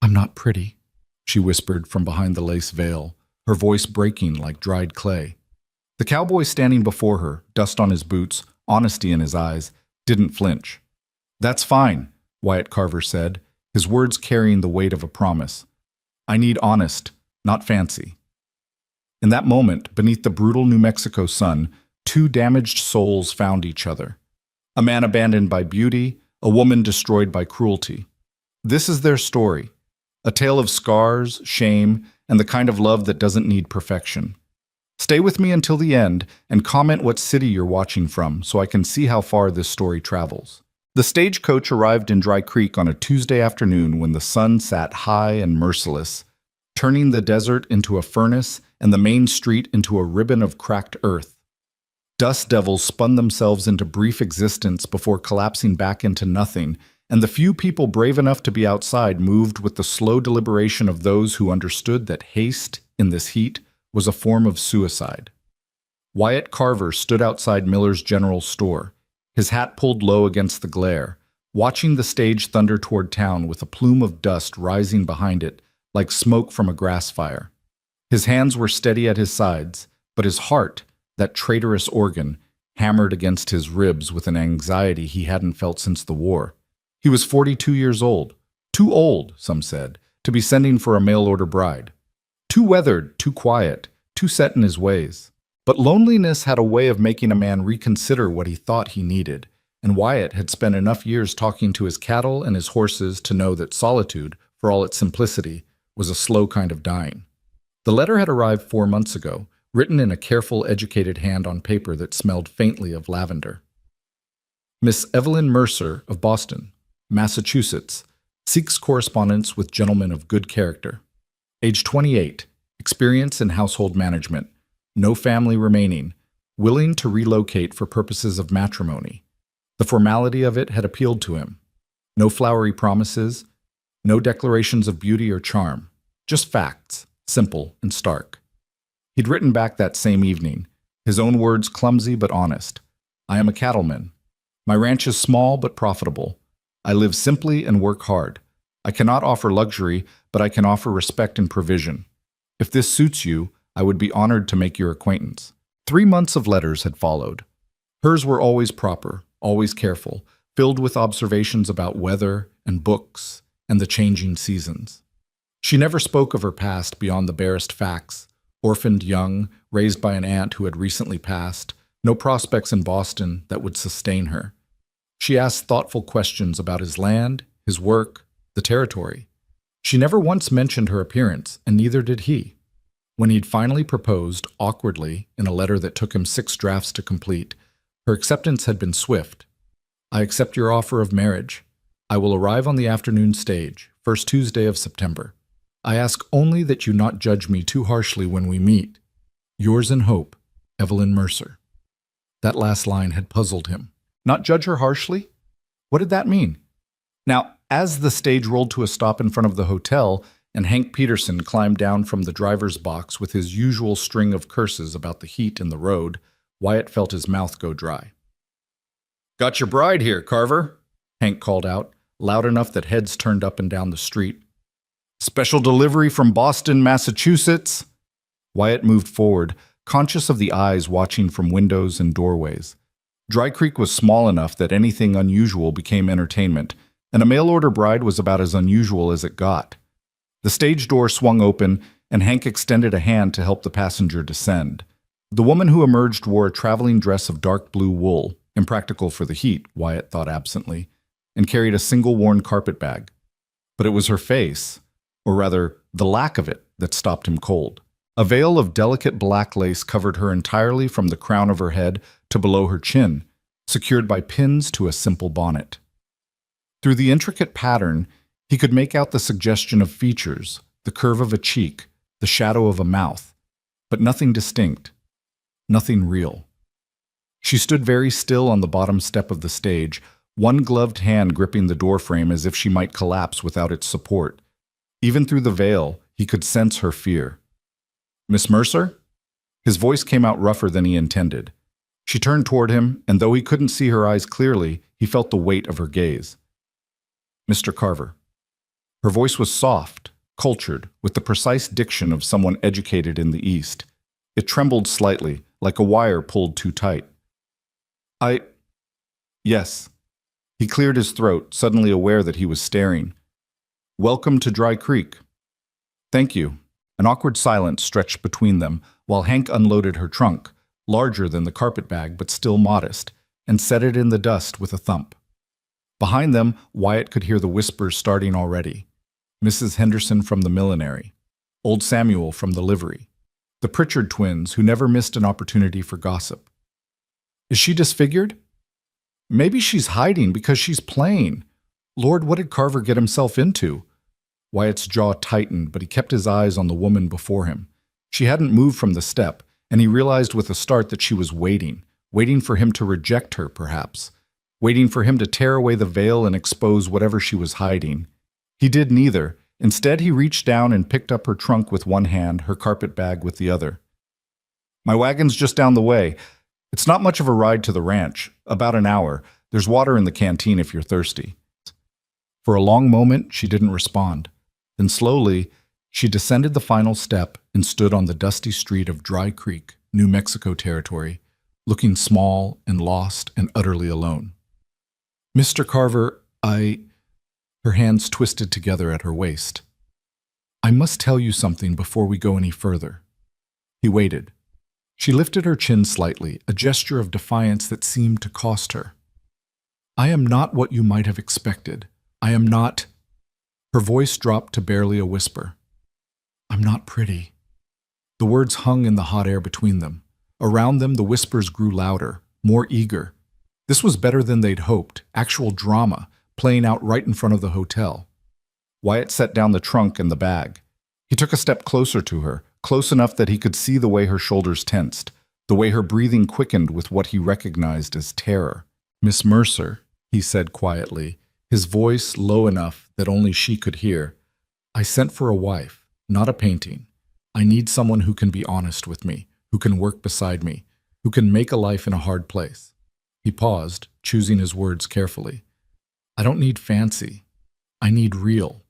I'm not pretty, she whispered from behind the lace veil, her voice breaking like dried clay. The cowboy standing before her, dust on his boots, honesty in his eyes, didn't flinch. That's fine, Wyatt Carver said, his words carrying the weight of a promise. I need honest, not fancy. In that moment, beneath the brutal New Mexico sun, two damaged souls found each other. A man abandoned by beauty, a woman destroyed by cruelty. This is their story, a tale of scars, shame, and the kind of love that doesn't need perfection. Stay with me until the end and comment what city you're watching from so I can see how far this story travels. The stagecoach arrived in Dry Creek on a Tuesday afternoon when the sun sat high and merciless, turning the desert into a furnace and the main street into a ribbon of cracked earth. Dust devils spun themselves into brief existence before collapsing back into nothing, and the few people brave enough to be outside moved with the slow deliberation of those who understood that haste, in this heat, was a form of suicide. Wyatt Carver stood outside Miller's General Store, his hat pulled low against the glare, watching the stage thunder toward town with a plume of dust rising behind it, like smoke from a grass fire. His hands were steady at his sides, but his heart, that traitorous organ, hammered against his ribs with an anxiety he hadn't felt since the war. He was 42 years old, too old, some said, to be sending for a mail-order bride. Too weathered, too quiet, too set in his ways. But loneliness had a way of making a man reconsider what he thought he needed, and Wyatt had spent enough years talking to his cattle and his horses to know that solitude, for all its simplicity, was a slow kind of dying. The letter had arrived 4 months ago, written in a careful, educated hand on paper that smelled faintly of lavender. Miss Evelyn Mercer of Boston, Massachusetts, seeks correspondence with gentlemen of good character. Age 28, experience in household management, no family remaining, willing to relocate for purposes of matrimony. The formality of it had appealed to him. No flowery promises, no declarations of beauty or charm, just facts, simple and stark. He'd written back that same evening, his own words clumsy but honest. I am a cattleman. My ranch is small but profitable. I live simply and work hard. I cannot offer luxury, but I can offer respect and provision. If this suits you, I would be honored to make your acquaintance. 3 months of letters had followed. Hers were always proper, always careful, filled with observations about weather and books and the changing seasons. She never spoke of her past beyond the barest facts. Orphaned young, raised by an aunt who had recently passed, no prospects in Boston that would sustain her. She asked thoughtful questions about his land, his work, the territory. She never once mentioned her appearance, and neither did he. When he'd finally proposed, awkwardly, in a letter that took him 6 drafts to complete, her acceptance had been swift. I accept your offer of marriage. I will arrive on the afternoon stage, first Tuesday of September. I ask only that you not judge me too harshly when we meet. Yours in hope, Evelyn Mercer. That last line had puzzled him. Not judge her harshly? What did that mean? Now, as the stage rolled to a stop in front of the hotel, and Hank Peterson climbed down from the driver's box with his usual string of curses about the heat and the road, Wyatt felt his mouth go dry. Got your bride here, Carver, Hank called out, loud enough that heads turned up and down the street. Special delivery from Boston, Massachusetts. Wyatt moved forward, conscious of the eyes watching from windows and doorways. Dry Creek was small enough that anything unusual became entertainment, and a mail-order bride was about as unusual as it got. The stage door swung open, and Hank extended a hand to help the passenger descend. The woman who emerged wore a traveling dress of dark blue wool, impractical for the heat, Wyatt thought absently, and carried a single worn carpet bag. But it was her face, or rather, the lack of it, that stopped him cold. A veil of delicate black lace covered her entirely from the crown of her head to below her chin, secured by pins to a simple bonnet. Through the intricate pattern, he could make out the suggestion of features, the curve of a cheek, the shadow of a mouth, but nothing distinct, nothing real. She stood very still on the bottom step of the stage, one gloved hand gripping the doorframe as if she might collapse without its support. Even through the veil, he could sense her fear. Miss Mercer? His voice came out rougher than he intended. She turned toward him, and though he couldn't see her eyes clearly, he felt the weight of her gaze. Mr. Carver. Her voice was soft, cultured, with the precise diction of someone educated in the East. It trembled slightly, like a wire pulled too tight. Yes. He cleared his throat, suddenly aware that he was staring. Welcome to Dry Creek. Thank you. An awkward silence stretched between them while Hank unloaded her trunk, larger than the carpetbag but still modest, and set it in the dust with a thump. Behind them, Wyatt could hear the whispers starting already. Mrs. Henderson from the millinery, old Samuel from the livery, the Pritchard twins who never missed an opportunity for gossip. Is she disfigured? Maybe she's hiding because she's playing. Lord, what did Carver get himself into? Wyatt's jaw tightened, but he kept his eyes on the woman before him. She hadn't moved from the step, and he realized with a start that she was waiting for him to reject her, perhaps, waiting for him to tear away the veil and expose whatever she was hiding. He did neither. Instead, he reached down and picked up her trunk with one hand, her carpetbag with the other. My wagon's just down the way. It's not much of a ride to the ranch, about an hour. There's water in the canteen if you're thirsty. For a long moment, she didn't respond. Then slowly, she descended the final step and stood on the dusty street of Dry Creek, New Mexico territory, looking small and lost and utterly alone. Mr. Carver, Her hands twisted together at her waist. I must tell you something before we go any further. He waited. She lifted her chin slightly, a gesture of defiance that seemed to cost her. I am not what you might have expected. I am not... Her voice dropped to barely a whisper. I'm not pretty. The words hung in the hot air between them. Around them, the whispers grew louder, more eager. This was better than they'd hoped, actual drama, playing out right in front of the hotel. Wyatt set down the trunk and the bag. He took a step closer to her, close enough that he could see the way her shoulders tensed, the way her breathing quickened with what he recognized as terror. Miss Mercer, he said quietly, his voice low enough that only she could hear. I sent for a wife, not a painting. I need someone who can be honest with me, who can work beside me, who can make a life in a hard place. He paused, choosing his words carefully. I don't need fancy. I need real.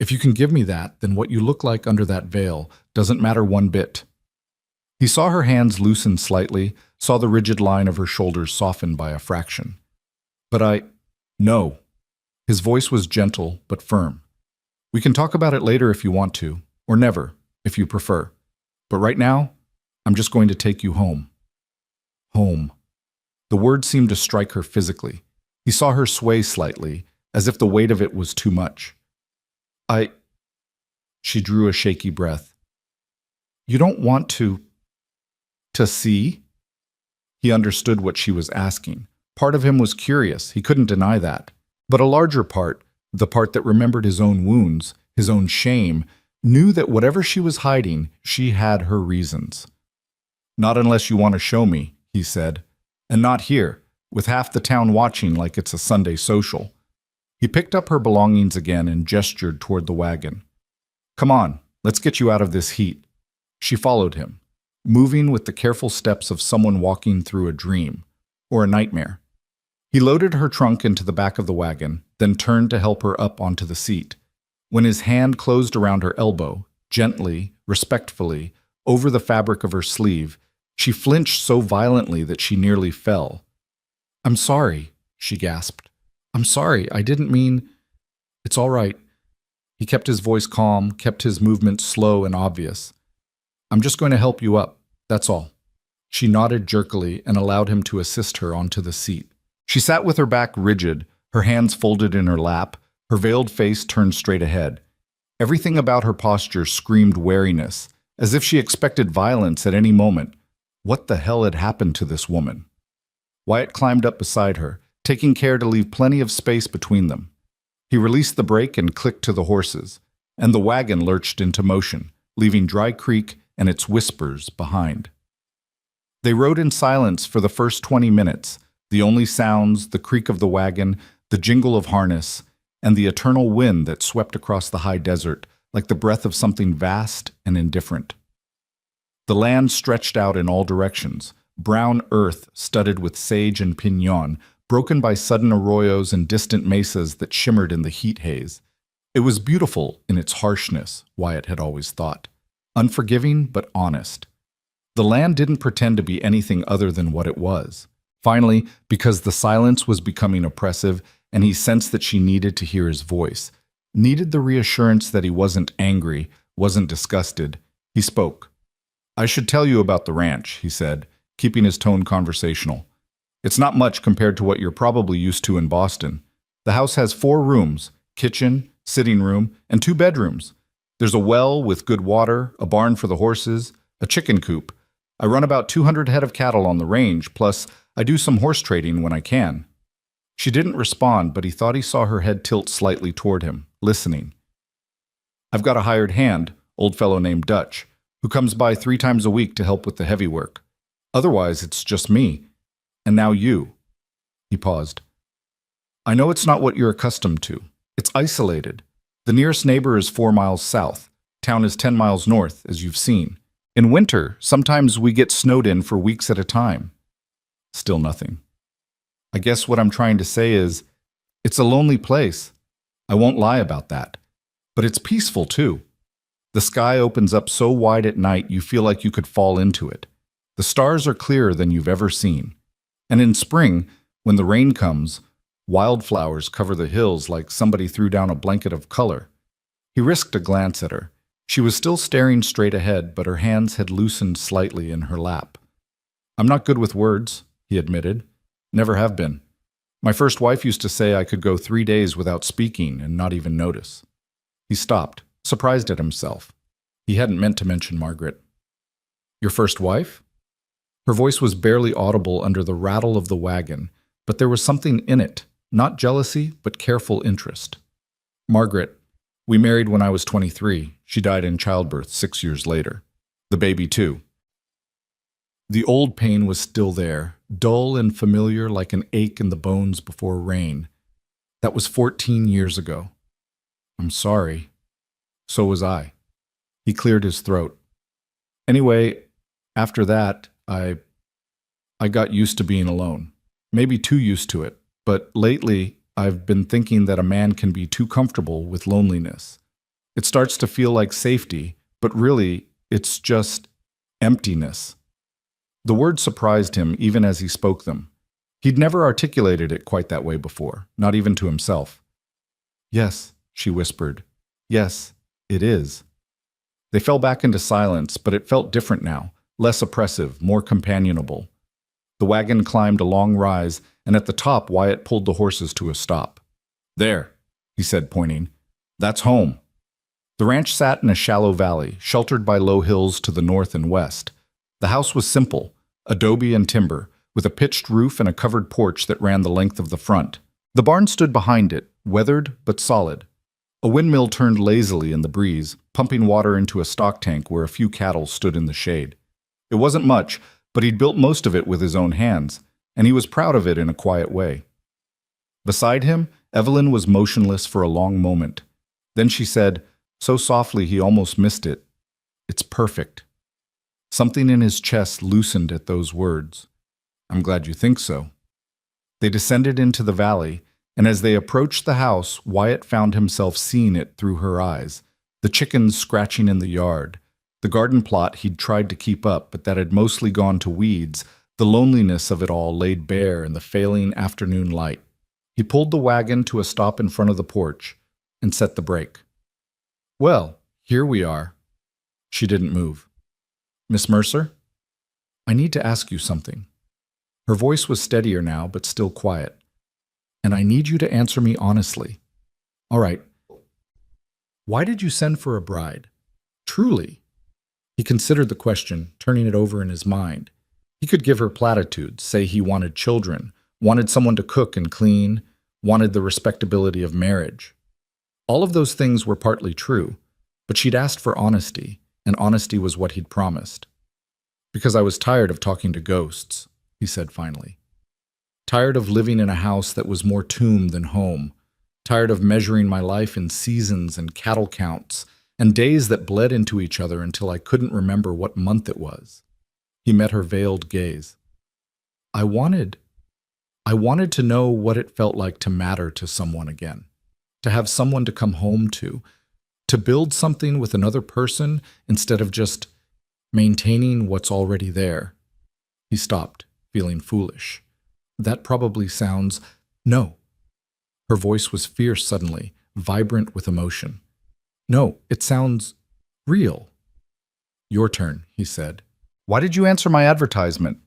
If you can give me that, then what you look like under that veil doesn't matter one bit. He saw her hands loosen slightly, saw the rigid line of her shoulders soften by a fraction. But no. His voice was gentle but firm. We can talk about it later if you want to, or never, if you prefer. But right now, I'm just going to take you home. Home. The word seemed to strike her physically. He saw her sway slightly, as if the weight of it was too much. She drew a shaky breath. You don't want to see? He understood what she was asking. Part of him was curious, he couldn't deny that. But a larger part, the part that remembered his own wounds, his own shame, knew that whatever she was hiding, she had her reasons. Not unless you want to show me, he said. And not here, with half the town watching like it's a Sunday social. He picked up her belongings again and gestured toward the wagon. Come on, let's get you out of this heat. She followed him, moving with the careful steps of someone walking through a dream, or a nightmare. He loaded her trunk into the back of the wagon, then turned to help her up onto the seat. When his hand closed around her elbow, gently, respectfully, over the fabric of her sleeve, she flinched so violently that she nearly fell. I'm sorry, she gasped. I'm sorry, I didn't mean... It's all right. He kept his voice calm, kept his movements slow and obvious. I'm just going to help you up, that's all. She nodded jerkily and allowed him to assist her onto the seat. She sat with her back rigid, her hands folded in her lap, her veiled face turned straight ahead. Everything about her posture screamed wariness, as if she expected violence at any moment. What the hell had happened to this woman? Wyatt climbed up beside her, taking care to leave plenty of space between them. He released the brake and clicked to the horses, and the wagon lurched into motion, leaving Dry Creek and its whispers behind. They rode in silence for the first 20 minutes, the only sounds, the creak of the wagon, the jingle of harness, and the eternal wind that swept across the high desert like the breath of something vast and indifferent. The land stretched out in all directions, brown earth studded with sage and piñon, broken by sudden arroyos and distant mesas that shimmered in the heat haze. It was beautiful in its harshness, Wyatt had always thought. Unforgiving, but honest. The land didn't pretend to be anything other than what it was. Finally, because the silence was becoming oppressive and he sensed that she needed to hear his voice, needed the reassurance that he wasn't angry, wasn't disgusted, he spoke. "I should tell you about the ranch," he said, keeping his tone conversational. "It's not much compared to what you're probably used to in Boston. The house has 4 rooms, kitchen, sitting room, and 2 bedrooms. There's a well with good water, a barn for the horses, a chicken coop. I run about 200 head of cattle on the range, plus I do some horse trading when I can." She didn't respond, but he thought he saw her head tilt slightly toward him, listening. "I've got a hired hand, old fellow named Dutch, who comes by 3 times a week to help with the heavy work. Otherwise, it's just me. And now you." He paused. "I know it's not what you're accustomed to. It's isolated. The nearest neighbor is 4 miles south. Town is 10 miles north, as you've seen. In winter, sometimes we get snowed in for weeks at a time." Still nothing. "I guess what I'm trying to say is, it's a lonely place. I won't lie about that. But it's peaceful, too. The sky opens up so wide at night you feel like you could fall into it. The stars are clearer than you've ever seen. And in spring, when the rain comes, wildflowers cover the hills like somebody threw down a blanket of color." He risked a glance at her. She was still staring straight ahead, but her hands had loosened slightly in her lap. "I'm not good with words," he admitted. "Never have been. My first wife used to say I could go 3 days without speaking and not even notice." He stopped, surprised at himself. He hadn't meant to mention Margaret. "Your first wife?" Her voice was barely audible under the rattle of the wagon, but there was something in it, not jealousy, but careful interest. "Margaret. We married when I was 23. She died in childbirth 6 years later. The baby, too." The old pain was still there, dull and familiar like an ache in the bones before rain. "That was 14 years ago." "I'm sorry." "So was I." He cleared his throat. "Anyway, after that, I got used to being alone. Maybe too used to it. But lately, I've been thinking that a man can be too comfortable with loneliness. It starts to feel like safety, but really, it's just emptiness." The words surprised him even as he spoke them. He'd never articulated it quite that way before, not even to himself. "Yes," she whispered. "Yes, it is." They fell back into silence, but it felt different now, less oppressive, more companionable. The wagon climbed a long rise, and at the top Wyatt pulled the horses to a stop. "There," he said, pointing. "That's home." The ranch sat in a shallow valley, sheltered by low hills to the north and west. The house was simple, adobe and timber, with a pitched roof and a covered porch that ran the length of the front. The barn stood behind it, weathered but solid. A windmill turned lazily in the breeze, pumping water into a stock tank where a few cattle stood in the shade. It wasn't much, but he'd built most of it with his own hands, and he was proud of it in a quiet way. Beside him, Evelyn was motionless for a long moment. Then she said, so softly he almost missed it, "It's perfect." Something in his chest loosened at those words. "I'm glad you think so." They descended into the valley, and as they approached the house, Wyatt found himself seeing it through her eyes, the chickens scratching in the yard, the garden plot he'd tried to keep up but that had mostly gone to weeds, the loneliness of it all laid bare in the failing afternoon light. He pulled the wagon to a stop in front of the porch and set the brake. "Well, here we are." She didn't move. "Miss Mercer? I need to ask you something." Her voice was steadier now, but still quiet. "And I need you to answer me honestly." "All right. Why did you send for a bride? Truly?" He considered the question, turning it over in his mind. He could give her platitudes, say he wanted children, wanted someone to cook and clean, wanted the respectability of marriage. All of those things were partly true, but she'd asked for honesty, and honesty was what he'd promised. "Because I was tired of talking to ghosts," he said finally. "Tired of living in a house that was more tomb than home. Tired of measuring my life in seasons and cattle counts, and days that bled into each other until I couldn't remember what month it was." He met her veiled gaze. I wanted to know what it felt like to matter to someone again. to have someone to come home to build something with another person instead of just maintaining what's already there. He stopped, feeling foolish. That probably sounds... No. Her voice was fierce suddenly, vibrant with emotion. No, it sounds real. Your turn, he said. Why did you answer my advertisement?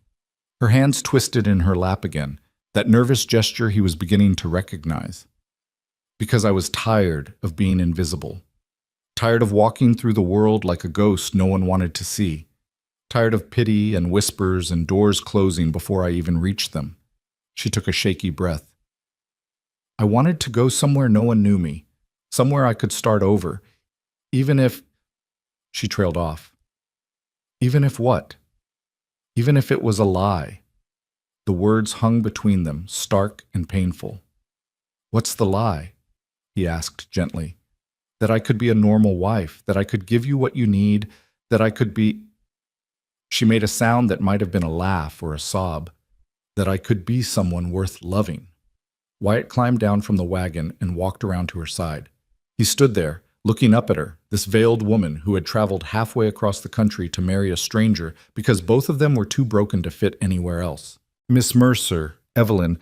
Her hands twisted in her lap again, that nervous gesture he was beginning to recognize. Because I was tired of being invisible. Tired of walking through the world like a ghost no one wanted to see. Tired of pity and whispers and doors closing before I even reached them. She took a shaky breath. I wanted to go somewhere no one knew me, somewhere I could start over, even if... She trailed off. Even if what? Even if it was a lie. The words hung between them, stark and painful. What's the lie? He asked gently. That I could be a normal wife, that I could give you what you need, that I could be... She made a sound that might have been a laugh or a sob. That I could be someone worth loving. Wyatt climbed down from the wagon and walked around to her side. He stood there, looking up at her, this veiled woman who had traveled halfway across the country to marry a stranger because both of them were too broken to fit anywhere else. Miss Mercer, Evelyn,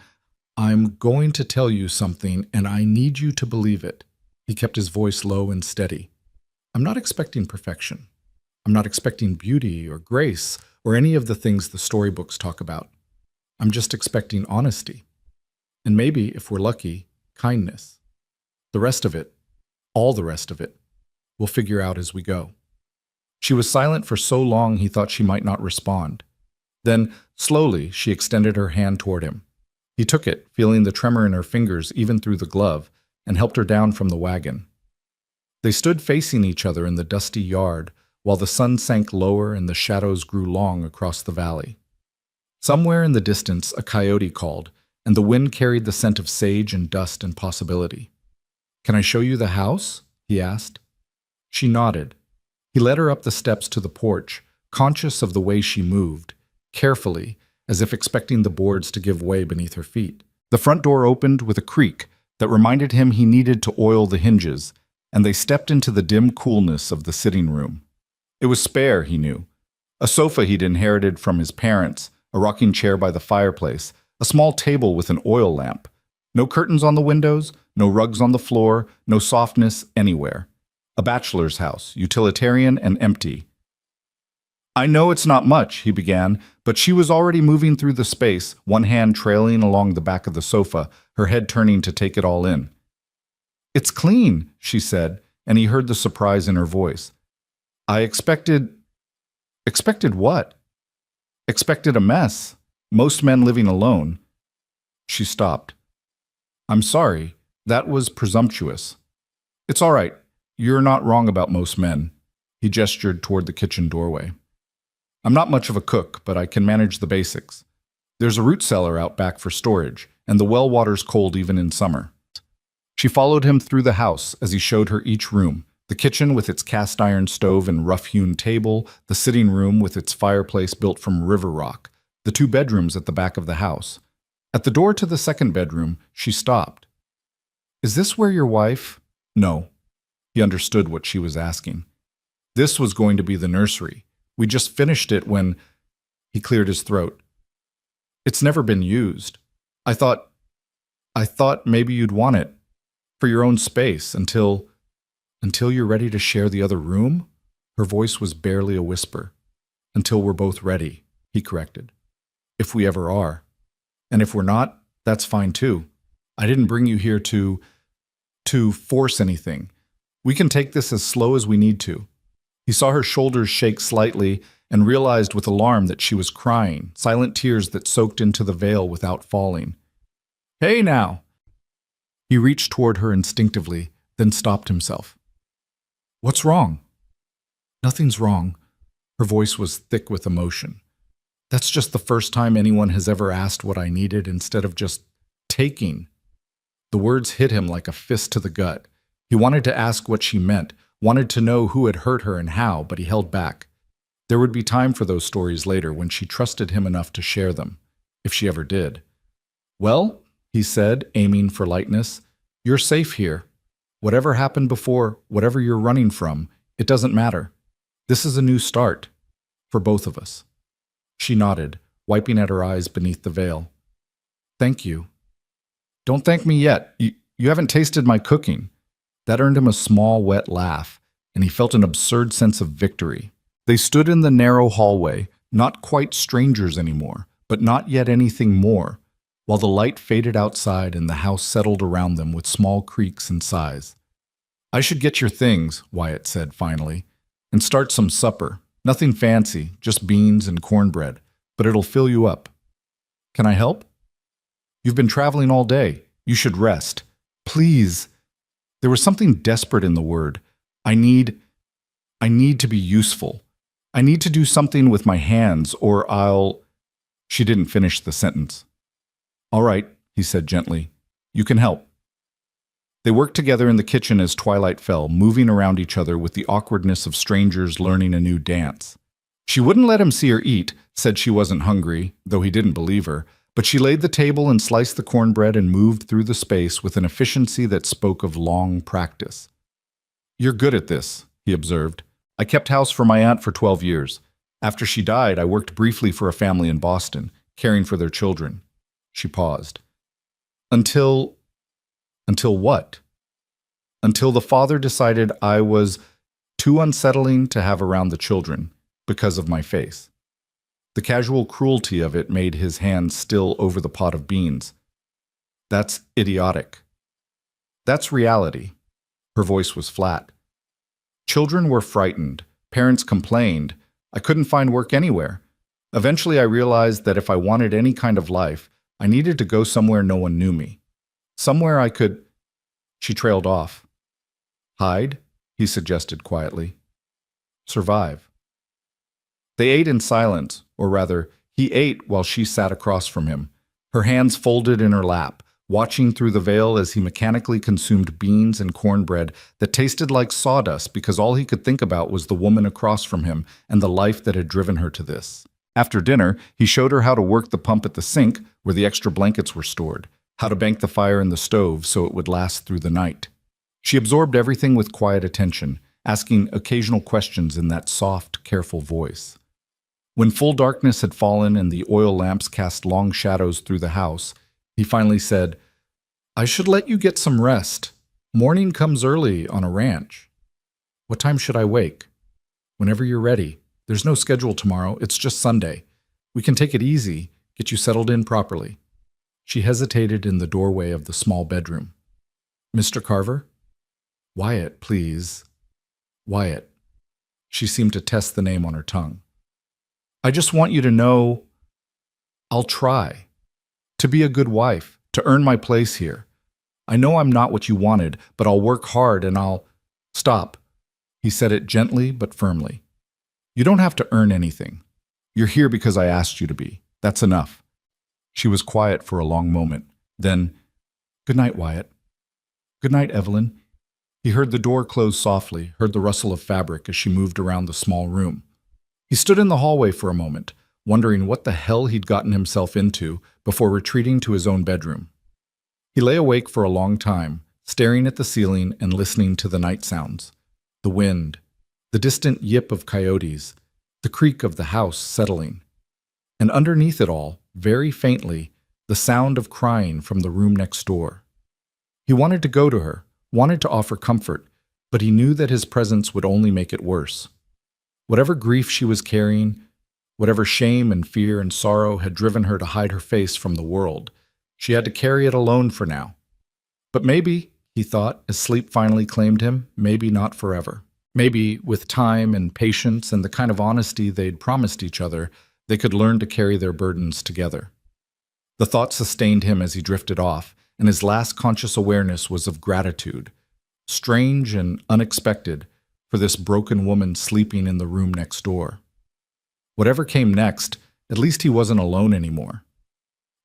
I'm going to tell you something, and I need you to believe it. He kept his voice low and steady. I'm not expecting perfection. I'm not expecting beauty or grace or any of the things the storybooks talk about. I'm just expecting honesty. And maybe, if we're lucky, kindness. The rest of it, all the rest of it, we'll figure out as we go. She was silent for so long he thought she might not respond. Then, slowly, she extended her hand toward him. He took it, feeling the tremor in her fingers even through the glove, and helped her down from the wagon. They stood facing each other in the dusty yard, while the sun sank lower and the shadows grew long across the valley. Somewhere in the distance, a coyote called, and the wind carried the scent of sage and dust and possibility. Can I show you the house? He asked. She nodded. He led her up the steps to the porch, conscious of the way she moved, carefully, as if expecting the boards to give way beneath her feet. The front door opened with a creak that reminded him he needed to oil the hinges, and they stepped into the dim coolness of the sitting room. It was spare, he knew. A sofa he'd inherited from his parents, a rocking chair by the fireplace, a small table with an oil lamp. No curtains on the windows, no rugs on the floor, no softness anywhere. A bachelor's house, utilitarian and empty. I know it's not much, he began, but she was already moving through the space, one hand trailing along the back of the sofa, her head turning to take it all in. It's clean, she said, and he heard the surprise in her voice. I expected... Expected what? Expected a mess. Most men living alone. She stopped. I'm sorry. That was presumptuous. It's all right. You're not wrong about most men. He gestured toward the kitchen doorway. I'm not much of a cook, but I can manage the basics. There's a root cellar out back for storage, and the well water's cold even in summer. She followed him through the house as he showed her each room, the kitchen with its cast iron stove and rough-hewn table, the sitting room with its fireplace built from river rock, the 2 bedrooms at the back of the house. At the door to the second bedroom, she stopped. Is this where your wife... No. He understood what she was asking. This was going to be the nursery. We just finished it when... He cleared his throat. It's never been used. I thought maybe you'd want it. For your own space, until you're ready to share the other room? Her voice was barely a whisper. Until we're both ready, he corrected. If we ever are. And if we're not, that's fine too. I didn't bring you here to force anything. We can take this as slow as we need to. He saw her shoulders shake slightly and realized with alarm that she was crying, silent tears that soaked into the veil without falling. Hey now! He reached toward her instinctively, then stopped himself. What's wrong? Nothing's wrong. Her voice was thick with emotion. That's just the first time anyone has ever asked what I needed instead of just taking. The words hit him like a fist to the gut. He wanted to ask what she meant, wanted to know who had hurt her and how, but he held back. There would be time for those stories later when she trusted him enough to share them, if she ever did. Well, he said, aiming for lightness, you're safe here. Whatever happened before, whatever you're running from, it doesn't matter. This is a new start. For both of us. She nodded, wiping at her eyes beneath the veil. Thank you. Don't thank me yet. You haven't tasted my cooking. That earned him a small, wet laugh, and he felt an absurd sense of victory. They stood in the narrow hallway, not quite strangers anymore, but not yet anything more, while the light faded outside and the house settled around them with small creaks and sighs. I should get your things, Wyatt said finally, and start some supper. Nothing fancy, just beans and cornbread, but it'll fill you up. Can I help? You've been traveling all day. You should rest. Please. There was something desperate in the word. I need to be useful. I need to do something with my hands, or I'll... She didn't finish the sentence. All right, he said gently. You can help. They worked together in the kitchen as twilight fell, moving around each other with the awkwardness of strangers learning a new dance. She wouldn't let him see her eat, said she wasn't hungry, though he didn't believe her, but she laid the table and sliced the cornbread and moved through the space with an efficiency that spoke of long practice. You're good at this, he observed. I kept house for my aunt for 12 years. After she died, I worked briefly for a family in Boston, caring for their children. She paused. Until what? Until the father decided I was too unsettling to have around the children because of my face. The casual cruelty of it made his hand still over the pot of beans. That's idiotic. That's reality. Her voice was flat. Children were frightened. Parents complained. I couldn't find work anywhere. Eventually I realized that if I wanted any kind of life, I needed to go somewhere no one knew me. Somewhere I could... She trailed off. Hide, he suggested quietly. Survive. They ate in silence, or rather, he ate while she sat across from him, her hands folded in her lap, watching through the veil as he mechanically consumed beans and cornbread that tasted like sawdust because all he could think about was the woman across from him and the life that had driven her to this. After dinner, he showed her how to work the pump at the sink where the extra blankets were stored, how to bank the fire in the stove so it would last through the night. She absorbed everything with quiet attention, asking occasional questions in that soft, careful voice. When full darkness had fallen and the oil lamps cast long shadows through the house, he finally said, I should let you get some rest. Morning comes early on a ranch. What time should I wake? Whenever you're ready. There's no schedule tomorrow, it's just Sunday. We can take it easy, get you settled in properly. She hesitated in the doorway of the small bedroom. Mr. Carver? Wyatt, please. Wyatt. She seemed to test the name on her tongue. I just want you to know I'll try to be a good wife, to earn my place here. I know I'm not what you wanted, but I'll work hard and I'll... Stop. He said it gently but firmly. You don't have to earn anything. You're here because I asked you to be. That's enough. She was quiet for a long moment. Then, good night, Wyatt. Good night, Evelyn. He heard the door close softly, heard the rustle of fabric as she moved around the small room. He stood in the hallway for a moment, wondering what the hell he'd gotten himself into before retreating to his own bedroom. He lay awake for a long time, staring at the ceiling and listening to the night sounds. The wind, the distant yip of coyotes, the creak of the house settling. And underneath it all, very faintly, the sound of crying from the room next door. He wanted to go to her, wanted to offer comfort, but he knew that his presence would only make it worse. Whatever grief she was carrying, whatever shame and fear and sorrow had driven her to hide her face from the world, she had to carry it alone for now. But maybe, he thought, as sleep finally claimed him, maybe not forever. Maybe, with time and patience and the kind of honesty they'd promised each other, they could learn to carry their burdens together. The thought sustained him as he drifted off, and his last conscious awareness was of gratitude, strange and unexpected, for this broken woman sleeping in the room next door. Whatever came next, at least he wasn't alone anymore.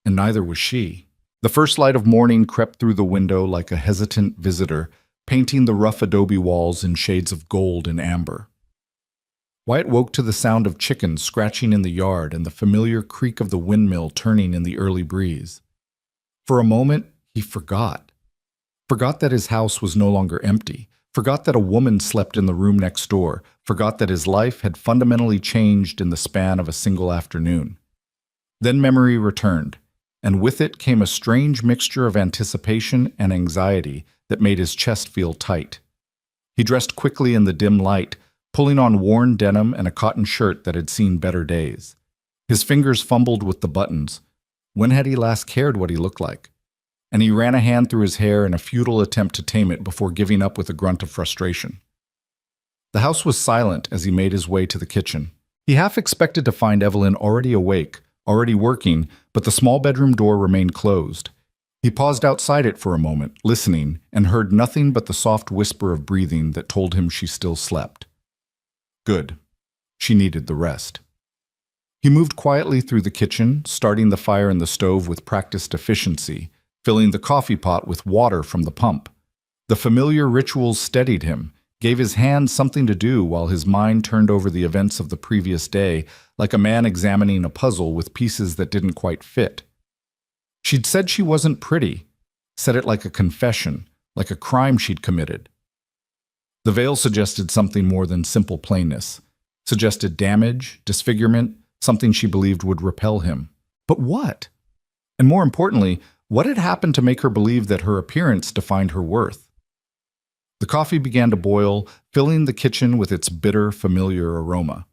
And neither was she. The first light of morning crept through the window like a hesitant visitor, painting the rough adobe walls in shades of gold and amber. Wyatt woke to the sound of chickens scratching in the yard and the familiar creak of the windmill turning in the early breeze. For a moment, he forgot. Forgot that his house was no longer empty, forgot that a woman slept in the room next door, forgot that his life had fundamentally changed in the span of a single afternoon. Then memory returned, and with it came a strange mixture of anticipation and anxiety that made his chest feel tight. He dressed quickly in the dim light, pulling on worn denim and a cotton shirt that had seen better days. His fingers fumbled with the buttons. When had he last cared what he looked like? And he ran a hand through his hair in a futile attempt to tame it before giving up with a grunt of frustration. The house was silent as he made his way to the kitchen. He half expected to find Evelyn already awake, already working, but the small bedroom door remained closed. He paused outside it for a moment, listening, and heard nothing but the soft whisper of breathing that told him she still slept. Good. She needed the rest. He moved quietly through the kitchen, starting the fire in the stove with practiced efficiency, filling the coffee pot with water from the pump. The familiar rituals steadied him, gave his hands something to do while his mind turned over the events of the previous day, like a man examining a puzzle with pieces that didn't quite fit. She'd said she wasn't pretty, said it like a confession, like a crime she'd committed. The veil suggested something more than simple plainness, suggested damage, disfigurement, something she believed would repel him. But what? And more importantly, what had happened to make her believe that her appearance defined her worth? The coffee began to boil, filling the kitchen with its bitter, familiar aroma.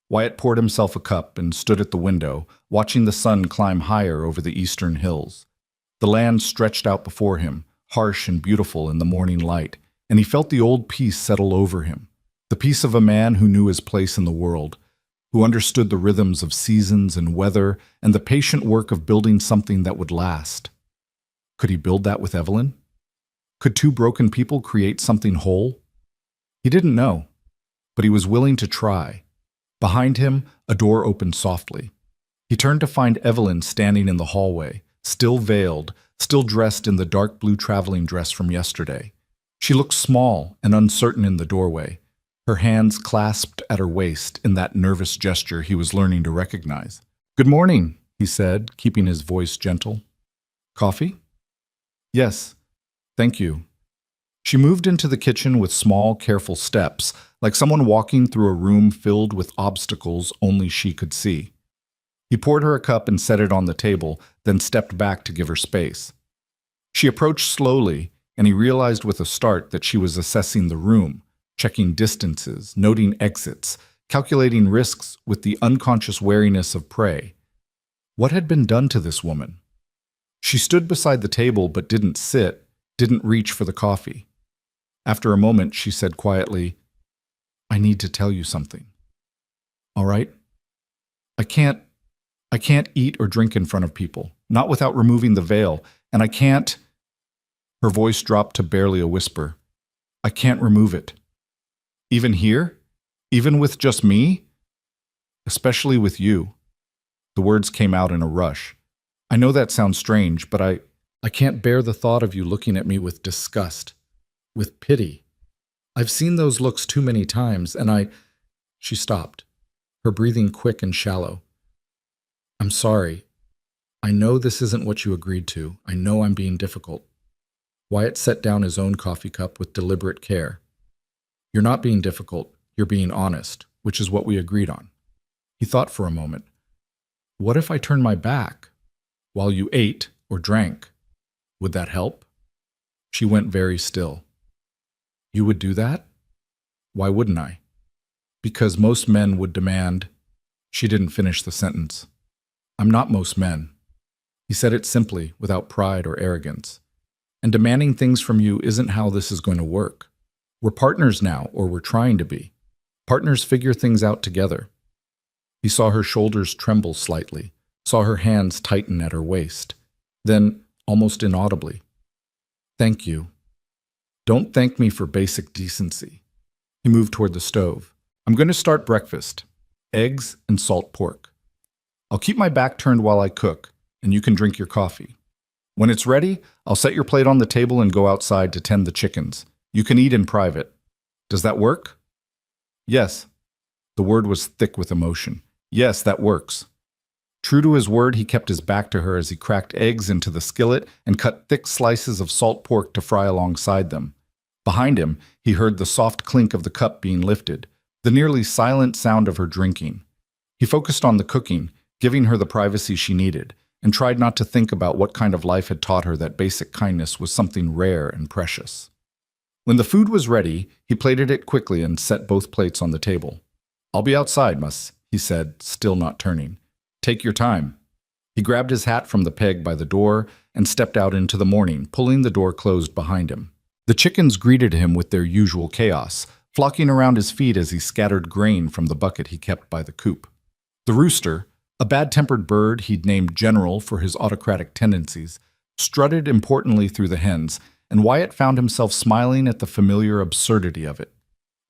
Wyatt poured himself a cup and stood at the window, watching the sun climb higher over the eastern hills. The land stretched out before him, harsh and beautiful in the morning light, and he felt the old peace settle over him, the peace of a man who knew his place in the world, who understood the rhythms of seasons and weather and the patient work of building something that would last. Could he build that with Evelyn? Could two broken people create something whole? He didn't know, but he was willing to try. Behind him, a door opened softly. He turned to find Evelyn standing in the hallway, still veiled, still dressed in the dark blue traveling dress from yesterday. She looked small and uncertain in the doorway, her hands clasped at her waist in that nervous gesture he was learning to recognize. "Good morning," he said, keeping his voice gentle. "Coffee?" "Yes, thank you." She moved into the kitchen with small, careful steps, like someone walking through a room filled with obstacles only she could see. He poured her a cup and set it on the table, then stepped back to give her space. She approached slowly, and he realized with a start that she was assessing the room, checking distances, noting exits, calculating risks with the unconscious wariness of prey. What had been done to this woman? She stood beside the table but didn't sit, didn't reach for the coffee. After a moment, she said quietly, "I need to tell you something." "All right?" I can't eat or drink in front of people, not without removing the veil, and I can't." Her voice dropped to barely a whisper. "I can't remove it. Even here? Even with just me? Especially with you." The words came out in a rush. "I know that sounds strange, but I can't bear the thought of you looking at me with disgust, with pity. I've seen those looks too many times, and She stopped, her breathing quick and shallow. "I'm sorry. I know this isn't what you agreed to. I know I'm being difficult." Wyatt set down his own coffee cup with deliberate care. "You're not being difficult. You're being honest, which is what we agreed on." He thought for a moment. "What if I turned my back while you ate or drank? Would that help?" She went very still. "You would do that?" "Why wouldn't I?" "Because most men would demand—" She didn't finish the sentence. "I'm not most men." He said it simply, without pride or arrogance. "And demanding things from you isn't how this is going to work. We're partners now, or we're trying to be. Partners figure things out together." He saw her shoulders tremble slightly, saw her hands tighten at her waist. Then, almost inaudibly, "Thank you. Don't thank me for basic decency." He moved toward the stove. "I'm going to start breakfast. Eggs and salt pork. I'll keep my back turned while I cook, and you can drink your coffee. When it's ready, I'll set your plate on the table and go outside to tend the chickens. You can eat in private. Does that work?" "Yes." The word was thick with emotion. "Yes, that works." True to his word, he kept his back to her as he cracked eggs into the skillet and cut thick slices of salt pork to fry alongside them. Behind him, he heard the soft clink of the cup being lifted, the nearly silent sound of her drinking. He focused on the cooking, giving her the privacy she needed, and tried not to think about what kind of life had taught her that basic kindness was something rare and precious. When the food was ready, he plated it quickly and set both plates on the table. "I'll be outside, miss," he said, still not turning. "Take your time." He grabbed his hat from the peg by the door and stepped out into the morning, pulling the door closed behind him. The chickens greeted him with their usual chaos, flocking around his feet as he scattered grain from the bucket he kept by the coop. The rooster, a bad-tempered bird he'd named General for his autocratic tendencies, strutted importantly through the hens, and Wyatt found himself smiling at the familiar absurdity of it.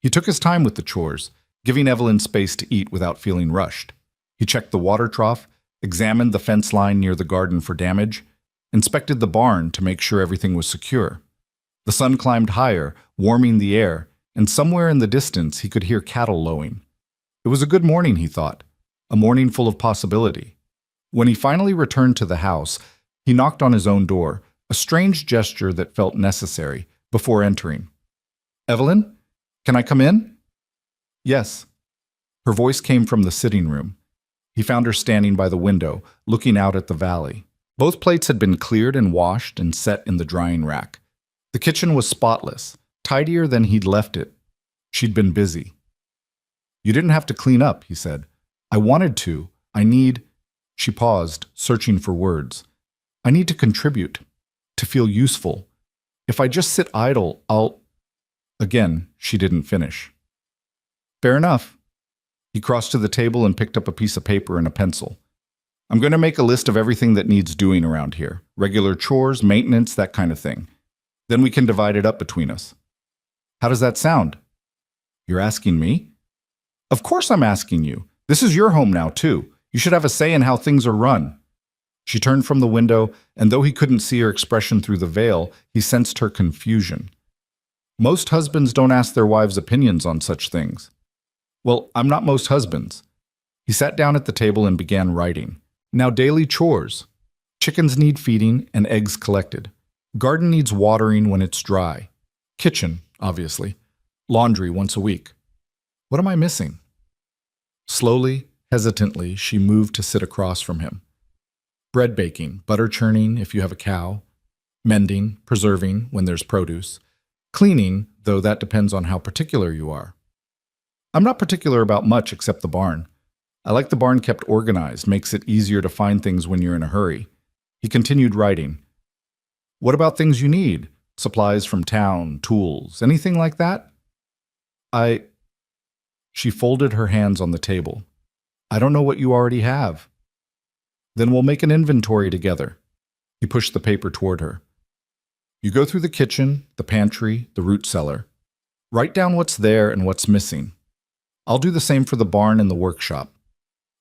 He took his time with the chores, giving Evelyn space to eat without feeling rushed. He checked the water trough, examined the fence line near the garden for damage, inspected the barn to make sure everything was secure. The sun climbed higher, warming the air, and somewhere in the distance he could hear cattle lowing. It was a good morning, he thought, a morning full of possibility. When he finally returned to the house, he knocked on his own door, a strange gesture that felt necessary, before entering. "Evelyn, can I come in?" "Yes." Her voice came from the sitting room. He found her standing by the window, looking out at the valley. Both plates had been cleared and washed and set in the drying rack. The kitchen was spotless, tidier than he'd left it. She'd been busy. "You didn't have to clean up," he said. "I wanted to. I need—" She paused, searching for words. "I need to contribute, to feel useful. If I just sit idle, I'll—" Again, she didn't finish. "Fair enough." He crossed to the table and picked up a piece of paper and a pencil. "I'm going to make a list of everything that needs doing around here. Regular chores, maintenance, that kind of thing. Then we can divide it up between us." "How does that sound?" "You're asking me?" "Of course I'm asking you. This is your home now, too. You should have a say in how things are run." She turned from the window, and though he couldn't see her expression through the veil, he sensed her confusion. Most husbands don't ask their wives' opinions on such things. "Well, I'm not most husbands." He sat down at the table and began writing. Now daily chores. Chickens need feeding and eggs collected. Garden needs watering when it's dry. Kitchen, obviously. Laundry once a week. What am I missing? Slowly, hesitantly, she moved to sit across from him. Bread baking, butter churning if you have a cow. Mending, preserving when there's produce. Cleaning, though that depends on how particular you are. I'm not particular about much except the barn. I like the barn kept organized, makes it easier to find things when you're in a hurry. He continued writing. What about things you need? Supplies from town, tools, anything like that? She folded her hands on the table. I don't know what you already have. Then we'll make an inventory together. He pushed the paper toward her. You go through the kitchen, the pantry, the root cellar. Write down what's there and what's missing. I'll do the same for the barn and the workshop.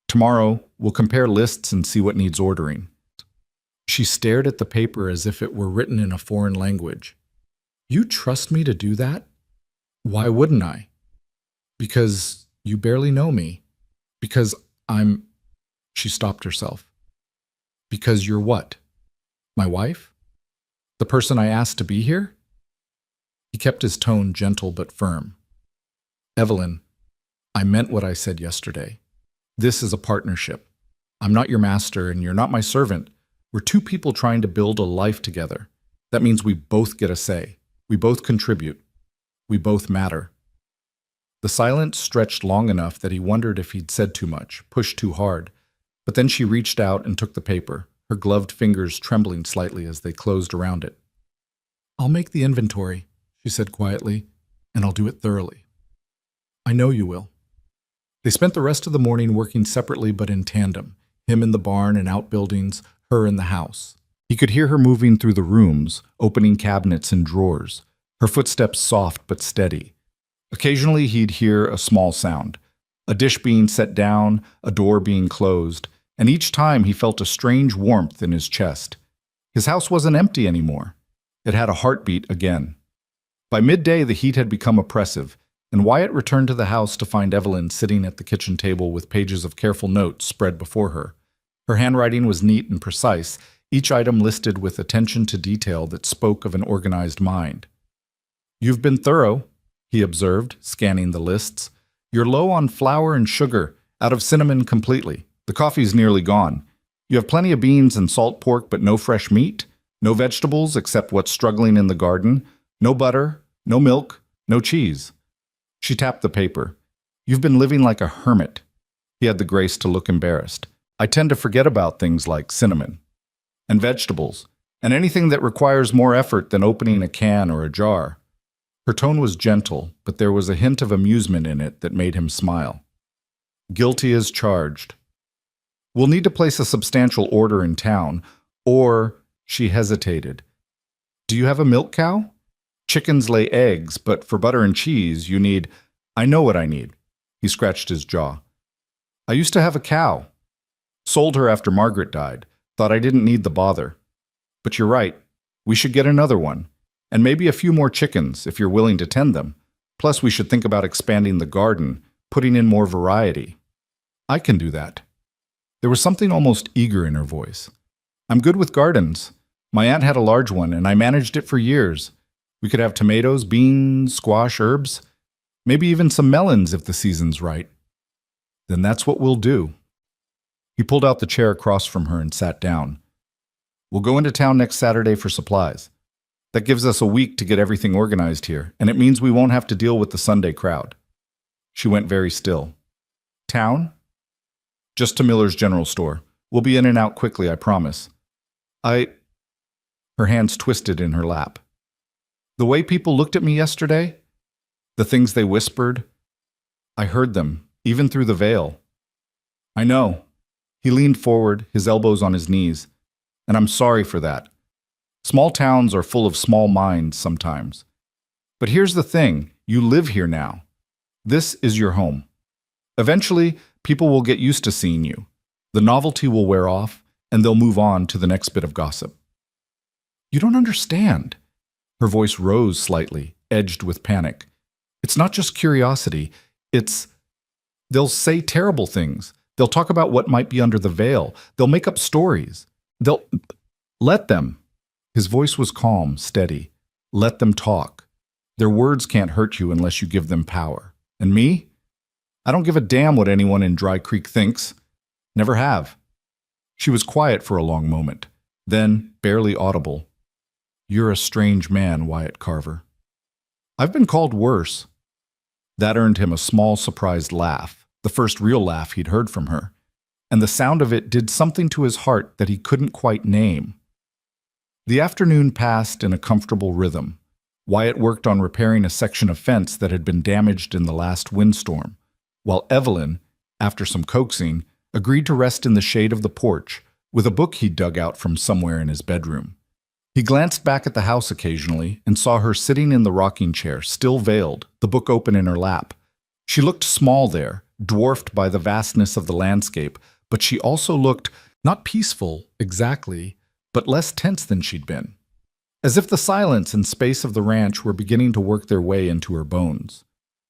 Tomorrow, we'll compare lists and see what needs ordering. She stared at the paper as if it were written in a foreign language. You trust me to do that? Why wouldn't I? Because you barely know me. Because I'm... She stopped herself. Because you're what? My wife? The person I asked to be here? He kept his tone gentle but firm. Evelyn, I meant what I said yesterday. This is a partnership. I'm not your master and you're not my servant. We're two people trying to build a life together. That means we both get a say. We both contribute. We both matter. The silence stretched long enough that he wondered if he'd said too much, pushed too hard. But then she reached out and took the paper, her gloved fingers trembling slightly as they closed around it. I'll make the inventory, she said quietly, and I'll do it thoroughly. I know you will. They spent the rest of the morning working separately but in tandem, him in the barn and outbuildings, her in the house. He could hear her moving through the rooms, opening cabinets and drawers, her footsteps soft but steady. Occasionally he'd hear a small sound, a dish being set down, a door being closed, and each time he felt a strange warmth in his chest. His house wasn't empty anymore. It had a heartbeat again. By midday, the heat had become oppressive, and Wyatt returned to the house to find Evelyn sitting at the kitchen table with pages of careful notes spread before her. Her handwriting was neat and precise, each item listed with attention to detail that spoke of an organized mind. "You've been thorough," he observed, scanning the lists. "You're low on flour and sugar, out of cinnamon completely. The coffee's nearly gone. You have plenty of beans and salt pork, but no fresh meat, no vegetables except what's struggling in the garden, no butter, no milk, no cheese." She tapped the paper. "You've been living like a hermit." He had the grace to look embarrassed. "I tend to forget about things like cinnamon and vegetables, and anything that requires more effort than opening a can or a jar." Her tone was gentle, but there was a hint of amusement in it that made him smile. "Guilty as charged. We'll need to place a substantial order in town, or—" She hesitated. "Do you have a milk cow? Chickens lay eggs, but for butter and cheese, you need—" "I know what I need." He scratched his jaw. "I used to have a cow. Sold her after Margaret died. Thought I didn't need the bother. But you're right. We should get another one. And maybe a few more chickens, if you're willing to tend them. Plus, we should think about expanding the garden, putting in more variety." "I can do that." There was something almost eager in her voice. "I'm good with gardens. My aunt had a large one, and I managed it for years. We could have tomatoes, beans, squash, herbs. Maybe even some melons if the season's right." "Then that's what we'll do." He pulled out the chair across from her and sat down. "We'll go into town next Saturday for supplies. That gives us a week to get everything organized here, and it means we won't have to deal with the Sunday crowd." She went very still. "Town?" "Just to Miller's General Store. We'll be in and out quickly, I promise." Her hands twisted in her lap. "The way people looked at me yesterday, the things they whispered, I heard them, even through the veil." "I know." He leaned forward, his elbows on his knees. "And I'm sorry for that. Small towns are full of small minds sometimes. But here's the thing, you live here now. This is your home. Eventually, people will get used to seeing you. The novelty will wear off, and they'll move on to the next bit of gossip." "You don't understand." Her voice rose slightly, edged with panic. "It's not just curiosity. They'll say terrible things. They'll talk about what might be under the veil. They'll make up stories. Let them." His voice was calm, steady. "Let them talk. Their words can't hurt you unless you give them power. And me? I don't give a damn what anyone in Dry Creek thinks. Never have." She was quiet for a long moment. Then, barely audible, "You're a strange man, Wyatt Carver." "I've been called worse." That earned him a small, surprised laugh, the first real laugh he'd heard from her, and the sound of it did something to his heart that he couldn't quite name. The afternoon passed in a comfortable rhythm. Wyatt worked on repairing a section of fence that had been damaged in the last windstorm, while Evelyn, after some coaxing, agreed to rest in the shade of the porch with a book he'd dug out from somewhere in his bedroom. He glanced back at the house occasionally and saw her sitting in the rocking chair, still veiled, the book open in her lap. She looked small there, dwarfed by the vastness of the landscape, but she also looked not peaceful exactly, but less tense than she'd been, as if the silence and space of the ranch were beginning to work their way into her bones.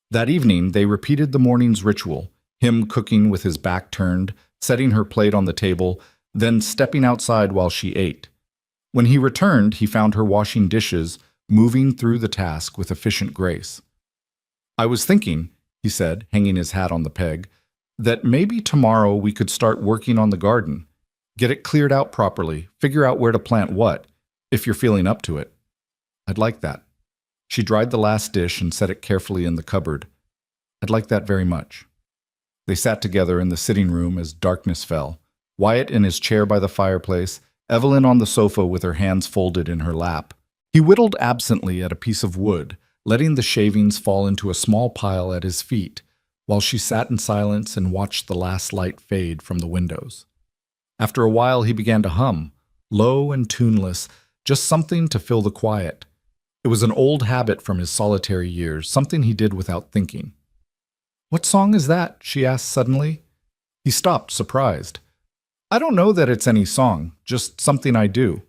That evening, they repeated the morning's ritual, him cooking with his back turned, setting her plate on the table, then stepping outside while she ate. When he returned, he found her washing dishes, moving through the task with efficient grace. "I was thinking," he said, hanging his hat on the peg, "that maybe tomorrow we could start working on the garden. Get it cleared out properly, figure out where to plant what, if you're feeling up to it." "I'd like that." She dried the last dish and set it carefully in the cupboard. "I'd like that very much." They sat together in the sitting room as darkness fell, Wyatt in his chair by the fireplace, Evelyn on the sofa with her hands folded in her lap. He whittled absently at a piece of wood, letting the shavings fall into a small pile at his feet, while she sat in silence and watched the last light fade from the windows. After a while he began to hum, low and tuneless, just something to fill the quiet. It was an old habit from his solitary years, something he did without thinking. "What song is that?" she asked suddenly. He stopped, surprised. "I don't know that it's any song, just something I do.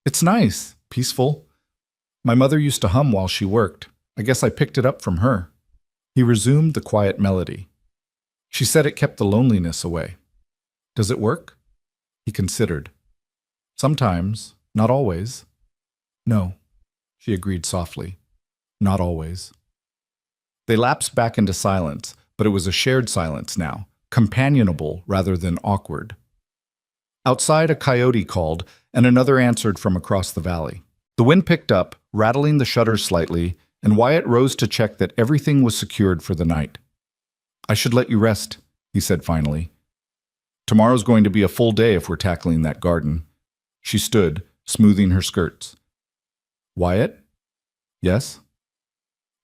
It's nice, peaceful. My mother used to hum while she worked. I guess I picked it up from her." He resumed the quiet melody. "She said it kept the loneliness away." "Does it work?" He considered. Sometimes, not always. No, she agreed softly. Not always. They lapsed back into silence, but it was a shared silence now, companionable rather than awkward. Outside, a coyote called, and another answered from across the valley. The wind picked up, rattling the shutters slightly, and Wyatt rose to check that everything was secured for the night. I should let you rest, he said finally. Tomorrow's going to be a full day if we're tackling that garden. She stood, smoothing her skirts. Wyatt? Yes?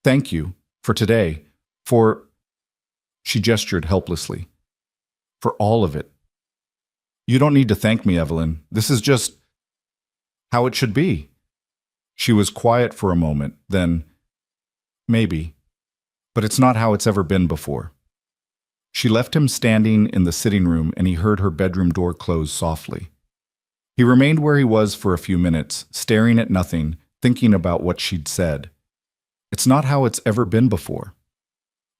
Thank you. For today. For... She gestured helplessly. For all of it. You don't need to thank me, Evelyn. This is just... how it should be. She was quiet for a moment, then... Maybe. But it's not how it's ever been before. She left him standing in the sitting room and he heard her bedroom door close softly. He remained where he was for a few minutes, staring at nothing, thinking about what she'd said. It's not how it's ever been before.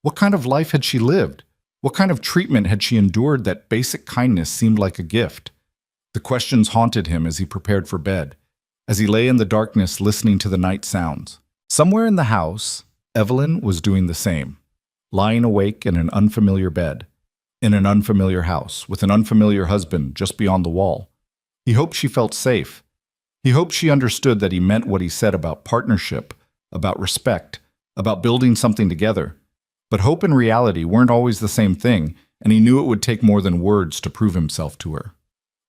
What kind of life had she lived? What kind of treatment had she endured that basic kindness seemed like a gift? The questions haunted him as he prepared for bed, as he lay in the darkness listening to the night sounds. Somewhere in the house, Evelyn was doing the same, lying awake in an unfamiliar bed, in an unfamiliar house, with an unfamiliar husband just beyond the wall. He hoped she felt safe. He hoped she understood that he meant what he said about partnership, about respect, about building something together. But hope and reality weren't always the same thing, and he knew it would take more than words to prove himself to her.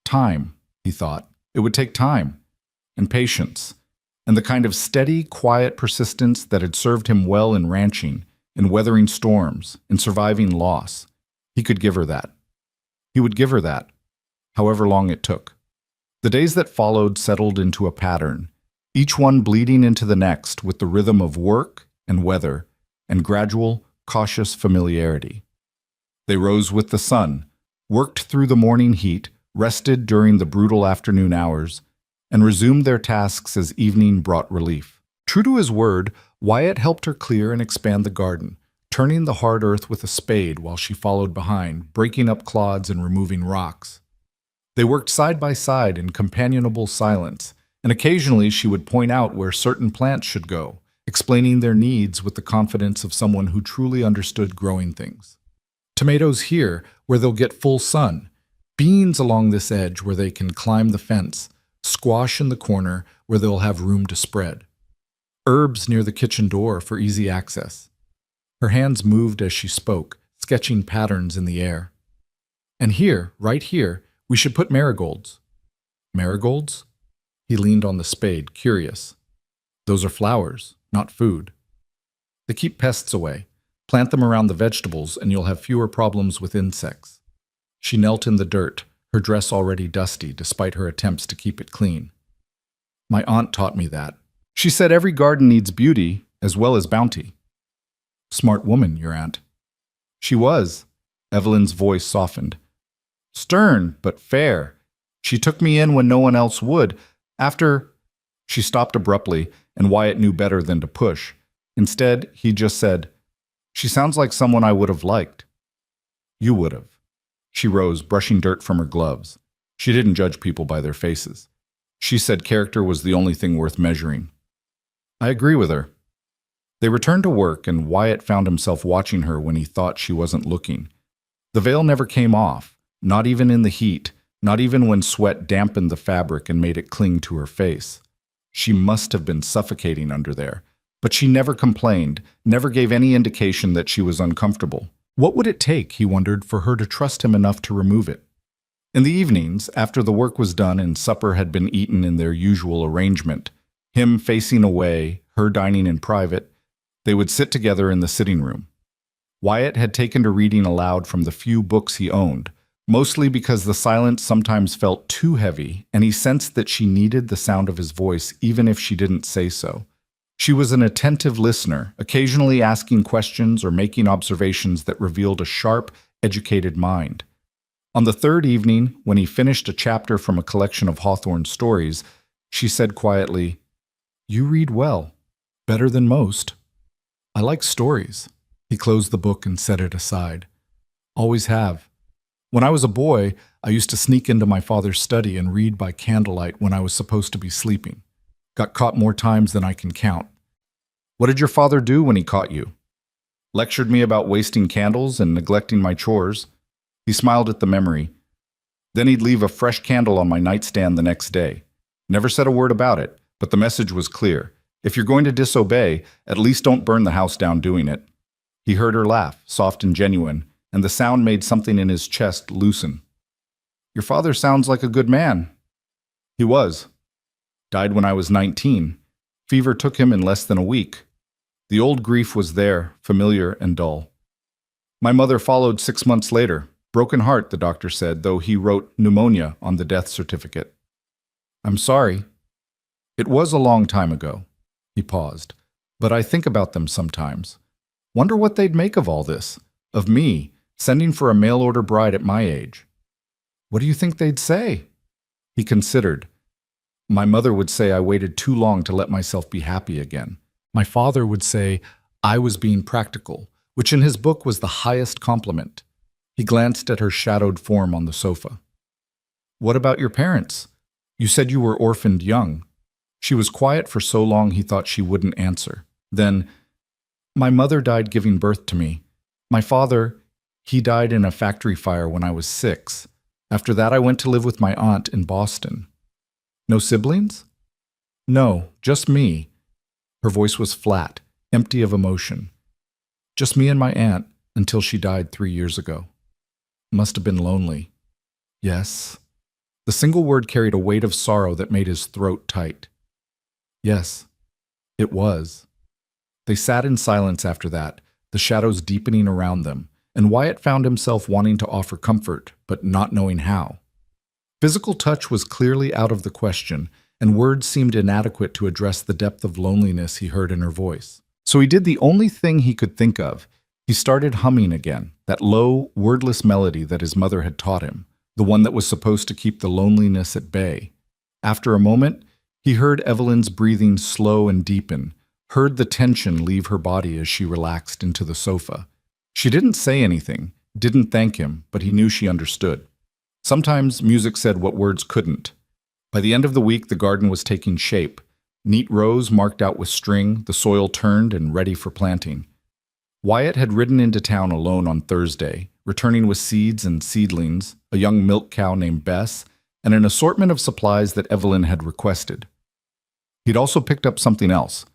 Time, he thought. It would take time, and patience, and the kind of steady, quiet persistence that had served him well in ranching, in weathering storms, in surviving loss. He could give her that. He would give her that, however long it took. The days that followed settled into a pattern, each one bleeding into the next with the rhythm of work and weather and gradual, cautious familiarity. They rose with the sun, worked through the morning heat, rested during the brutal afternoon hours, and resumed their tasks as evening brought relief. True to his word, Wyatt helped her clear and expand the garden, turning the hard earth with a spade while she followed behind, breaking up clods and removing rocks. They worked side by side in companionable silence, and occasionally she would point out where certain plants should go, explaining their needs with the confidence of someone who truly understood growing things. Tomatoes here, where they'll get full sun. Beans along this edge where they can climb the fence. Squash in the corner where they'll have room to spread. Herbs near the kitchen door for easy access. Her hands moved as she spoke, sketching patterns in the air. And here, right here, we should put marigolds. Marigolds? He leaned on the spade, curious. Those are flowers, not food. They keep pests away. Plant them around the vegetables and you'll have fewer problems with insects. She knelt in the dirt, her dress already dusty despite her attempts to keep it clean. My aunt taught me that. She said every garden needs beauty as well as bounty. Smart woman, your aunt. She was. Evelyn's voice softened. Stern, but fair. She took me in when no one else would. After... She stopped abruptly, and Wyatt knew better than to push. Instead, he just said, She sounds like someone I would have liked. You would have. She rose, brushing dirt from her gloves. She didn't judge people by their faces. She said character was the only thing worth measuring. I agree with her. They returned to work, and Wyatt found himself watching her when he thought she wasn't looking. The veil never came off, not even in the heat, not even when sweat dampened the fabric and made it cling to her face. She must have been suffocating under there, but she never complained, never gave any indication that she was uncomfortable. What would it take, he wondered, for her to trust him enough to remove it? In the evenings, after the work was done and supper had been eaten in their usual arrangement, him facing away, her dining in private, they would sit together in the sitting room. Wyatt had taken to reading aloud from the few books he owned, mostly because the silence sometimes felt too heavy, and he sensed that she needed the sound of his voice even if she didn't say so. She was an attentive listener, occasionally asking questions or making observations that revealed a sharp, educated mind. On the third evening, when he finished a chapter from a collection of Hawthorne's stories, she said quietly, You read well, better than most. I like stories. He closed the book and set it aside. Always have. When I was a boy, I used to sneak into my father's study and read by candlelight when I was supposed to be sleeping. Got caught more times than I can count. What did your father do when he caught you? Lectured me about wasting candles and neglecting my chores. He smiled at the memory. Then he'd leave a fresh candle on my nightstand the next day. Never said a word about it, but the message was clear. If you're going to disobey, at least don't burn the house down doing it. He heard her laugh, soft and genuine, and the sound made something in his chest loosen. Your father sounds like a good man. He was. Died when I was 19. Fever took him in less than a week. The old grief was there, familiar and dull. My mother followed 6 months later. Broken heart, the doctor said, though he wrote pneumonia on the death certificate. I'm sorry. It was a long time ago. He paused. But I think about them sometimes. Wonder what they'd make of all this. Of me, sending for a mail-order bride at my age. What do you think they'd say? He considered. My mother would say I waited too long to let myself be happy again. My father would say I was being practical, which in his book was the highest compliment. He glanced at her shadowed form on the sofa. What about your parents? You said you were orphaned young. She was quiet for so long he thought she wouldn't answer. Then, my mother died giving birth to me. My father, he died in a factory fire when I was 6. After that, I went to live with my aunt in Boston. No siblings? No, just me. Her voice was flat, empty of emotion. Just me and my aunt until she died 3 years ago. Must have been lonely. Yes. The single word carried a weight of sorrow that made his throat tight. Yes, it was. They sat in silence after that, the shadows deepening around them, and Wyatt found himself wanting to offer comfort, but not knowing how. Physical touch was clearly out of the question, and words seemed inadequate to address the depth of loneliness he heard in her voice. So he did the only thing he could think of. He started humming again, that low, wordless melody that his mother had taught him, the one that was supposed to keep the loneliness at bay. After a moment, he heard Evelyn's breathing slow and deepen, heard the tension leave her body as she relaxed into the sofa. She didn't say anything, didn't thank him, but he knew she understood. Sometimes music said what words couldn't. By the end of the week, the garden was taking shape. Neat rows marked out with string, the soil turned and ready for planting. Wyatt had ridden into town alone on Thursday, returning with seeds and seedlings, a young milk cow named Bess, and an assortment of supplies that Evelyn had requested. He'd also picked up something else,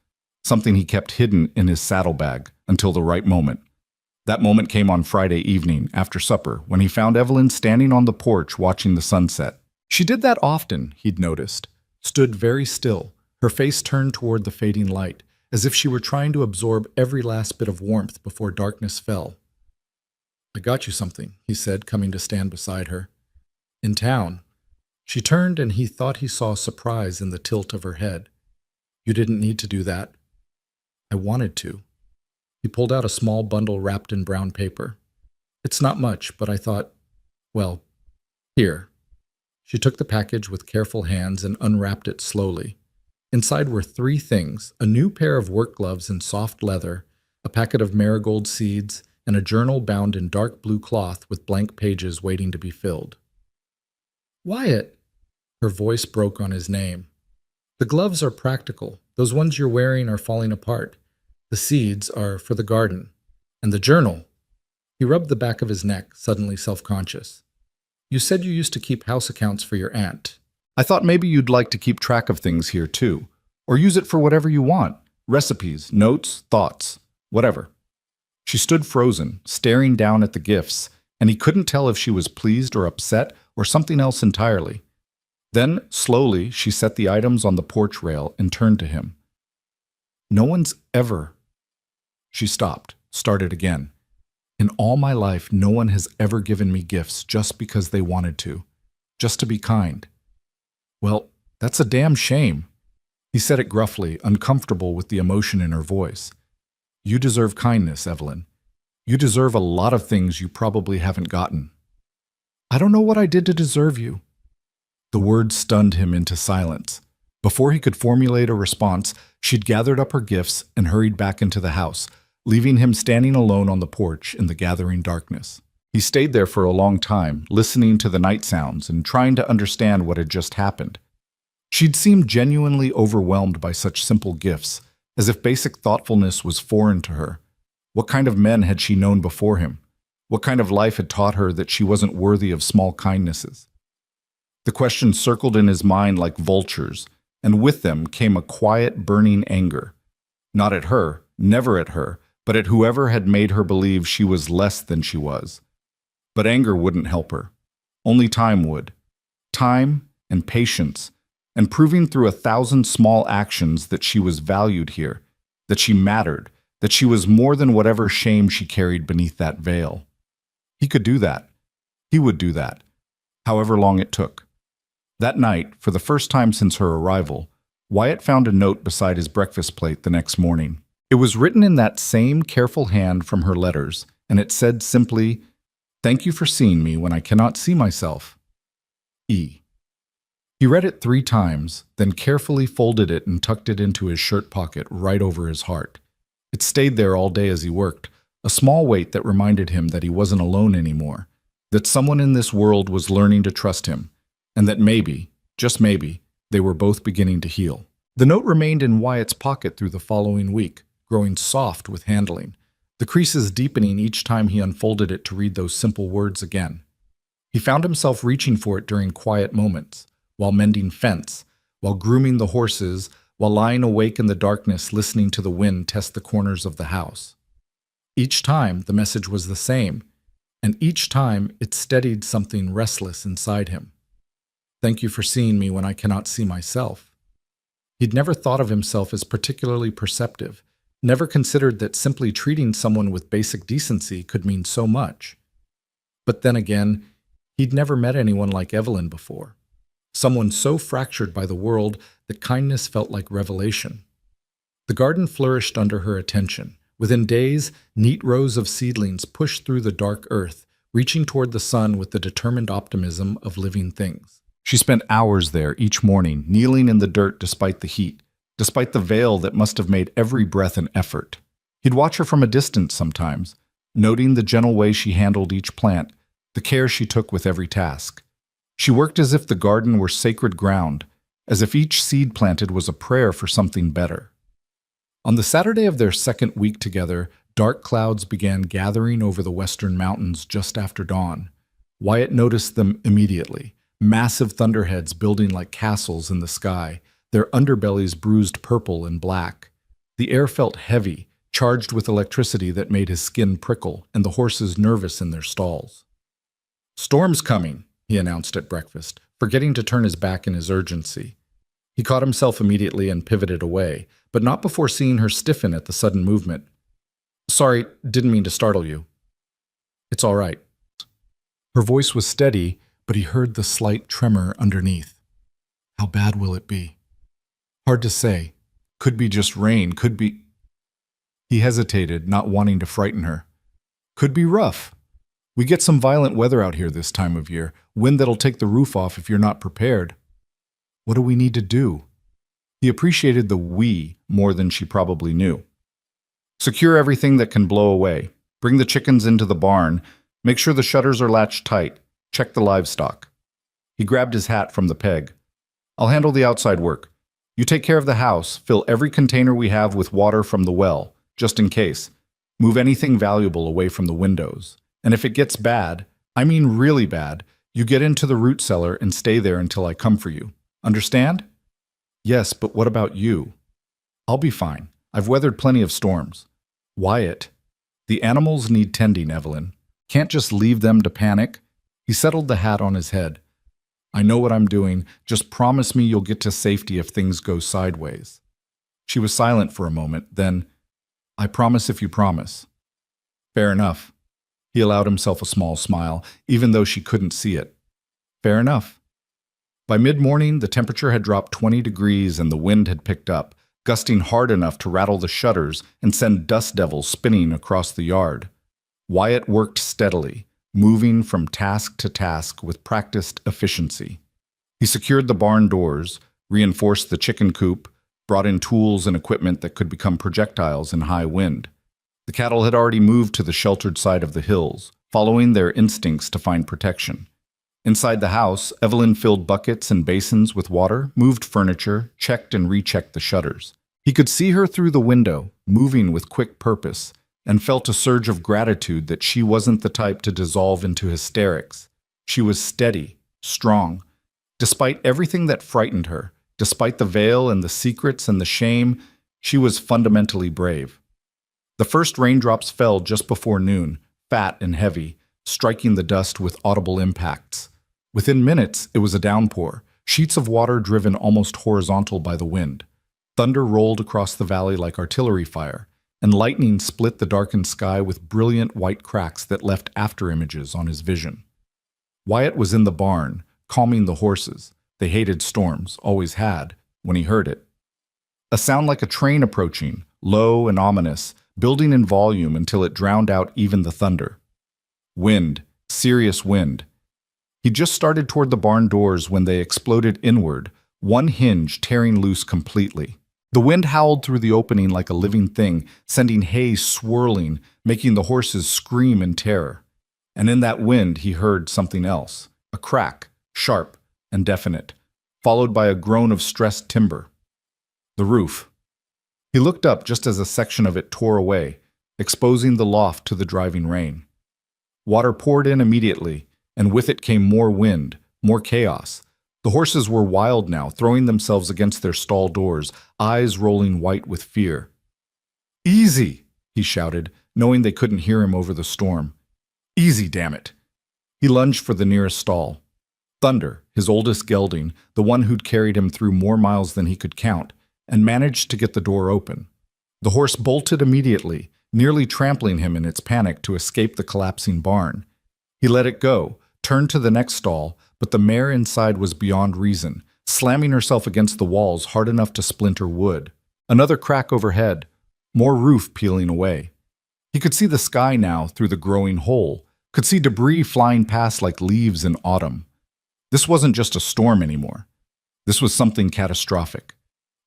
something he kept hidden in his saddlebag until the right moment. That moment came on Friday evening, after supper, when he found Evelyn standing on the porch watching the sunset. She did that often, he'd noticed, stood very still, her face turned toward the fading light, as if she were trying to absorb every last bit of warmth before darkness fell. I got you something, he said, coming to stand beside her. In town. She turned and he thought he saw surprise in the tilt of her head. You didn't need to do that. I wanted to. He pulled out a small bundle wrapped in brown paper. It's not much, but I thought, well, here. She took the package with careful hands and unwrapped it slowly. Inside were 3 things: a new pair of work gloves in soft leather, a packet of marigold seeds, and a journal bound in dark blue cloth with blank pages waiting to be filled. Wyatt! Her voice broke on his name. The gloves are practical. Those ones you're wearing are falling apart. The seeds are for the garden. And the journal. He rubbed the back of his neck, suddenly self-conscious. You said you used to keep house accounts for your aunt. I thought maybe you'd like to keep track of things here too, or use it for whatever you want. Recipes, notes, thoughts, whatever. She stood frozen, staring down at the gifts, and he couldn't tell if she was pleased or upset or something else entirely. Then, slowly, she set the items on the porch rail and turned to him. No one's ever... She stopped, started again. In all my life, no one has ever given me gifts just because they wanted to, just to be kind. Well, that's a damn shame. He said it gruffly, uncomfortable with the emotion in her voice. You deserve kindness, Evelyn. You deserve a lot of things you probably haven't gotten. I don't know what I did to deserve you. The words stunned him into silence. Before he could formulate a response, she'd gathered up her gifts and hurried back into the house, leaving him standing alone on the porch in the gathering darkness. He stayed there for a long time, listening to the night sounds and trying to understand what had just happened. She'd seemed genuinely overwhelmed by such simple gifts, as if basic thoughtfulness was foreign to her. What kind of men had she known before him? What kind of life had taught her that she wasn't worthy of small kindnesses? The questions circled in his mind like vultures, and with them came a quiet, burning anger. Not at her, never at her, but at whoever had made her believe she was less than she was. But anger wouldn't help her. Only time would. Time and patience, and proving through 1,000 small actions that she was valued here, that she mattered, that she was more than whatever shame she carried beneath that veil. He could do that. He would do that, however long it took. That night, for the first time since her arrival, Wyatt found a note beside his breakfast plate the next morning. It was written in that same careful hand from her letters, and it said simply, "Thank you for seeing me when I cannot see myself. E." He read it 3 times, then carefully folded it and tucked it into his shirt pocket right over his heart. It stayed there all day as he worked, a small weight that reminded him that he wasn't alone anymore, that someone in this world was learning to trust him, and that maybe, just maybe, they were both beginning to heal. The note remained in Wyatt's pocket through the following week, growing soft with handling, the creases deepening each time he unfolded it to read those simple words again. He found himself reaching for it during quiet moments, while mending fence, while grooming the horses, while lying awake in the darkness listening to the wind test the corners of the house. Each time the message was the same, and each time it steadied something restless inside him. Thank you for seeing me when I cannot see myself. He'd never thought of himself as particularly perceptive, never considered that simply treating someone with basic decency could mean so much. But then again, he'd never met anyone like Evelyn before. Someone so fractured by the world that kindness felt like revelation. The garden flourished under her attention. Within days, neat rows of seedlings pushed through the dark earth, reaching toward the sun with the determined optimism of living things. She spent hours there each morning, kneeling in the dirt despite the heat, despite the veil that must have made every breath an effort. He'd watch her from a distance sometimes, noting the gentle way she handled each plant, the care she took with every task. She worked as if the garden were sacred ground, as if each seed planted was a prayer for something better. On the Saturday of their second week together, dark clouds began gathering over the western mountains just after dawn. Wyatt noticed them immediately, massive thunderheads building like castles in the sky, their underbellies bruised purple and black. The air felt heavy, charged with electricity that made his skin prickle and the horses nervous in their stalls. "Storm's coming," he announced at breakfast, forgetting to turn his back in his urgency. He caught himself immediately and pivoted away, but not before seeing her stiffen at the sudden movement. "Sorry, didn't mean to startle you." "It's all right." Her voice was steady, but he heard the slight tremor underneath. "How bad will it be?" "Hard to say. Could be just rain, could be—" He hesitated, not wanting to frighten her. "Could be rough. We get some violent weather out here this time of year, wind that'll take the roof off if you're not prepared." "What do we need to do?" He appreciated the "we" more than she probably knew. "Secure everything that can blow away. Bring the chickens into the barn. Make sure the shutters are latched tight. Check the livestock." He grabbed his hat from the peg. "I'll handle the outside work. You take care of the house. Fill every container we have with water from the well, just in case. Move anything valuable away from the windows. And if it gets bad, I mean really bad, you get into the root cellar and stay there until I come for you. Understand?" "Yes, but what about you?" "I'll be fine. I've weathered plenty of storms." "Wyatt, the animals need tending, Evelyn. Can't just leave them to panic." He settled the hat on his head. "I know what I'm doing. Just promise me you'll get to safety if things go sideways." She was silent for a moment, then, "I promise if you promise." "Fair enough." He allowed himself a small smile, even though she couldn't see it. "Fair enough." By mid-morning, the temperature had dropped 20 degrees and the wind had picked up, gusting hard enough to rattle the shutters and send dust devils spinning across the yard. Wyatt worked steadily, moving from task to task with practiced efficiency. He secured the barn doors, reinforced the chicken coop, brought in tools and equipment that could become projectiles in high wind. The cattle had already moved to the sheltered side of the hills, following their instincts to find protection. Inside the house, Evelyn filled buckets and basins with water, moved furniture, checked and rechecked the shutters. He could see her through the window, moving with quick purpose, and felt a surge of gratitude that she wasn't the type to dissolve into hysterics. She was steady, strong. Despite everything that frightened her, despite the veil and the secrets and the shame, she was fundamentally brave. The first raindrops fell just before noon, fat and heavy, striking the dust with audible impacts. Within minutes, it was a downpour, sheets of water driven almost horizontal by the wind. Thunder rolled across the valley like artillery fire, and lightning split the darkened sky with brilliant white cracks that left afterimages on his vision. Wyatt was in the barn, calming the horses. They hated storms, always had, when he heard it. A sound like a train approaching, low and ominous, building in volume until it drowned out even the thunder. Wind, serious wind. He just started toward the barn doors when they exploded inward, one hinge tearing loose completely. The wind howled through the opening like a living thing, sending hay swirling, making the horses scream in terror. And in that wind he heard something else, a crack, sharp and definite, followed by a groan of stressed timber. The roof. He looked up just as a section of it tore away, exposing the loft to the driving rain. Water poured in immediately, and with it came more wind, more chaos. The horses were wild now, throwing themselves against their stall doors, eyes rolling white with fear. "Easy!" he shouted, knowing they couldn't hear him over the storm. "Easy, damn it!" He lunged for the nearest stall. Thunder, his oldest gelding, the one who'd carried him through more miles than he could count, and managed to get the door open. The horse bolted immediately, nearly trampling him in its panic to escape the collapsing barn. He let it go, turned to the next stall, but the mare inside was beyond reason, slamming herself against the walls hard enough to splinter wood. Another crack overhead, more roof peeling away. He could see the sky now through the growing hole, could see debris flying past like leaves in autumn. This wasn't just a storm anymore. This was something catastrophic.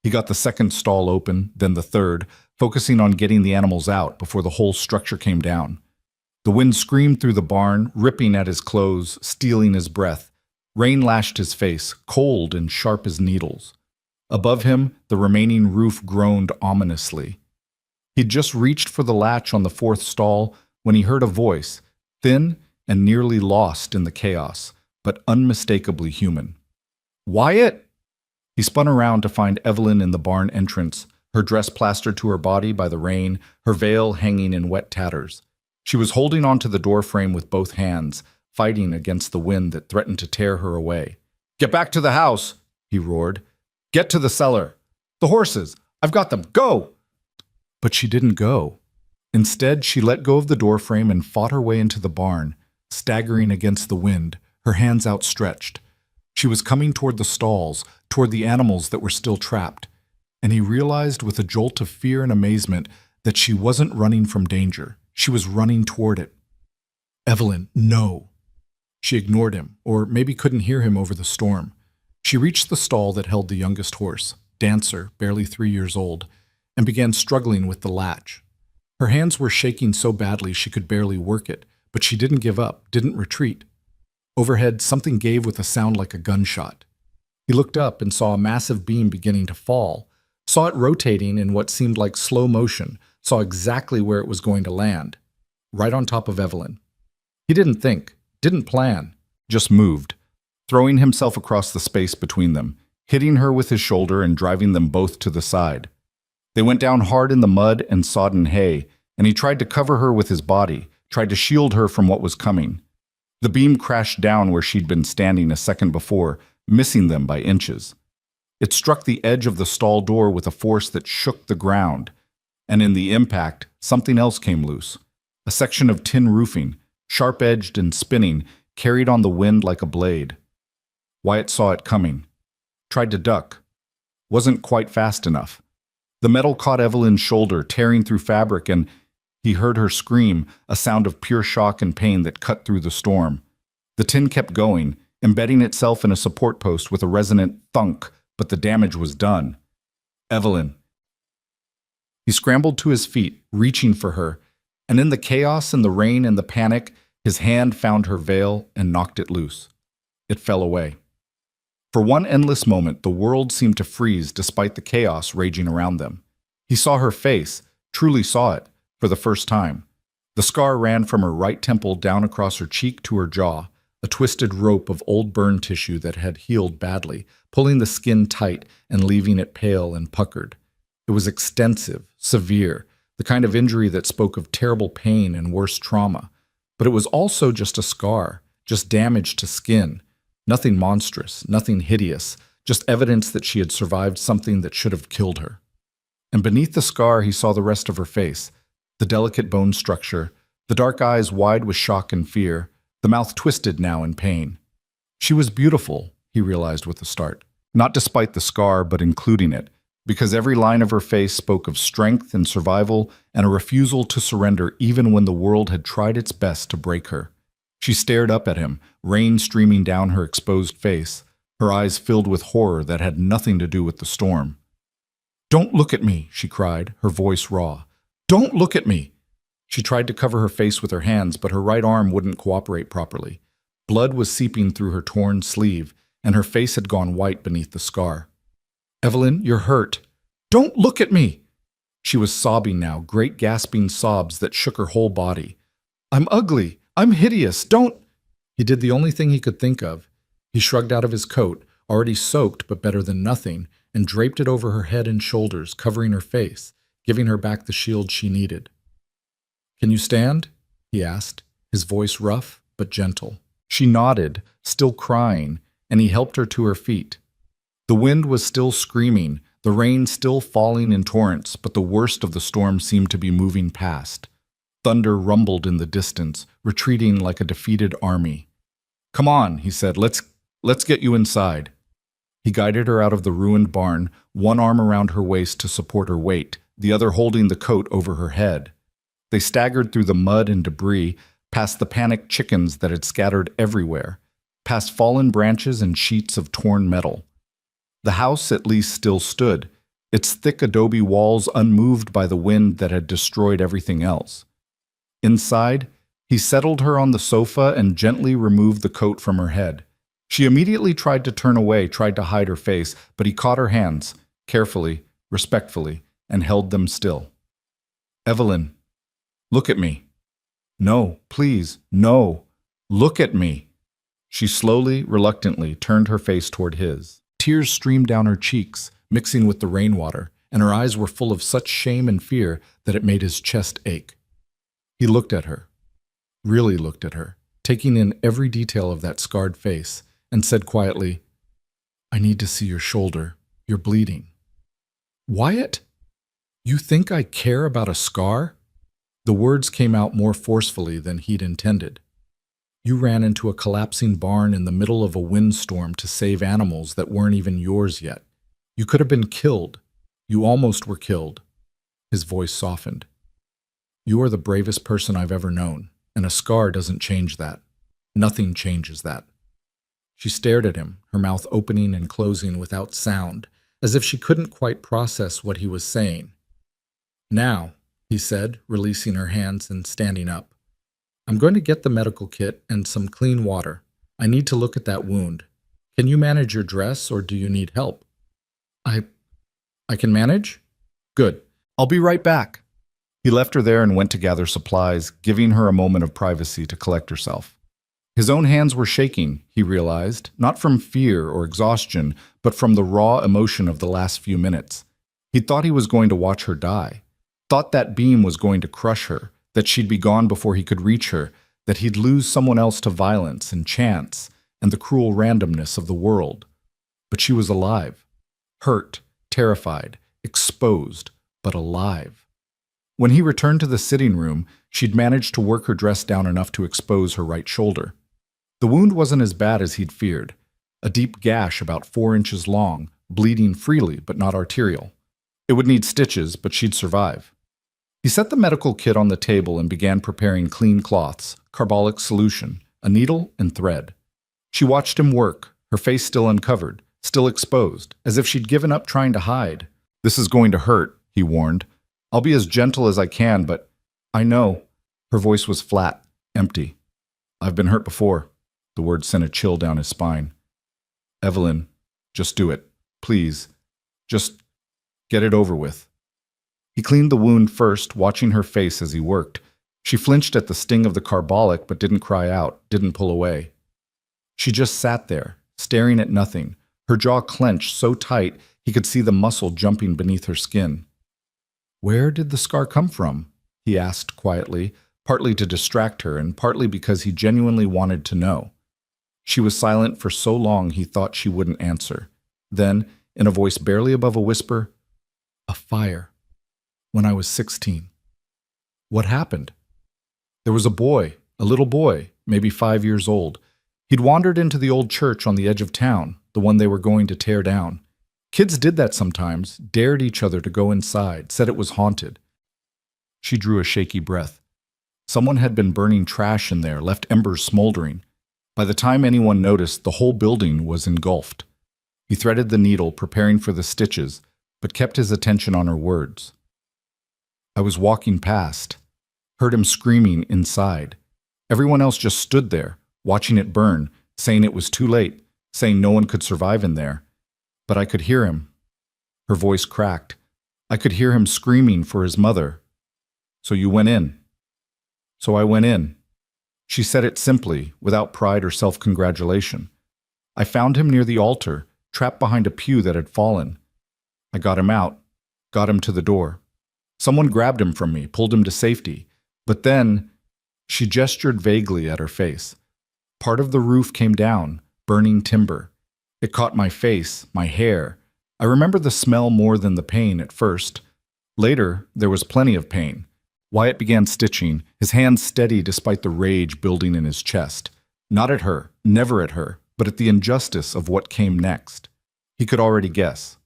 He got the second stall open, then the third, focusing on getting the animals out before the whole structure came down. The wind screamed through the barn, ripping at his clothes, stealing his breath. Rain lashed his face, cold and sharp as needles. Above him, the remaining roof groaned ominously. He'd just reached for the latch on the fourth stall when he heard a voice, thin and nearly lost in the chaos, but unmistakably human. "Wyatt!" He spun around to find Evelyn in the barn entrance, her dress plastered to her body by the rain, her veil hanging in wet tatters. She was holding onto the doorframe with both hands, fighting against the wind that threatened to tear her away. "Get back to the house!" he roared. "Get to the cellar! The horses! I've got them! Go!" But she didn't go. Instead, she let go of the doorframe and fought her way into the barn, staggering against the wind, her hands outstretched. She was coming toward the stalls, toward the animals that were still trapped, and he realized with a jolt of fear and amazement that she wasn't running from danger. She was running toward it. "Evelyn, no!" She ignored him, or maybe couldn't hear him over the storm. She reached the stall that held the youngest horse, Dancer, barely 3 years old, and began struggling with the latch. Her hands were shaking so badly she could barely work it, but she didn't give up, didn't retreat. Overhead, something gave with a sound like a gunshot. He looked up and saw a massive beam beginning to fall, saw it rotating in what seemed like slow motion, saw exactly where it was going to land, right on top of Evelyn. He didn't think, didn't plan, just moved, throwing himself across the space between them, hitting her with his shoulder and driving them both to the side. They went down hard in the mud and sodden hay, and he tried to cover her with his body, tried to shield her from what was coming. The beam crashed down where she'd been standing a second before, missing them by inches. It struck the edge of the stall door with a force that shook the ground, and in the impact, something else came loose. A section of tin roofing, sharp-edged and spinning, carried on the wind like a blade. Wyatt saw it coming. Tried to duck. Wasn't quite fast enough. The metal caught Evelyn's shoulder, tearing through fabric, and he heard her scream, a sound of pure shock and pain that cut through the storm. The tin kept going, embedding itself in a support post with a resonant thunk, but the damage was done. Evelyn. He scrambled to his feet, reaching for her, and in the chaos and the rain and the panic, His hand found her veil and knocked it loose. It fell away. For one endless moment, the world seemed to freeze despite the chaos raging around them. He saw her face, truly saw it, for the first time. The scar ran from her right temple down across her cheek to her jaw, a twisted rope of old burn tissue that had healed badly, pulling the skin tight and leaving it pale and puckered. It was extensive, severe, the kind of injury that spoke of terrible pain and worse trauma. But it was also just a scar, just damage to skin. Nothing monstrous, nothing hideous, just evidence that she had survived something that should have killed her. And beneath the scar he saw the rest of her face, the delicate bone structure, the dark eyes wide with shock and fear, the mouth twisted now in pain. She was beautiful, he realized with a start, not despite the scar but including it, because every line of her face spoke of strength and survival and a refusal to surrender even when the world had tried its best to break her. She stared up at him, rain streaming down her exposed face, her eyes filled with horror that had nothing to do with the storm. "Don't look at me," she cried, her voice raw. "Don't look at me!" She tried to cover her face with her hands, but her right arm wouldn't cooperate properly. Blood was seeping through her torn sleeve, and her face had gone white beneath the scar. "Evelyn, you're hurt. Don't look at me!" She was sobbing now, great gasping sobs that shook her whole body. "I'm ugly. I'm hideous. Don't—" He did the only thing he could think of. He shrugged out of his coat, already soaked but better than nothing, and draped it over her head and shoulders, covering her face, giving her back the shield she needed. "Can you stand?" he asked, his voice rough but gentle. She nodded, still crying, and he helped her to her feet. The wind was still screaming, the rain still falling in torrents, but the worst of the storm seemed to be moving past. Thunder rumbled in the distance, retreating like a defeated army. "Come on," he said, let's get you inside." He guided her out of the ruined barn, one arm around her waist to support her weight, the other holding the coat over her head. They staggered through the mud and debris, past the panicked chickens that had scattered everywhere, past fallen branches and sheets of torn metal. The house at least still stood, its thick adobe walls unmoved by the wind that had destroyed everything else. Inside, he settled her on the sofa and gently removed the coat from her head. She immediately tried to turn away, tried to hide her face, but he caught her hands, carefully, respectfully, and held them still. "Evelyn, look at me." "No, please, no. Look at me." She slowly, reluctantly turned her face toward his. Tears streamed down her cheeks, mixing with the rainwater, and her eyes were full of such shame and fear that it made his chest ache. He looked at her, really looked at her, taking in every detail of that scarred face, and said quietly, "I need to see your shoulder. You're bleeding." "Wyatt? You think I care about a scar?" The words came out more forcefully than he'd intended. "You ran into a collapsing barn in the middle of a windstorm to save animals that weren't even yours yet. You could have been killed. You almost were killed." His voice softened. "You are the bravest person I've ever known, and a scar doesn't change that. Nothing changes that." She stared at him, her mouth opening and closing without sound, as if she couldn't quite process what he was saying. "Now," he said, releasing her hands and standing up, "I'm going to get the medical kit and some clean water. I need to look at that wound. Can you manage your dress, or do you need help?" I can manage? Good. I'll be right back." He left her there and went to gather supplies, giving her a moment of privacy to collect herself. His own hands were shaking, he realized, not from fear or exhaustion, but from the raw emotion of the last few minutes. He thought he was going to watch her die, thought that beam was going to crush her, that she'd be gone before he could reach her, that he'd lose someone else to violence and chance and the cruel randomness of the world. But she was alive, hurt, terrified, exposed, but alive. When he returned to the sitting room, she'd managed to work her dress down enough to expose her right shoulder. The wound wasn't as bad as he'd feared, a deep gash about 4 inches long, bleeding freely but not arterial. It would need stitches, but she'd survive. He set the medical kit on the table and began preparing clean cloths, carbolic solution, a needle, and thread. She watched him work, her face still uncovered, still exposed, as if she'd given up trying to hide. "This is going to hurt," he warned. "I'll be as gentle as I can, but—" "I know." Her voice was flat, empty. I've been hurt before. The word sent a chill down his spine. Evelyn, just do it. Please. Just get it over with. He cleaned the wound first, watching her face as he worked. She flinched at the sting of the carbolic but didn't cry out, didn't pull away. She just sat there, staring at nothing, her jaw clenched so tight he could see the muscle jumping beneath her skin. Where did the scar come from? He asked quietly, partly to distract her and partly because he genuinely wanted to know. She was silent for so long he thought she wouldn't answer. Then, in a voice barely above a whisper, "A fire. When I was 16. What happened?" There was a boy, a little boy, maybe 5 years old. He'd wandered into the old church on the edge of town, the one they were going to tear down. Kids did that sometimes, dared each other to go inside, said it was haunted. She drew a shaky breath. Someone had been burning trash in there, left embers smoldering. By the time anyone noticed, the whole building was engulfed. He threaded the needle, preparing for the stitches, but kept his attention on her words. I was walking past, heard him screaming inside. Everyone else just stood there, watching it burn, saying it was too late, saying no one could survive in there. But I could hear him. Her voice cracked. I could hear him screaming for his mother. So you went in. So I went in. She said it simply, without pride or self-congratulation. I found him near the altar, trapped behind a pew that had fallen. I got him out, got him to the door. Someone grabbed him from me, pulled him to safety. But then, she gestured vaguely at her face. Part of the roof came down, burning timber. It caught my face, my hair. I remember the smell more than the pain at first. Later, there was plenty of pain. Wyatt began stitching, his hands steady despite the rage building in his chest. Not at her, never at her, but at the injustice of what came next. He could already guess.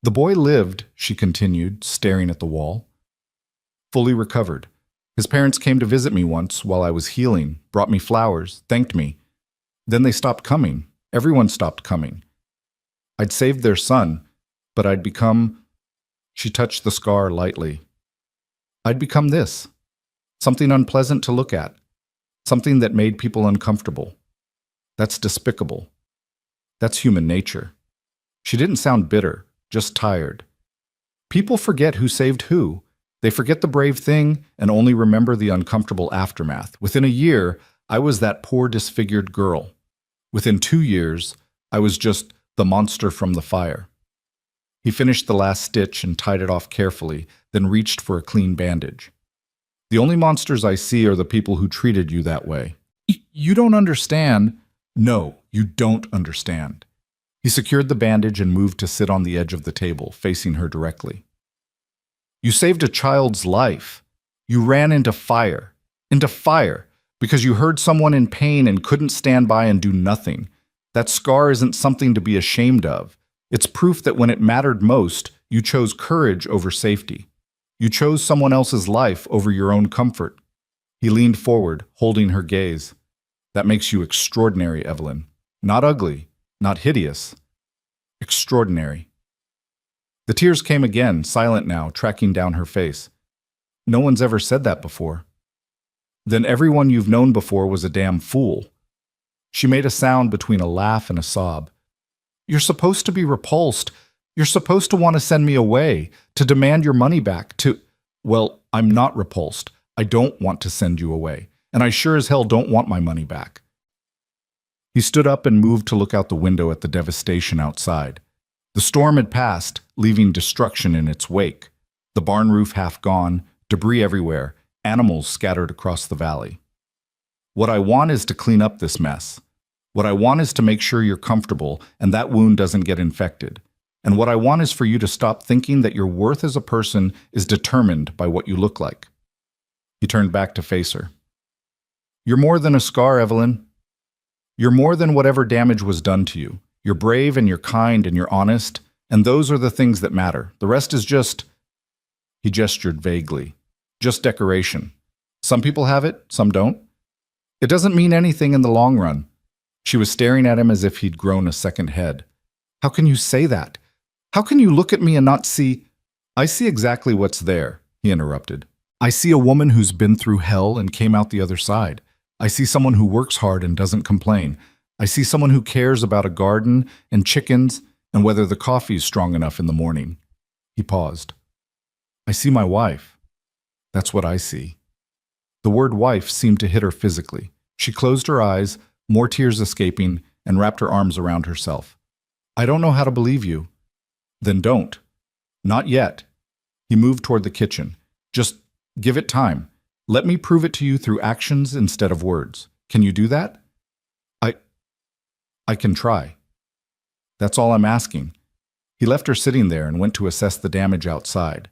The boy lived, she continued, staring at the wall. Fully recovered. His parents came to visit me once while I was healing, brought me flowers, thanked me. Then they stopped coming. Everyone stopped coming. I'd saved their son, but I'd become... She touched the scar lightly. I'd become this. Something unpleasant to look at. Something that made people uncomfortable. That's despicable. That's human nature. She didn't sound bitter, just tired. People forget who saved who. They forget the brave thing and only remember the uncomfortable aftermath. Within a year, I was that poor disfigured girl. Within 2 years, I was just the monster from the fire. He finished the last stitch and tied it off carefully, then reached for a clean bandage. The only monsters I see are the people who treated you that way. You don't understand. No, you don't understand. He secured the bandage and moved to sit on the edge of the table, facing her directly. You saved a child's life. You ran into fire, because you heard someone in pain and couldn't stand by and do nothing. That scar isn't something to be ashamed of. It's proof that when it mattered most, you chose courage over safety. You chose someone else's life over your own comfort. He leaned forward, holding her gaze. That makes you extraordinary, Evelyn. Not ugly, not hideous. Extraordinary. The tears came again, silent now, tracking down her face. No one's ever said that before. Then everyone you've known before was a damn fool. She made a sound between a laugh and a sob. You're supposed to be repulsed. You're supposed to want to send me away, to demand your money back, to... Well, I'm not repulsed. I don't want to send you away, and I sure as hell don't want my money back. He stood up and moved to look out the window at the devastation outside. The storm had passed, leaving destruction in its wake. The barn roof half gone, debris everywhere, animals scattered across the valley. What I want is to clean up this mess. What I want is to make sure you're comfortable and that wound doesn't get infected. And what I want is for you to stop thinking that your worth as a person is determined by what you look like. He turned back to face her. You're more than a scar, Evelyn. You're more than whatever damage was done to you. You're brave and you're kind and you're honest, and those are the things that matter. The rest is just... He gestured vaguely. Just decoration. Some people have it, some don't. It doesn't mean anything in the long run. She was staring at him as if he'd grown a second head. How can you say that? How can you look at me and not see... I see exactly what's there, he interrupted. I see a woman who's been through hell and came out the other side. I see someone who works hard and doesn't complain. I see someone who cares about a garden and chickens and whether the coffee is strong enough in the morning. He paused. I see my wife. That's what I see. The word wife seemed to hit her physically. She closed her eyes, more tears escaping, and wrapped her arms around herself. I don't know how to believe you. Then don't. Not yet. He moved toward the kitchen. Just give it time. Let me prove it to you through actions instead of words. Can you do that? I can try. That's all I'm asking. He left her sitting there and went to assess the damage outside.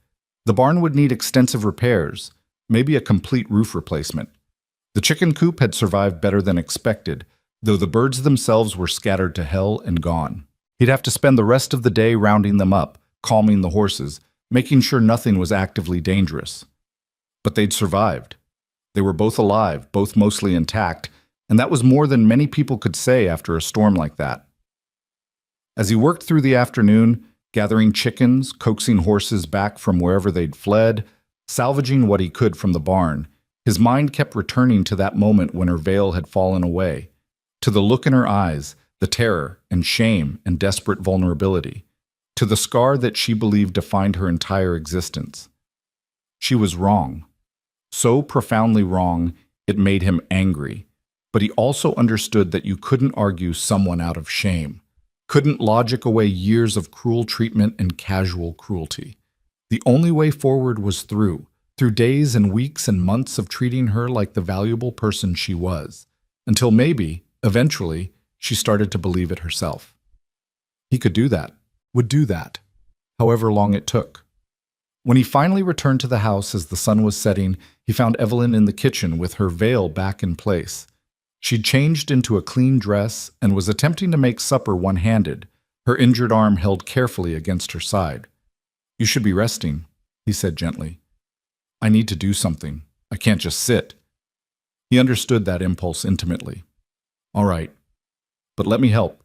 The barn would need extensive repairs, maybe a complete roof replacement. The chicken coop had survived better than expected, though the birds themselves were scattered to hell and gone. He'd have to spend the rest of the day rounding them up, calming the horses, making sure nothing was actively dangerous. But they'd survived. They were both alive, both mostly intact, and that was more than many people could say after a storm like that. As he worked through the afternoon, gathering chickens, coaxing horses back from wherever they'd fled, salvaging what he could from the barn, his mind kept returning to that moment when her veil had fallen away, to the look in her eyes, the terror and shame and desperate vulnerability, to the scar that she believed defined her entire existence. She was wrong. So profoundly wrong, it made him angry. But he also understood that you couldn't argue someone out of shame, couldn't logic away years of cruel treatment and casual cruelty. The only way forward was through days and weeks and months of treating her like the valuable person she was, until maybe, eventually, she started to believe it herself. He could do that, would do that, however long it took. When he finally returned to the house as the sun was setting, he found Evelyn in the kitchen with her veil back in place. She'd changed into a clean dress and was attempting to make supper one-handed, her injured arm held carefully against her side. You should be resting, he said gently. I need to do something. I can't just sit. He understood that impulse intimately. All right, but let me help.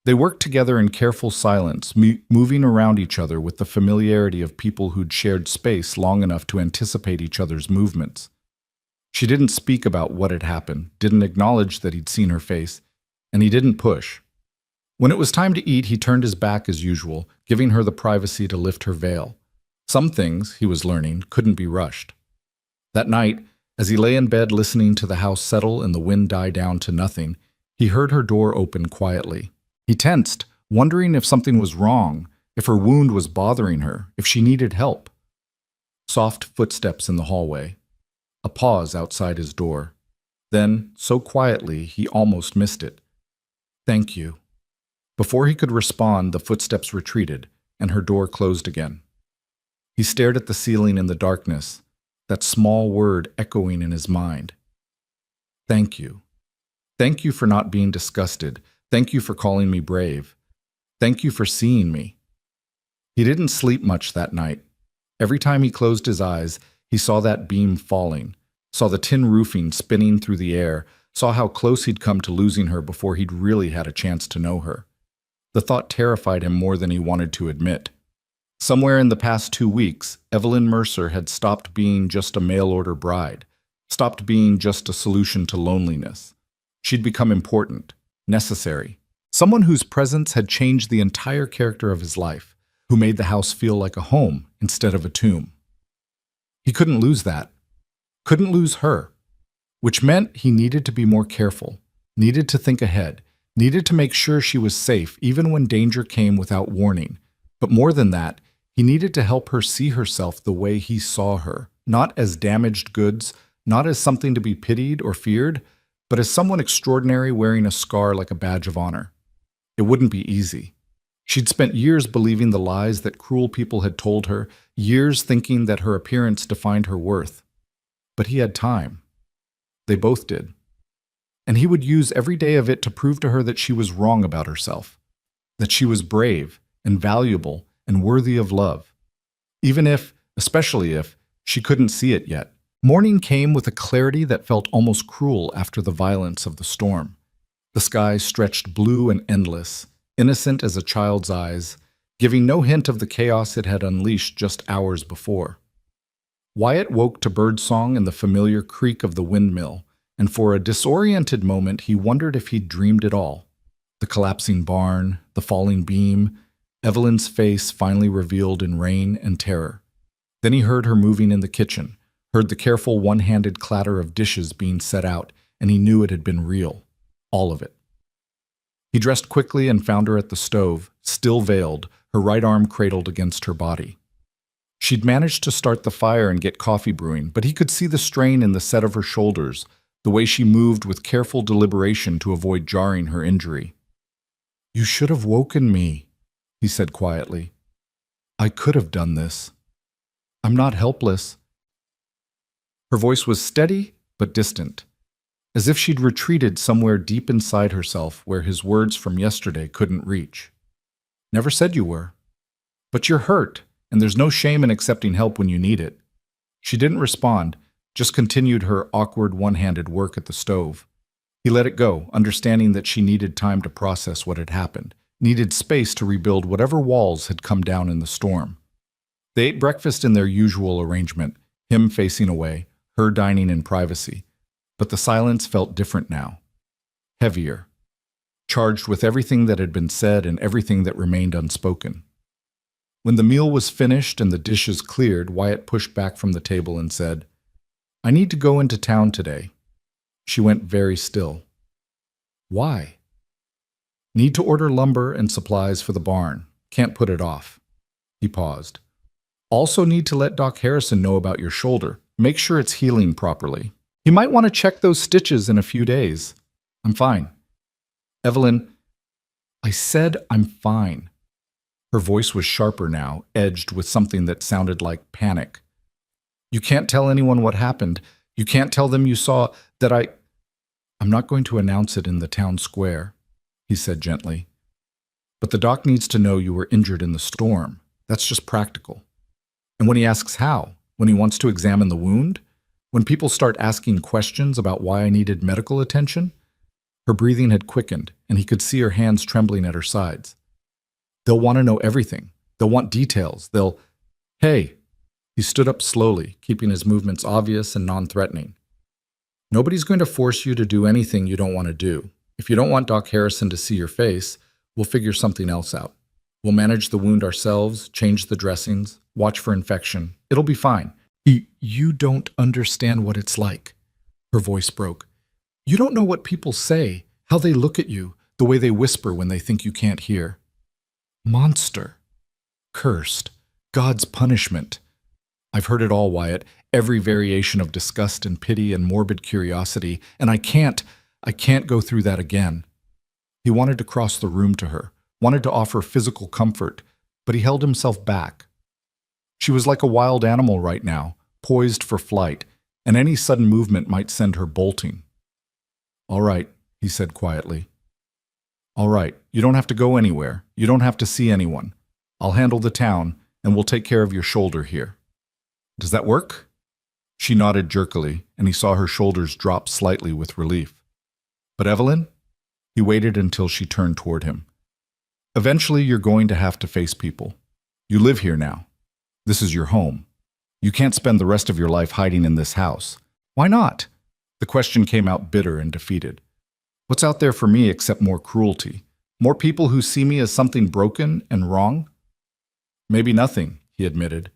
They worked together in careful silence, moving around each other with the familiarity of people who'd shared space long enough to anticipate each other's movements. She didn't speak about what had happened, didn't acknowledge that he'd seen her face, and he didn't push. When it was time to eat, he turned his back as usual, giving her the privacy to lift her veil. Some things, he was learning, couldn't be rushed. That night, as he lay in bed listening to the house settle and the wind die down to nothing, he heard her door open quietly. He tensed, wondering if something was wrong, if her wound was bothering her, if she needed help. Soft footsteps in the hallway. A pause outside his door. Then, so quietly, he almost missed it. Thank you. Before he could respond, the footsteps retreated, and her door closed again. He stared at the ceiling in the darkness, that small word echoing in his mind. Thank you. Thank you for not being disgusted. Thank you for calling me brave. Thank you for seeing me. He didn't sleep much that night. Every time he closed his eyes, he saw that beam falling, saw the tin roofing spinning through the air, saw how close he'd come to losing her before he'd really had a chance to know her. The thought terrified him more than he wanted to admit. Somewhere in the past 2 weeks, Evelyn Mercer had stopped being just a mail-order bride, stopped being just a solution to loneliness. She'd become important, necessary, someone whose presence had changed the entire character of his life, who made the house feel like a home instead of a tomb. He couldn't lose that, couldn't lose her, which meant he needed to be more careful, needed to think ahead, needed to make sure she was safe even when danger came without warning. But more than that, he needed to help her see herself the way he saw her, not as damaged goods, not as something to be pitied or feared, but as someone extraordinary wearing a scar like a badge of honor. It wouldn't be easy. She'd spent years believing the lies that cruel people had told her, years thinking that her appearance defined her worth. But he had time. They both did. And he would use every day of it to prove to her that she was wrong about herself, that she was brave and valuable and worthy of love, even if, especially if, she couldn't see it yet. Morning came with a clarity that felt almost cruel after the violence of the storm. The sky stretched blue and endless, innocent as a child's eyes, giving no hint of the chaos it had unleashed just hours before. Wyatt woke to birdsong and the familiar creak of the windmill, and for a disoriented moment he wondered if he'd dreamed it all. The collapsing barn, the falling beam, Evelyn's face finally revealed in rain and terror. Then he heard her moving in the kitchen, heard the careful one-handed clatter of dishes being set out, and he knew it had been real. All of it. He dressed quickly and found her at the stove, still veiled, her right arm cradled against her body. She'd managed to start the fire and get coffee brewing, but he could see the strain in the set of her shoulders, the way she moved with careful deliberation to avoid jarring her injury. "You should have woken me," he said quietly. "I could have done this. I'm not helpless." Her voice was steady but distant, as if she'd retreated somewhere deep inside herself where his words from yesterday couldn't reach. "Never said you were. But you're hurt, and there's no shame in accepting help when you need it." She didn't respond, just continued her awkward one-handed work at the stove. He let it go, understanding that she needed time to process what had happened, needed space to rebuild whatever walls had come down in the storm. They ate breakfast in their usual arrangement, him facing away, her dining in privacy. But the silence felt different now. Heavier. Charged with everything that had been said and everything that remained unspoken. When the meal was finished and the dishes cleared, Wyatt pushed back from the table and said, "I need to go into town today." She went very still. "Why?" "Need to order lumber and supplies for the barn. Can't put it off." He paused. "Also need to let Doc Harrison know about your shoulder. Make sure it's healing properly. You might want to check those stitches in a few days." "I'm fine." "Evelyn, I said I'm fine." Her voice was sharper now, edged with something that sounded like panic. "You can't tell anyone what happened. You can't tell them you saw that I'm not going to announce it in the town square," he said gently. "But the doc needs to know you were injured in the storm. That's just practical." And when he asks how, when he wants to examine the wound, when people start asking questions about why I needed medical attention, her breathing had quickened, and he could see her hands trembling at her sides. "They'll want to know everything. They'll want details. Hey." He stood up slowly, keeping his movements obvious and non-threatening. "Nobody's going to force you to do anything you don't want to do. If you don't want Doc Harrison to see your face, we'll figure something else out. We'll manage the wound ourselves, change the dressings, watch for infection. It'll be fine." You don't understand what it's like." Her voice broke. "You don't know what people say, how they look at you, the way they whisper when they think you can't hear. Monster. Cursed. God's punishment. I've heard it all, Wyatt, every variation of disgust and pity and morbid curiosity, and I can't go through that again." He wanted to cross the room to her, wanted to offer physical comfort, but he held himself back. She was like a wild animal right now, poised for flight, and any sudden movement might send her bolting. "All right," he said quietly. "All right, you don't have to go anywhere. You don't have to see anyone. I'll handle the town, and we'll take care of your shoulder here. Does that work?" She nodded jerkily, and he saw her shoulders drop slightly with relief. "But Evelyn?" He waited until she turned toward him. "Eventually you're going to have to face people. You live here now. This is your home. You can't spend the rest of your life hiding in this house. Why not?" The question came out bitter and defeated. "What's out there for me except more cruelty? More people who see me as something broken and wrong?" "Maybe nothing," he admitted.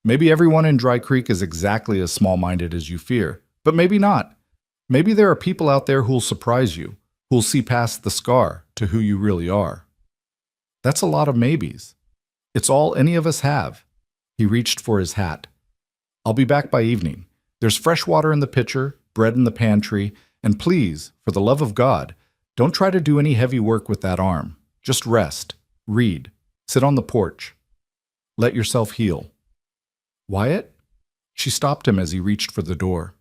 "Maybe everyone in Dry Creek is exactly as small-minded as you fear, but maybe not. Maybe there are people out there who'll surprise you, who'll see past the scar to who you really are." That's a lot of maybes. It's all any of us have. He reached for his hat. "I'll be back by evening. There's fresh water in the pitcher, bread in the pantry, and please, for the love of God, don't try to do any heavy work with that arm. Just rest, read, sit on the porch. Let yourself heal." "Wyatt?" She stopped him as he reached for the door.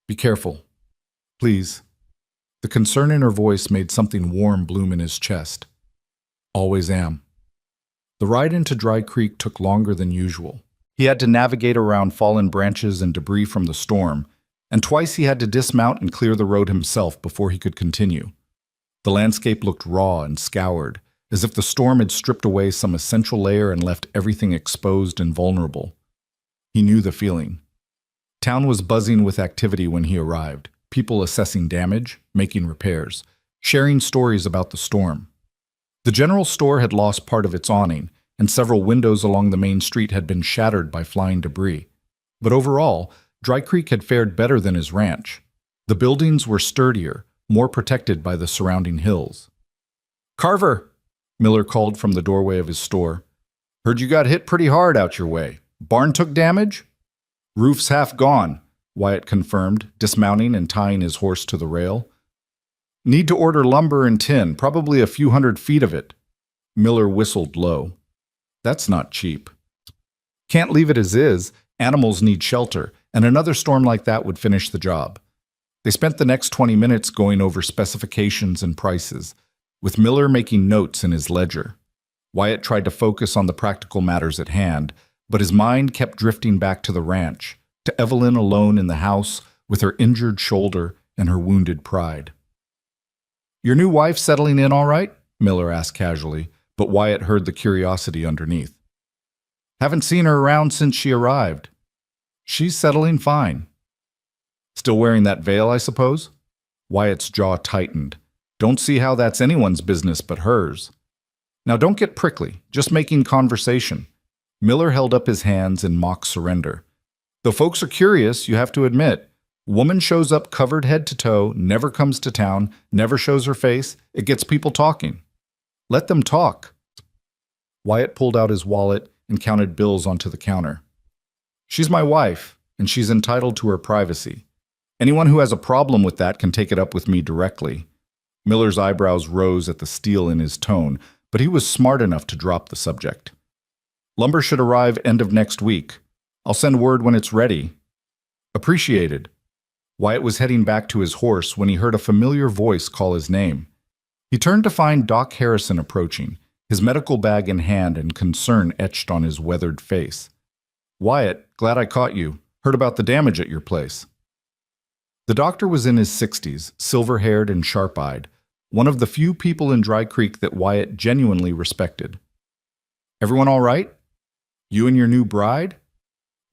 "Be careful. Please." The concern in her voice made something warm bloom in his chest. "Always am." The ride into Dry Creek took longer than usual. He had to navigate around fallen branches and debris from the storm, and twice he had to dismount and clear the road himself before he could continue. The landscape looked raw and scoured, as if the storm had stripped away some essential layer and left everything exposed and vulnerable. He knew the feeling. Town was buzzing with activity when he arrived. people assessing damage, making repairs, sharing stories about the storm. The general store had lost part of its awning, and several windows along the main street had been shattered by flying debris. But overall, Dry Creek had fared better than his ranch. The buildings were sturdier, more protected by the surrounding hills. "Carver!" Miller called from the doorway of his store. "Heard you got hit pretty hard out your way. Barn took damage?" "Roof's half gone," Wyatt confirmed, dismounting and tying his horse to the rail. "Need to order lumber and tin, probably a few 100 feet of it." Miller whistled low. "That's not cheap." "Can't leave it as is. Animals need shelter, and another storm like that would finish the job." They spent the next 20 minutes going over specifications and prices, with Miller making notes in his ledger. Wyatt tried to focus on the practical matters at hand, but his mind kept drifting back to the ranch, to Evelyn alone in the house with her injured shoulder and her wounded pride. "Your new wife settling in all right?" Miller asked casually, but Wyatt heard the curiosity underneath. "Haven't seen her around since she arrived." "She's settling fine." "Still wearing that veil, I suppose?" Wyatt's jaw tightened. "Don't see how that's anyone's business but hers." "Now don't get prickly, just making conversation." Miller held up his hands in mock surrender. "Though folks are curious, you have to admit, woman shows up covered head to toe, never comes to town, never shows her face, it gets people talking." "Let them talk." Wyatt pulled out his wallet and counted bills onto the counter. "She's my wife, and she's entitled to her privacy. Anyone who has a problem with that can take it up with me directly." Miller's eyebrows rose at the steel in his tone, but he was smart enough to drop the subject. "Lumber should arrive end of next week. I'll send word when it's ready." "Appreciated." Wyatt was heading back to his horse when he heard a familiar voice call his name. He turned to find Doc Harrison approaching, his medical bag in hand and concern etched on his weathered face. "Wyatt, glad I caught you. Heard about the damage at your place." The doctor was in his 60s, silver-haired and sharp-eyed, one of the few people in Dry Creek that Wyatt genuinely respected. "Everyone all right? You and your new bride?"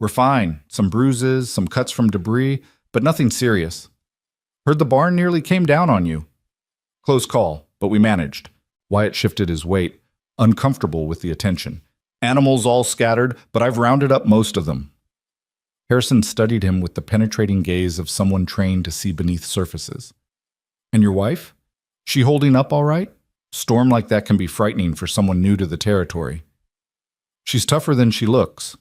"We're fine. Some bruises, some cuts from debris, but nothing serious." "Heard the barn nearly came down on you." "Close call, but we managed." Wyatt shifted his weight, uncomfortable with the attention. "Animals all scattered, but I've rounded up most of them." Harrison studied him with the penetrating gaze of someone trained to see beneath surfaces. "And your wife? She holding up all right? Storm like that can be frightening for someone new to the territory." "She's tougher than she looks.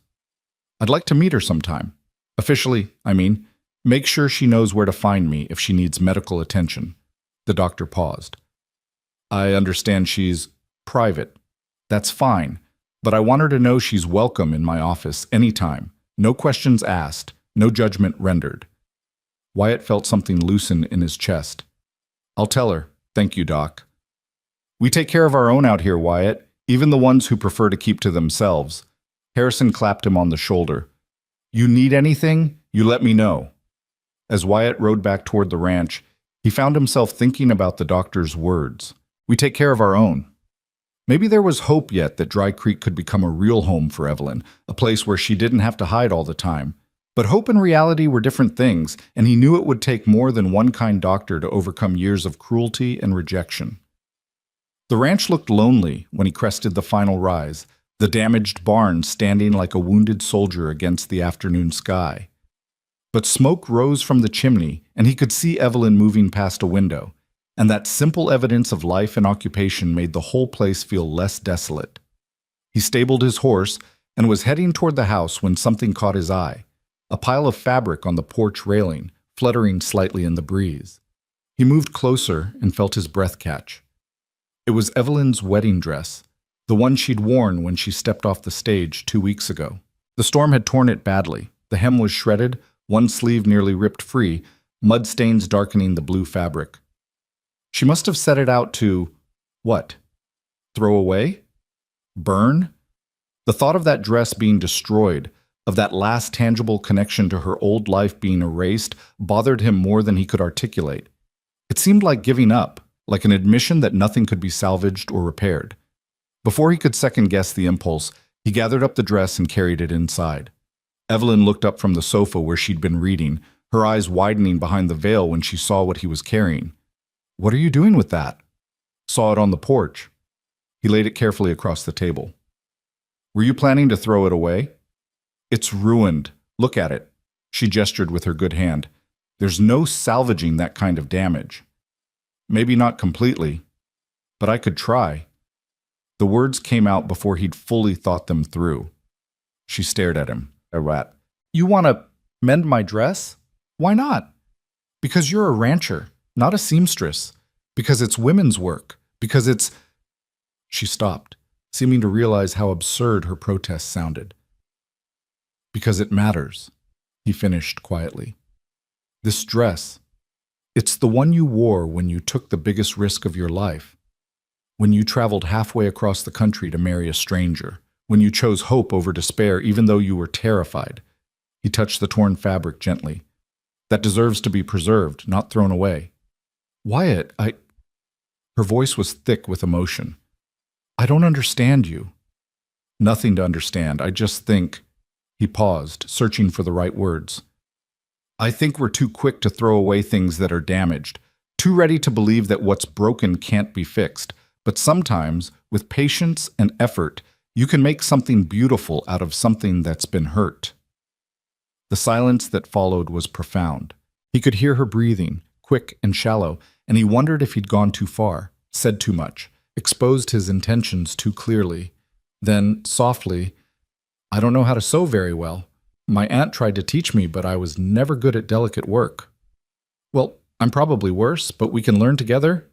I'd like to meet her sometime. Officially, I mean. Make sure she knows where to find me if she needs medical attention." The doctor paused. "I understand she's private. That's fine, but I want her to know she's welcome in my office anytime. No questions asked, no judgment rendered." Wyatt felt something loosen in his chest. "I'll tell her. Thank you, Doc." "We take care of our own out here, Wyatt, even the ones who prefer to keep to themselves." Harrison clapped him on the shoulder. "You need anything, you let me know." As Wyatt rode back toward the ranch, he found himself thinking about the doctor's words. "We take care of our own." Maybe there was hope yet that Dry Creek could become a real home for Evelyn, a place where she didn't have to hide all the time. But hope and reality were different things, and he knew it would take more than one kind doctor to overcome years of cruelty and rejection. The ranch looked lonely when he crested the final rise, the damaged barn standing like a wounded soldier against the afternoon sky. But smoke rose from the chimney, and he could see Evelyn moving past a window, and that simple evidence of life and occupation made the whole place feel less desolate. He stabled his horse and was heading toward the house when something caught his eye, a pile of fabric on the porch railing, fluttering slightly in the breeze. He moved closer and felt his breath catch. It was Evelyn's wedding dress, the one she'd worn when she stepped off the stage 2 weeks ago. The storm had torn it badly. The hem was shredded, one sleeve nearly ripped free, mud stains darkening the blue fabric. She must have set it out to, what? Throw away? Burn? The thought of that dress being destroyed, of that last tangible connection to her old life being erased, bothered him more than he could articulate. It seemed like giving up, like an admission that nothing could be salvaged or repaired. Before he could second-guess the impulse, he gathered up the dress and carried it inside. Evelyn looked up from the sofa where she'd been reading, her eyes widening behind the veil when she saw what he was carrying. "What are you doing with that?" "Saw it on the porch." He laid it carefully across the table. "Were you planning to throw it away?" "It's ruined. Look at it." She gestured with her good hand. "There's no salvaging that kind of damage." "Maybe not completely, but I could try." The words came out before he'd fully thought them through. She stared at him. A rat. "You want to mend my dress? Why not?" "Because you're a rancher, not a seamstress. Because it's women's work. Because it's—" She stopped, seeming to realize how absurd her protest sounded. "Because it matters," he finished quietly. "This dress, it's the one you wore when you took the biggest risk of your life. When you traveled halfway across the country to marry a stranger. When you chose hope over despair even though you were terrified." He touched the torn fabric gently. "That deserves to be preserved, not thrown away." "Wyatt, Her voice was thick with emotion. "I don't understand you." "Nothing to understand. I just think—" He paused, searching for the right words. "I think we're too quick to throw away things that are damaged, too ready to believe that what's broken can't be fixed. But sometimes, with patience and effort, you can make something beautiful out of something that's been hurt." The silence that followed was profound. He could hear her breathing, quick and shallow, and he wondered if he'd gone too far, said too much, exposed his intentions too clearly. Then, softly, "I don't know how to sew very well. My aunt tried to teach me, but I was never good at delicate work." "Well, I'm probably worse, but we can learn together."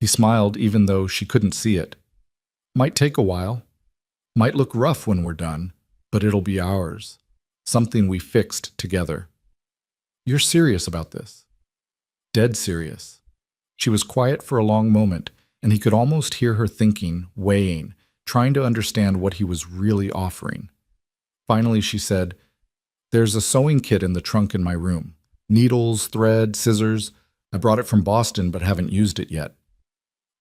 He smiled even though she couldn't see it. "Might take a while. Might look rough when we're done, but it'll be ours. Something we fixed together." "You're serious about this?" "Dead serious." She was quiet for a long moment, and he could almost hear her thinking, weighing, trying to understand what he was really offering. Finally she said, "There's a sewing kit in the trunk in my room. Needles, thread, scissors. I brought it from Boston but haven't used it yet."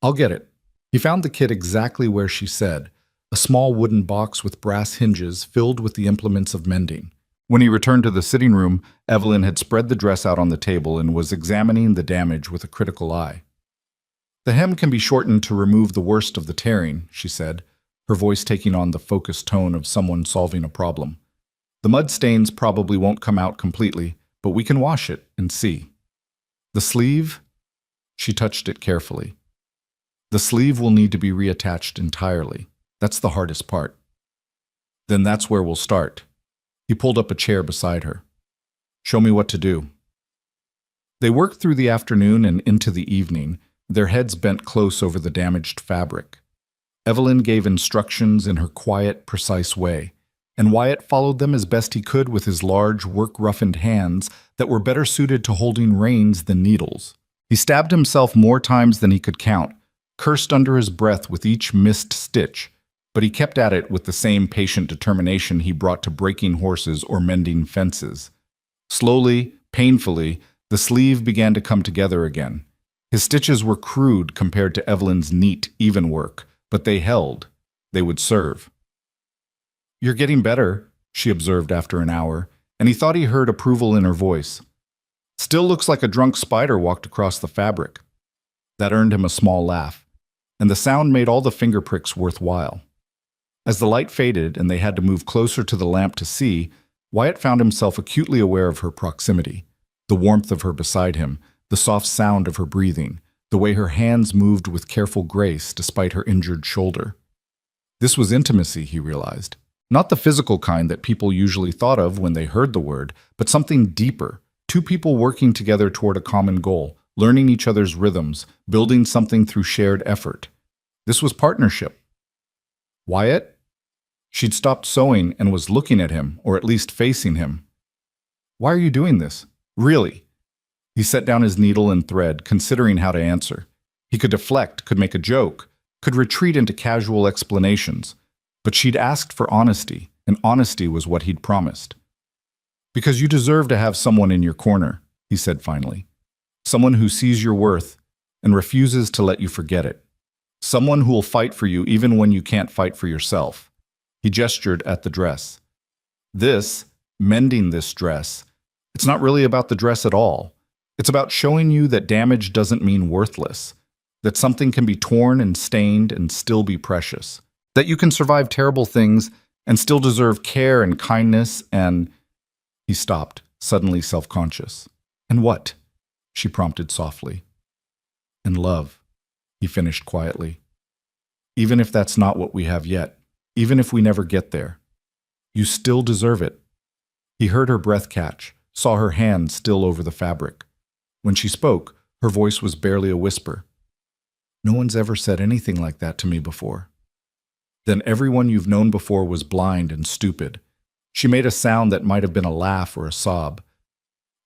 "I'll get it." He found the kit exactly where she said, a small wooden box with brass hinges filled with the implements of mending. When he returned to the sitting room, Evelyn had spread the dress out on the table and was examining the damage with a critical eye. "The hem can be shortened to remove the worst of the tearing," she said, her voice taking on the focused tone of someone solving a problem. "The mud stains probably won't come out completely, but we can wash it and see." "The sleeve?" She touched it carefully. "The sleeve will need to be reattached entirely. That's the hardest part." "Then that's where we'll start." He pulled up a chair beside her. "Show me what to do." They worked through the afternoon and into the evening, their heads bent close over the damaged fabric. Evelyn gave instructions in her quiet, precise way, and Wyatt followed them as best he could with his large, work-roughened hands that were better suited to holding reins than needles. He stabbed himself more times than he could count, cursed under his breath with each missed stitch, but he kept at it with the same patient determination he brought to breaking horses or mending fences. Slowly, painfully, the sleeve began to come together again. His stitches were crude compared to Evelyn's neat, even work, but they held. They would serve. "You're getting better," she observed after an hour, and he thought he heard approval in her voice. "Still looks like a drunk spider walked across the fabric." That earned him a small laugh, and the sound made all the finger pricks worthwhile. As the light faded and they had to move closer to the lamp to see, Wyatt found himself acutely aware of her proximity, the warmth of her beside him, the soft sound of her breathing, the way her hands moved with careful grace despite her injured shoulder. This was intimacy, he realized. Not the physical kind that people usually thought of when they heard the word, but something deeper, two people working together toward a common goal, learning each other's rhythms, building something through shared effort. This was partnership. "Wyatt?" She'd stopped sewing and was looking at him, or at least facing him. "Why are you doing this? Really?" He set down his needle and thread, considering how to answer. He could deflect, could make a joke, could retreat into casual explanations. But she'd asked for honesty, and honesty was what he'd promised. "Because you deserve to have someone in your corner," he said finally. "Someone who sees your worth and refuses to let you forget it. Someone who will fight for you even when you can't fight for yourself." He gestured at the dress. "This, mending this dress, It's not really about the dress at all. It's about showing you that damage doesn't mean worthless, that something can be torn and stained and still be precious, that you can survive terrible things and still deserve care and kindness and... He stopped, suddenly self-conscious. And what? She prompted softly. And love, he finished quietly. Even if that's not what we have yet, even if we never get there, you still deserve it. He heard her breath catch, saw her hand still over the fabric. When she spoke, her voice was barely a whisper. No one's ever said anything like that to me before. Then everyone you've known before was blind and stupid. She made a sound that might have been a laugh or a sob.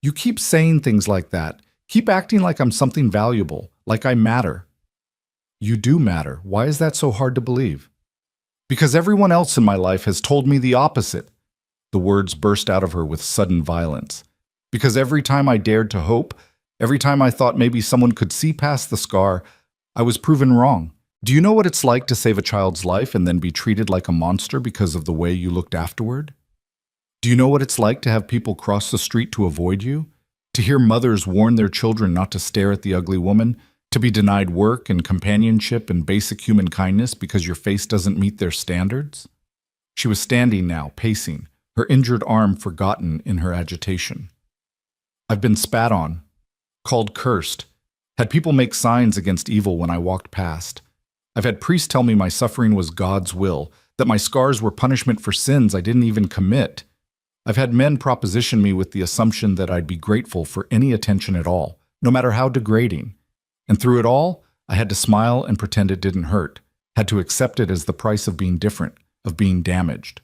You keep saying things like that. Keep acting like I'm something valuable, like I matter. You do matter. Why is that so hard to believe? Because everyone else in my life has told me the opposite. The words burst out of her with sudden violence. Because every time I dared to hope, every time I thought maybe someone could see past the scar, I was proven wrong. Do you know what it's like to save a child's life and then be treated like a monster because of the way you looked afterward? Do you know what it's like to have people cross the street to avoid you? To hear mothers warn their children not to stare at the ugly woman? To be denied work and companionship and basic human kindness because your face doesn't meet their standards? She was standing now, pacing, her injured arm forgotten in her agitation. I've been spat on, called cursed, had people make signs against evil when I walked past. I've had priests tell me my suffering was God's will, that my scars were punishment for sins I didn't even commit. I've had men proposition me with the assumption that I'd be grateful for any attention at all, no matter how degrading. And through it all, I had to smile and pretend it didn't hurt, had to accept it as the price of being different, of being damaged.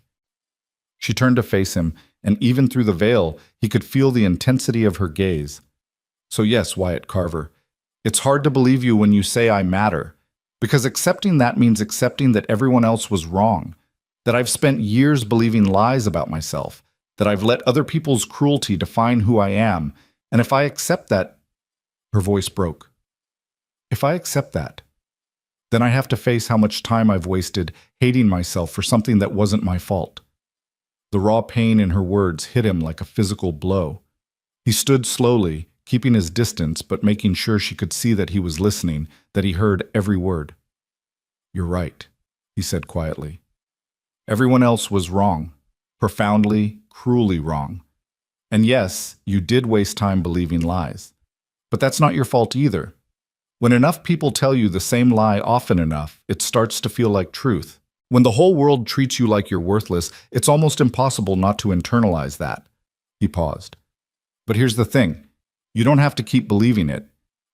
She turned to face him, and even through the veil, he could feel the intensity of her gaze. So yes, Wyatt Carver, it's hard to believe you when you say I matter, because accepting that means accepting that everyone else was wrong, that I've spent years believing lies about myself, that I've let other people's cruelty define who I am, and if I accept that... Her voice broke. If I accept that, then I have to face how much time I've wasted hating myself for something that wasn't my fault. The raw pain in her words hit him like a physical blow. He stood slowly, keeping his distance but making sure she could see that he was listening, that he heard every word. You're right, he said quietly. Everyone else was wrong, profoundly, cruelly wrong. And yes, you did waste time believing lies. But that's not your fault either. When enough people tell you the same lie often enough, it starts to feel like truth. When the whole world treats you like you're worthless, it's almost impossible not to internalize that. He paused. But here's the thing. You don't have to keep believing it.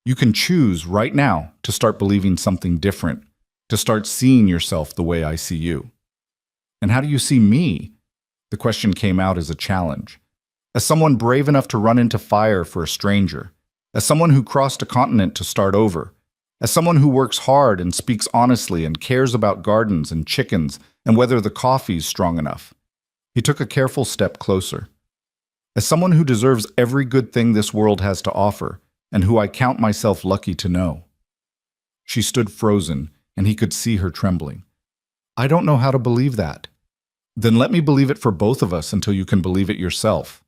You can choose right now to start believing something different, to start seeing yourself the way I see you. And how do you see me? The question came out as a challenge. As someone brave enough to run into fire for a stranger, as someone who crossed a continent to start over, as someone who works hard and speaks honestly and cares about gardens and chickens and whether the coffee's strong enough. He took a careful step closer. As someone who deserves every good thing this world has to offer and who I count myself lucky to know. She stood frozen, and he could see her trembling. I don't know how to believe that. Then let me believe it for both of us until you can believe it yourself.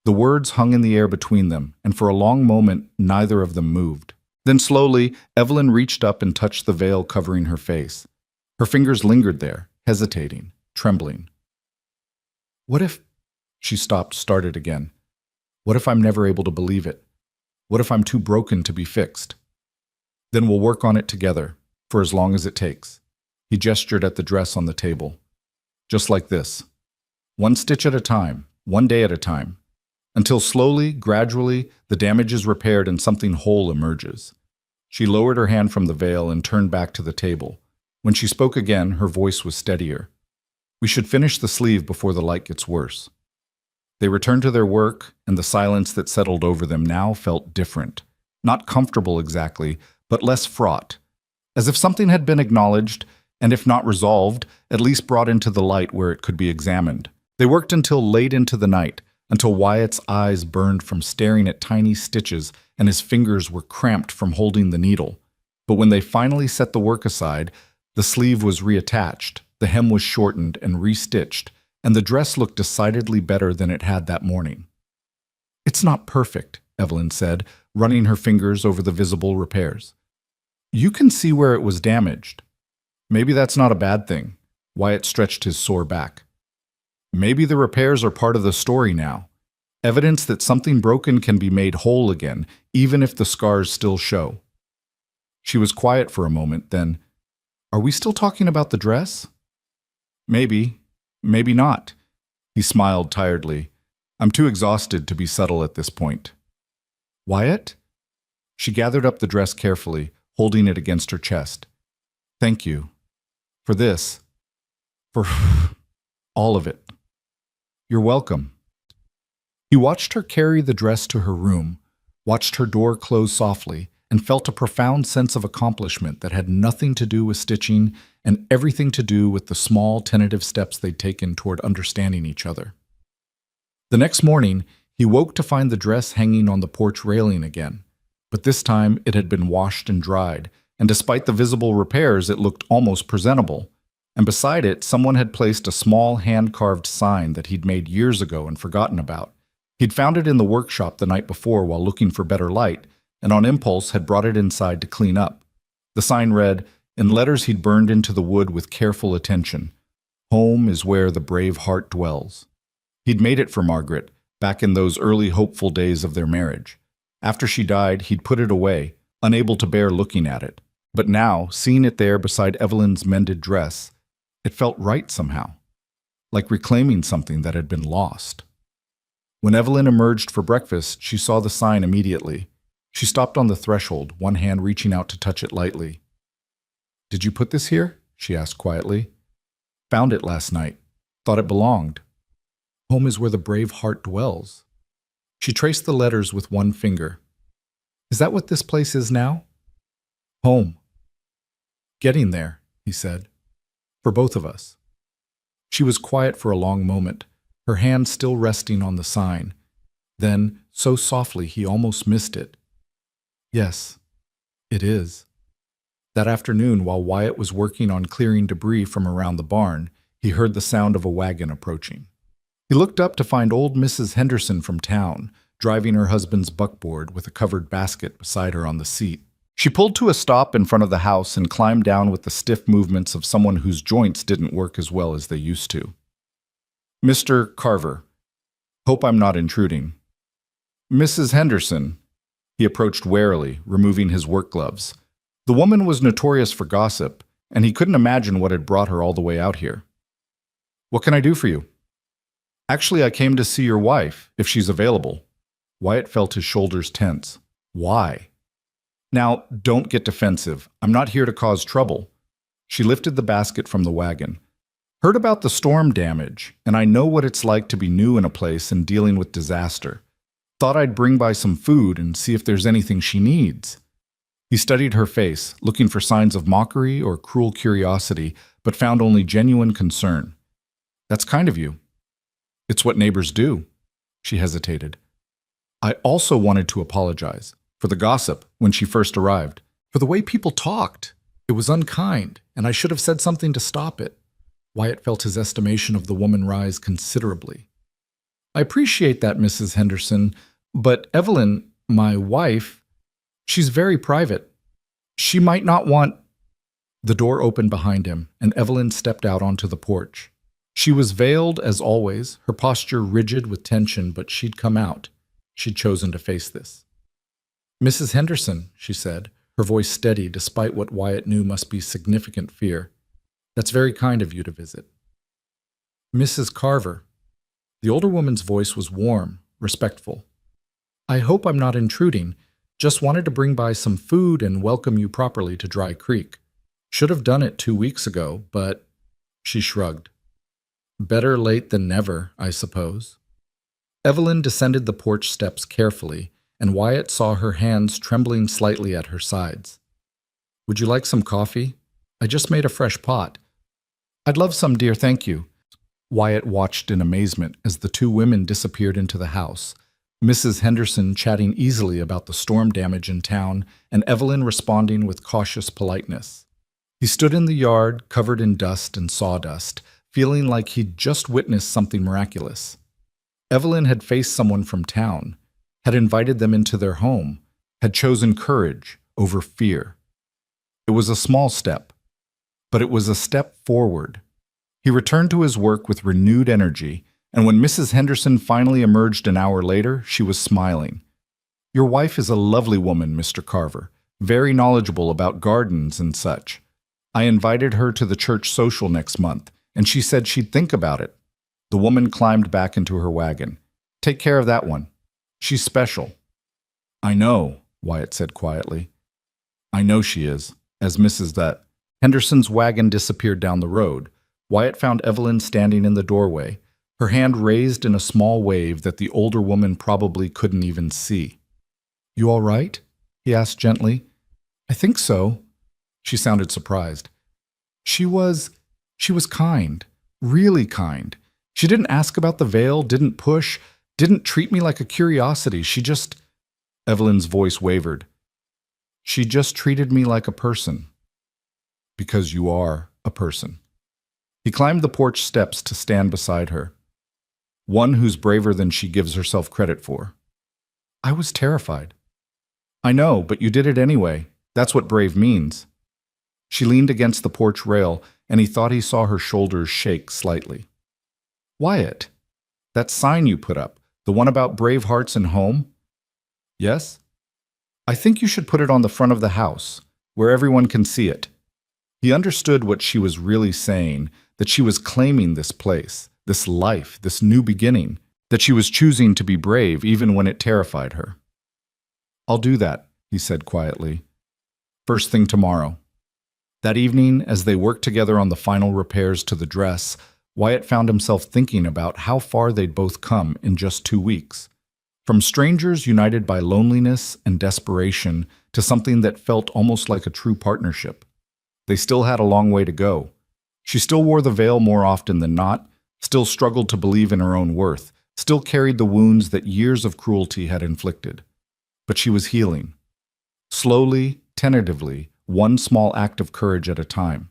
The words hung in the air between them, and for a long moment, neither of them moved. Then slowly, Evelyn reached up and touched the veil covering her face. Her fingers lingered there, hesitating, trembling. What if... She stopped, started again. What if I'm never able to believe it? What if I'm too broken to be fixed? Then we'll work on it together, for as long as it takes. He gestured at the dress on the table. Just like this. One stitch at a time, one day at a time. Until slowly, gradually, the damage is repaired and something whole emerges. She lowered her hand from the veil and turned back to the table. When she spoke again, her voice was steadier. We should finish the sleeve before the light gets worse. They returned to their work, and the silence that settled over them now felt different. Not comfortable exactly, but less fraught. As if something had been acknowledged, and if not resolved, at least brought into the light where it could be examined. They worked until late into the night, until Wyatt's eyes burned from staring at tiny stitches and his fingers were cramped from holding the needle. But when they finally set the work aside, the sleeve was reattached, the hem was shortened and restitched, and the dress looked decidedly better than it had that morning. It's not perfect, Evelyn said, running her fingers over the visible repairs. You can see where it was damaged. Maybe that's not a bad thing. Wyatt stretched his sore back. Maybe the repairs are part of the story now. Evidence that something broken can be made whole again, even if the scars still show. She was quiet for a moment, then, "Are we still talking about the dress?" "Maybe, maybe not." He smiled tiredly. "I'm too exhausted to be subtle at this point." "Wyatt?" She gathered up the dress carefully, holding it against her chest. "Thank you. For this. For all of it. You're welcome." He watched her carry the dress to her room, watched her door close softly, and felt a profound sense of accomplishment that had nothing to do with stitching and everything to do with the small, tentative steps they'd taken toward understanding each other. The next morning, he woke to find the dress hanging on the porch railing again, but this time it had been washed and dried, and despite the visible repairs, it looked almost presentable. And beside it, someone had placed a small hand-carved sign that he'd made years ago and forgotten about. He'd found it in the workshop the night before while looking for better light, and on impulse had brought it inside to clean up. The sign read, in letters he'd burned into the wood with careful attention, "Home is where the brave heart dwells." He'd made it for Margaret, back in those early hopeful days of their marriage. After she died, he'd put it away, unable to bear looking at it. But now, seeing it there beside Evelyn's mended dress, it felt right somehow, like reclaiming something that had been lost. When Evelyn emerged for breakfast, she saw the sign immediately. She stopped on the threshold, one hand reaching out to touch it lightly. "Did you put this here?" she asked quietly. "Found it last night. Thought it belonged. Home is where the brave heart dwells." She traced the letters with one finger. "Is that what this place is now?" "Home." "Getting there," he said. "For both of us." She was quiet for a long moment, her hand still resting on the sign. Then, so softly he almost missed it. "Yes, it is." That afternoon, while Wyatt was working on clearing debris from around the barn, he heard the sound of a wagon approaching. He looked up to find old Mrs. Henderson from town, driving her husband's buckboard with a covered basket beside her on the seat. She pulled to a stop in front of the house and climbed down with the stiff movements of someone whose joints didn't work as well as they used to. "Mr. Carver, hope I'm not intruding." "Mrs. Henderson." He approached warily, removing his work gloves. The woman was notorious for gossip, and he couldn't imagine what had brought her all the way out here. "What can I do for you?" "Actually, I came to see your wife, if she's available." Wyatt felt his shoulders tense. "Why?" "Now, don't get defensive. I'm not here to cause trouble." She lifted the basket from the wagon. "Heard about the storm damage, and I know what it's like to be new in a place and dealing with disaster. Thought I'd bring by some food and see if there's anything she needs." He studied her face, looking for signs of mockery or cruel curiosity, but found only genuine concern. "That's kind of you." "It's what neighbors do." She hesitated. "I also wanted to apologize. For the gossip when she first arrived. For the way people talked. It was unkind, and I should have said something to stop it." Wyatt felt his estimation of the woman rise considerably. "I appreciate that, Mrs. Henderson, but Evelyn, my wife, she's very private. She might not want—" The door opened behind him, and Evelyn stepped out onto the porch. She was veiled, as always, her posture rigid with tension, but she'd come out. She'd chosen to face this. "Mrs. Henderson," she said, her voice steady despite what Wyatt knew must be significant fear. "That's very kind of you to visit." "Mrs. Carver." The older woman's voice was warm, respectful. "I hope I'm not intruding. Just wanted to bring by some food and welcome you properly to Dry Creek. Should have done it 2 weeks ago, but—" She shrugged. "Better late than never, I suppose." Evelyn descended the porch steps carefully, and Wyatt saw her hands trembling slightly at her sides. "Would you like some coffee? I just made a fresh pot." "I'd love some, dear, thank you." Wyatt watched in amazement as the two women disappeared into the house, Mrs. Henderson chatting easily about the storm damage in town, and Evelyn responding with cautious politeness. He stood in the yard, covered in dust and sawdust, feeling like he'd just witnessed something miraculous. Evelyn had faced someone from town. had invited them into their home, had chosen courage over fear. It was a small step, but it was a step forward. He returned to his work with renewed energy, and when Mrs. Henderson finally emerged an hour later, she was smiling. "Your wife is a lovely woman, Mr. Carver, very knowledgeable about gardens and such. I invited her to the church social next month, and she said she'd think about it." The woman climbed back into her wagon. "Take care of that one. She's special." "I know," Wyatt said quietly. "I know she is, as Mrs. That." Henderson's wagon disappeared down the road. Wyatt found Evelyn standing in the doorway, her hand raised in a small wave that the older woman probably couldn't even see. "You all right?" he asked gently. "I think so." She sounded surprised. She was kind, really kind. She didn't ask about the veil, didn't push, didn't treat me like a curiosity. Evelyn's voice wavered. "She just treated me like a person." "Because you are a person." He climbed the porch steps to stand beside her. "One who's braver than she gives herself credit for." "I was terrified." "I know, but you did it anyway. That's what brave means." She leaned against the porch rail, and he thought he saw her shoulders shake slightly. "Wyatt, that sign you put up, the one about brave hearts and home?" "Yes?" "I think you should put it on the front of the house, where everyone can see it." He understood what she was really saying, that she was claiming this place, this life, this new beginning, that she was choosing to be brave even when it terrified her. "I'll do that," he said quietly. "First thing tomorrow." That evening, as they worked together on the final repairs to the dress, Wyatt found himself thinking about how far they'd both come in just 2 weeks. From strangers united by loneliness and desperation to something that felt almost like a true partnership. They still had a long way to go. She still wore the veil more often than not, still struggled to believe in her own worth, still carried the wounds that years of cruelty had inflicted. But she was healing. Slowly, tentatively, one small act of courage at a time.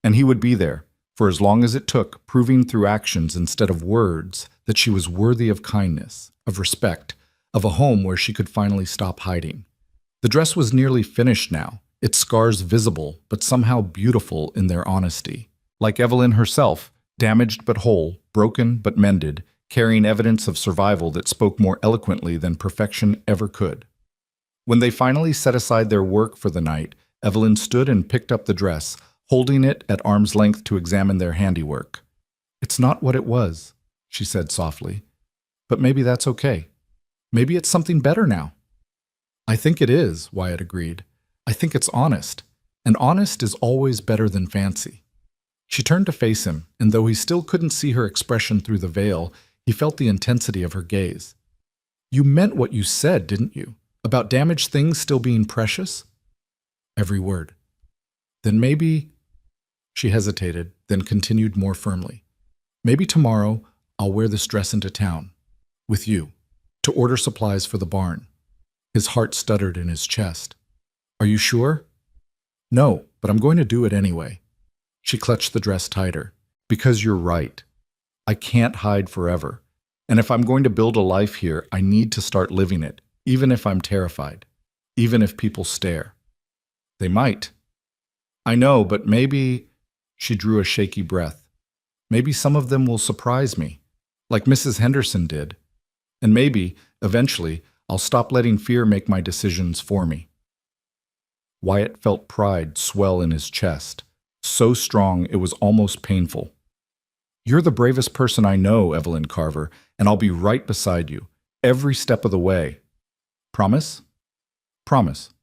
And he would be there, for as long as it took, proving through actions instead of words that she was worthy of kindness, of respect, of a home where she could finally stop hiding. The dress was nearly finished now, its scars visible, but somehow beautiful in their honesty. Like Evelyn herself, damaged but whole, broken but mended, carrying evidence of survival that spoke more eloquently than perfection ever could. When they finally set aside their work for the night, Evelyn stood and picked up the dress, holding it at arm's length to examine their handiwork. "It's not what it was," she said softly. "But maybe that's okay. Maybe it's something better now." "I think it is," Wyatt agreed. "I think it's honest, and honest is always better than fancy." She turned to face him, and though he still couldn't see her expression through the veil, he felt the intensity of her gaze. "You meant what you said, didn't you? About damaged things still being precious?" "Every word." "Then maybe—" She hesitated, then continued more firmly. "Maybe tomorrow I'll wear this dress into town, with you, to order supplies for the barn." His heart stuttered in his chest. "Are you sure?" "No, but I'm going to do it anyway." She clutched the dress tighter. "Because you're right. I can't hide forever. And if I'm going to build a life here, I need to start living it, even if I'm terrified, even if people stare." "They might." "I know, but maybe—" She drew a shaky breath. "Maybe some of them will surprise me, like Mrs. Henderson did. And maybe, eventually, I'll stop letting fear make my decisions for me." Wyatt felt pride swell in his chest, so strong it was almost painful. "You're the bravest person I know, Evelyn Carver, and I'll be right beside you, every step of the way. Promise?" "Promise."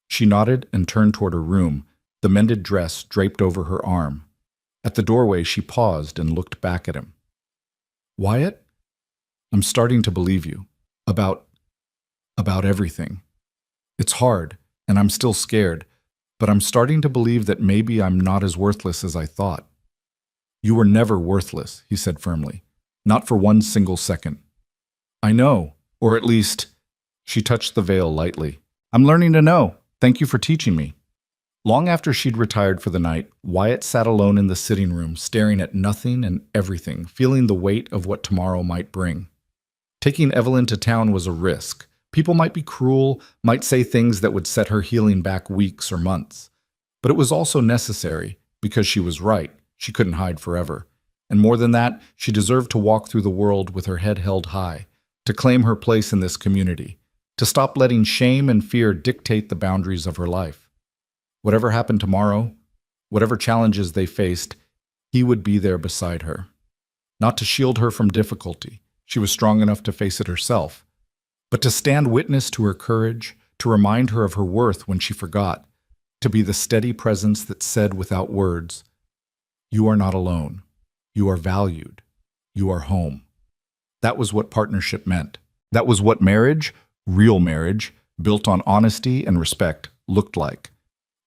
She nodded and turned toward her room, the mended dress draped over her arm. At the doorway, she paused and looked back at him. "Wyatt, I'm starting to believe you. About everything. It's hard, and I'm still scared, but I'm starting to believe that maybe I'm not as worthless as I thought." "You were never worthless," he said firmly. "Not for one single second." "I know, or at least—" She touched the veil lightly. "I'm learning to know. Thank you for teaching me." Long after she'd retired for the night, Wyatt sat alone in the sitting room, staring at nothing and everything, feeling the weight of what tomorrow might bring. Taking Evelyn to town was a risk. People might be cruel, might say things that would set her healing back weeks or months. But it was also necessary, because she was right. She couldn't hide forever. And more than that, she deserved to walk through the world with her head held high, to claim her place in this community, to stop letting shame and fear dictate the boundaries of her life. Whatever happened tomorrow, whatever challenges they faced, he would be there beside her. Not to shield her from difficulty, she was strong enough to face it herself, but to stand witness to her courage, to remind her of her worth when she forgot, to be the steady presence that said without words, "You are not alone. You are valued. You are home." That was what partnership meant. That was what marriage, real marriage, built on honesty and respect, looked like.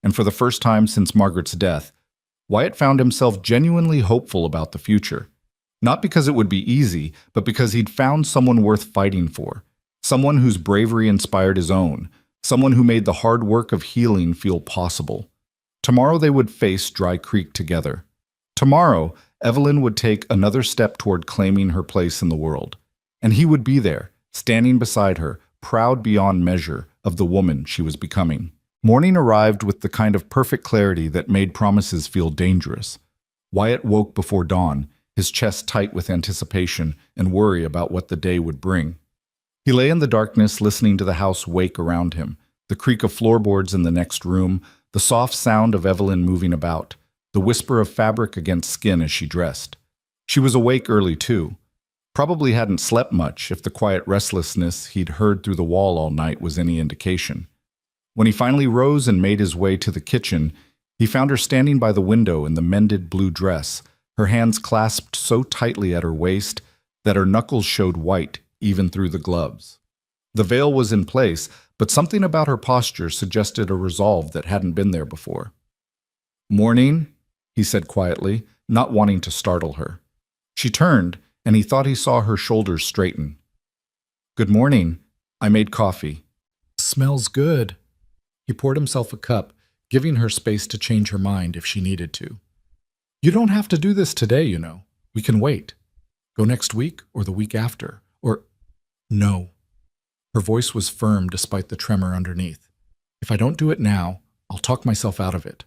And for the first time since Margaret's death, Wyatt found himself genuinely hopeful about the future. Not because it would be easy, but because he'd found someone worth fighting for. Someone whose bravery inspired his own. Someone who made the hard work of healing feel possible. Tomorrow they would face Dry Creek together. Tomorrow, Evelyn would take another step toward claiming her place in the world. And he would be there, standing beside her, proud beyond measure of the woman she was becoming. Morning arrived with the kind of perfect clarity that made promises feel dangerous. Wyatt woke before dawn, his chest tight with anticipation and worry about what the day would bring. He lay in the darkness, listening to the house wake around him, the creak of floorboards in the next room, the soft sound of Evelyn moving about, the whisper of fabric against skin as she dressed. She was awake early, too. Probably hadn't slept much if the quiet restlessness he'd heard through the wall all night was any indication. When he finally rose and made his way to the kitchen, he found her standing by the window in the mended blue dress, her hands clasped so tightly at her waist that her knuckles showed white even through the gloves. The veil was in place, but something about her posture suggested a resolve that hadn't been there before. "Morning," he said quietly, not wanting to startle her. She turned, and he thought he saw her shoulders straighten. "Good morning. I made coffee." "Smells good." He poured himself a cup, giving her space to change her mind if she needed to. "You don't have to do this today, you know. We can wait. Go next week or the week after. Or, no." Her voice was firm despite the tremor underneath. "If I don't do it now, I'll talk myself out of it.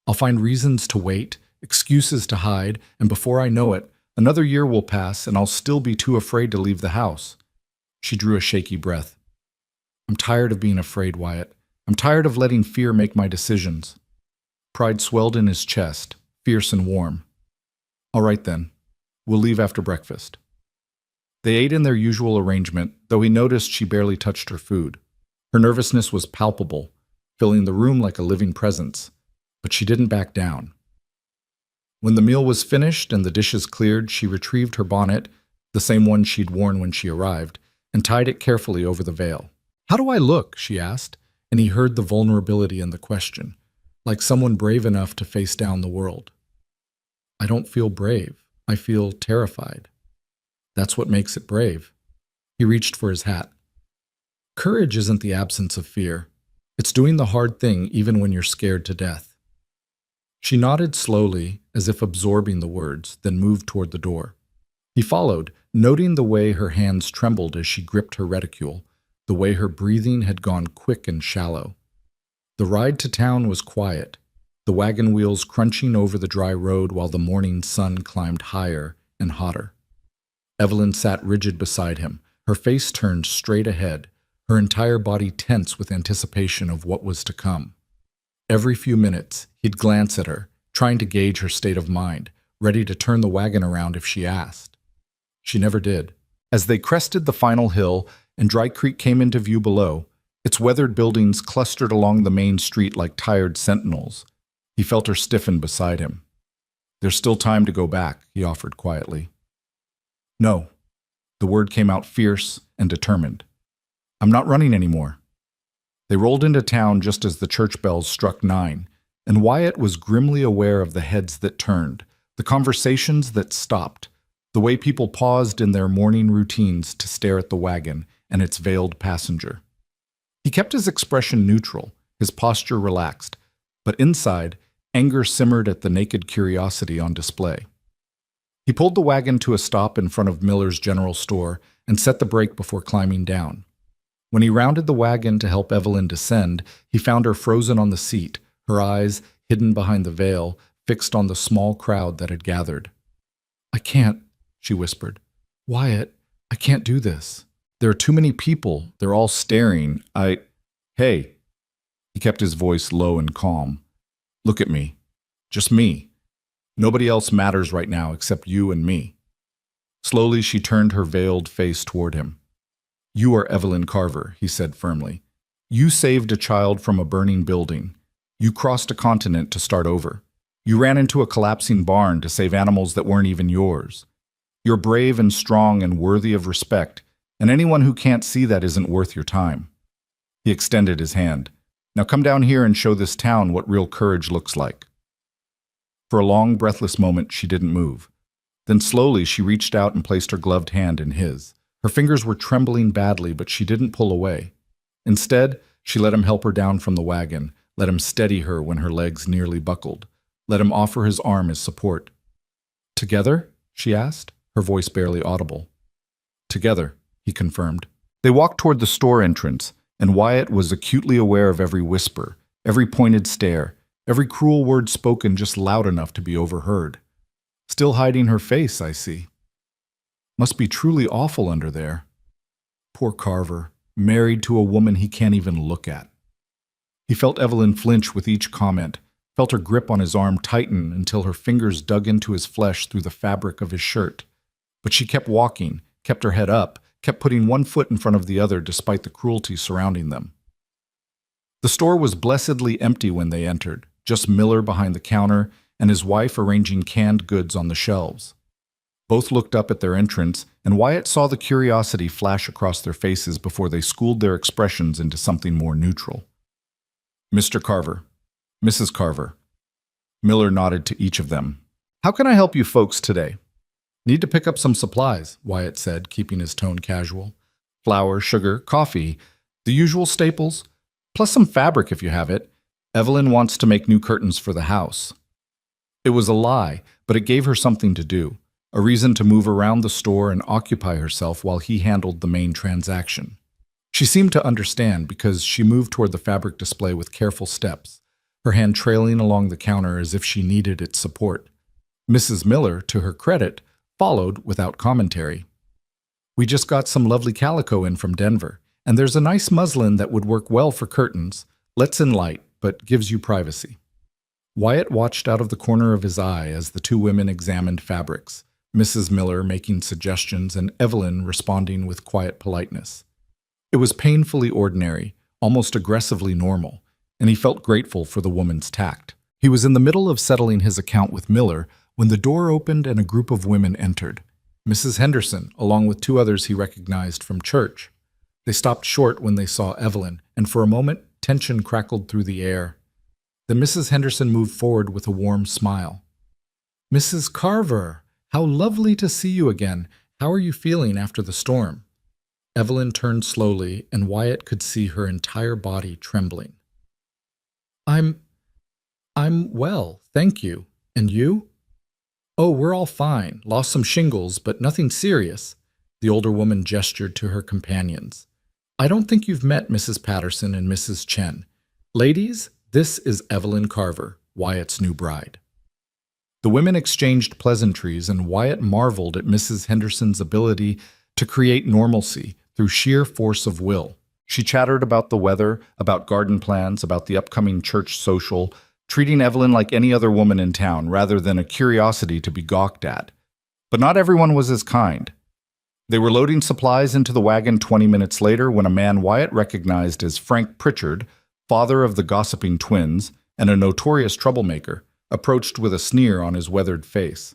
I'll find reasons to wait, excuses to hide, and before I know it, another year will pass and I'll still be too afraid to leave the house." She drew a shaky breath. "I'm tired of being afraid, Wyatt. I'm tired of letting fear make my decisions." Pride swelled in his chest, fierce and warm. "All right then. We'll leave after breakfast." They ate in their usual arrangement, though he noticed she barely touched her food. Her nervousness was palpable, filling the room like a living presence, but she didn't back down. When the meal was finished and the dishes cleared, she retrieved her bonnet, the same one she'd worn when she arrived, and tied it carefully over the veil. "How do I look?" she asked, and he heard the vulnerability in the question, like someone brave enough to face down the world. "I don't feel brave. I feel terrified. That's what makes it brave." He reached for his hat. "Courage isn't the absence of fear. It's doing the hard thing even when you're scared to death." She nodded slowly, as if absorbing the words, then moved toward the door. He followed, noting the way her hands trembled as she gripped her reticule, the way her breathing had gone quick and shallow. The ride to town was quiet, the wagon wheels crunching over the dry road while the morning sun climbed higher and hotter. Evelyn sat rigid beside him, her face turned straight ahead, her entire body tense with anticipation of what was to come. Every few minutes, he'd glance at her, trying to gauge her state of mind, ready to turn the wagon around if she asked. She never did. As they crested the final hill and Dry Creek came into view below, its weathered buildings clustered along the main street like tired sentinels, he felt her stiffen beside him. "There's still time to go back," he offered quietly. "No." The word came out fierce and determined. "I'm not running anymore." They rolled into town just as the church bells struck 9, and Wyatt was grimly aware of the heads that turned, the conversations that stopped, the way people paused in their morning routines to stare at the wagon and its veiled passenger. He kept his expression neutral, his posture relaxed, but inside, anger simmered at the naked curiosity on display. He pulled the wagon to a stop in front of Miller's General Store and set the brake before climbing down. When he rounded the wagon to help Evelyn descend, he found her frozen on the seat, her eyes, hidden behind the veil, fixed on the small crowd that had gathered. "I can't," she whispered. "Wyatt, I can't do this. There are too many people. They're all staring. Hey." He kept his voice low and calm. "Look at me. Just me. Nobody else matters right now except you and me." Slowly, she turned her veiled face toward him. "You are Evelyn Carver," he said firmly. "You saved a child from a burning building. You crossed a continent to start over. You ran into a collapsing barn to save animals that weren't even yours. You're brave and strong and worthy of respect, and anyone who can't see that isn't worth your time." He extended his hand. "Now come down here and show this town what real courage looks like." For a long, breathless moment, she didn't move. Then slowly, she reached out and placed her gloved hand in his. Her fingers were trembling badly, but she didn't pull away. Instead, she let him help her down from the wagon, let him steady her when her legs nearly buckled, let him offer his arm as support. "Together?" she asked, her voice barely audible. "Together," he confirmed. They walked toward the store entrance, and Wyatt was acutely aware of every whisper, every pointed stare, every cruel word spoken just loud enough to be overheard. "Still hiding her face, I see. Must be truly awful under there. Poor Carver, married to a woman he can't even look at." He felt Evelyn flinch with each comment, felt her grip on his arm tighten until her fingers dug into his flesh through the fabric of his shirt. But she kept walking, kept her head up, kept putting one foot in front of the other despite the cruelty surrounding them. The store was blessedly empty when they entered, just Miller behind the counter and his wife arranging canned goods on the shelves. Both looked up at their entrance, and Wyatt saw the curiosity flash across their faces before they schooled their expressions into something more neutral. "Mr. Carver, Mrs. Carver." Miller nodded to each of them. "How can I help you folks today?" "Need to pick up some supplies," Wyatt said, keeping his tone casual. "Flour, sugar, coffee, the usual staples, plus some fabric if you have it. Evelyn wants to make new curtains for the house." It was a lie, but it gave her something to do, a reason to move around the store and occupy herself while he handled the main transaction. She seemed to understand because she moved toward the fabric display with careful steps, her hand trailing along the counter as if she needed its support. Mrs. Miller, to her credit, followed without commentary. "We just got some lovely calico in from Denver, and there's a nice muslin that would work well for curtains, lets in light, but gives you privacy." Wyatt watched out of the corner of his eye as the two women examined fabrics, Mrs. Miller making suggestions and Evelyn responding with quiet politeness. It was painfully ordinary, almost aggressively normal, and he felt grateful for the woman's tact. He was in the middle of settling his account with Miller when the door opened and a group of women entered. Mrs. Henderson, along with two others he recognized from church. They stopped short when they saw Evelyn, and for a moment, tension crackled through the air. Then Mrs. Henderson moved forward with a warm smile. "Mrs. Carver, how lovely to see you again. How are you feeling after the storm?" Evelyn turned slowly, and Wyatt could see her entire body trembling. I'm well, thank you. And you?" "Oh, we're all fine. Lost some shingles, but nothing serious." The older woman gestured to her companions. "I don't think you've met Mrs. Patterson and Mrs. Chen. Ladies, this is Evelyn Carver, Wyatt's new bride." The women exchanged pleasantries, and Wyatt marveled at Mrs. Henderson's ability to create normalcy through sheer force of will. She chattered about the weather, about garden plans, about the upcoming church social, treating Evelyn like any other woman in town rather than a curiosity to be gawked at. But not everyone was as kind. They were loading supplies into the wagon 20 minutes later when a man Wyatt recognized as Frank Pritchard, father of the gossiping twins and a notorious troublemaker, approached with a sneer on his weathered face.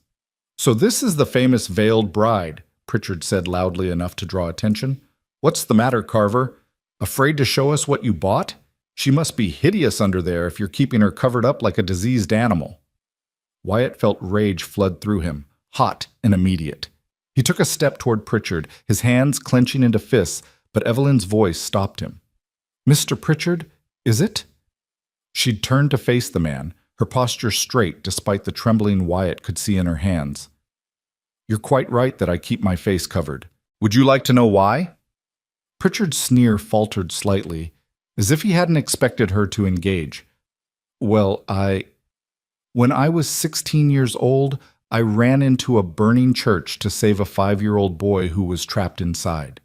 "So this is the famous veiled bride," Pritchard said loudly enough to draw attention. "What's the matter, Carver? Afraid to show us what you bought? She must be hideous under there if you're keeping her covered up like a diseased animal." Wyatt felt rage flood through him, hot and immediate. He took a step toward Pritchard, his hands clenching into fists, but Evelyn's voice stopped him. "Mr. Pritchard, is it?" She'd turned to face the man, her posture straight despite the trembling Wyatt could see in her hands. "You're quite right that I keep my face covered. Would you like to know why?" Pritchard's sneer faltered slightly, as if he hadn't expected her to engage. Well, when I was 16 years old, I ran into a burning church to save a 5-year-old boy who was trapped inside.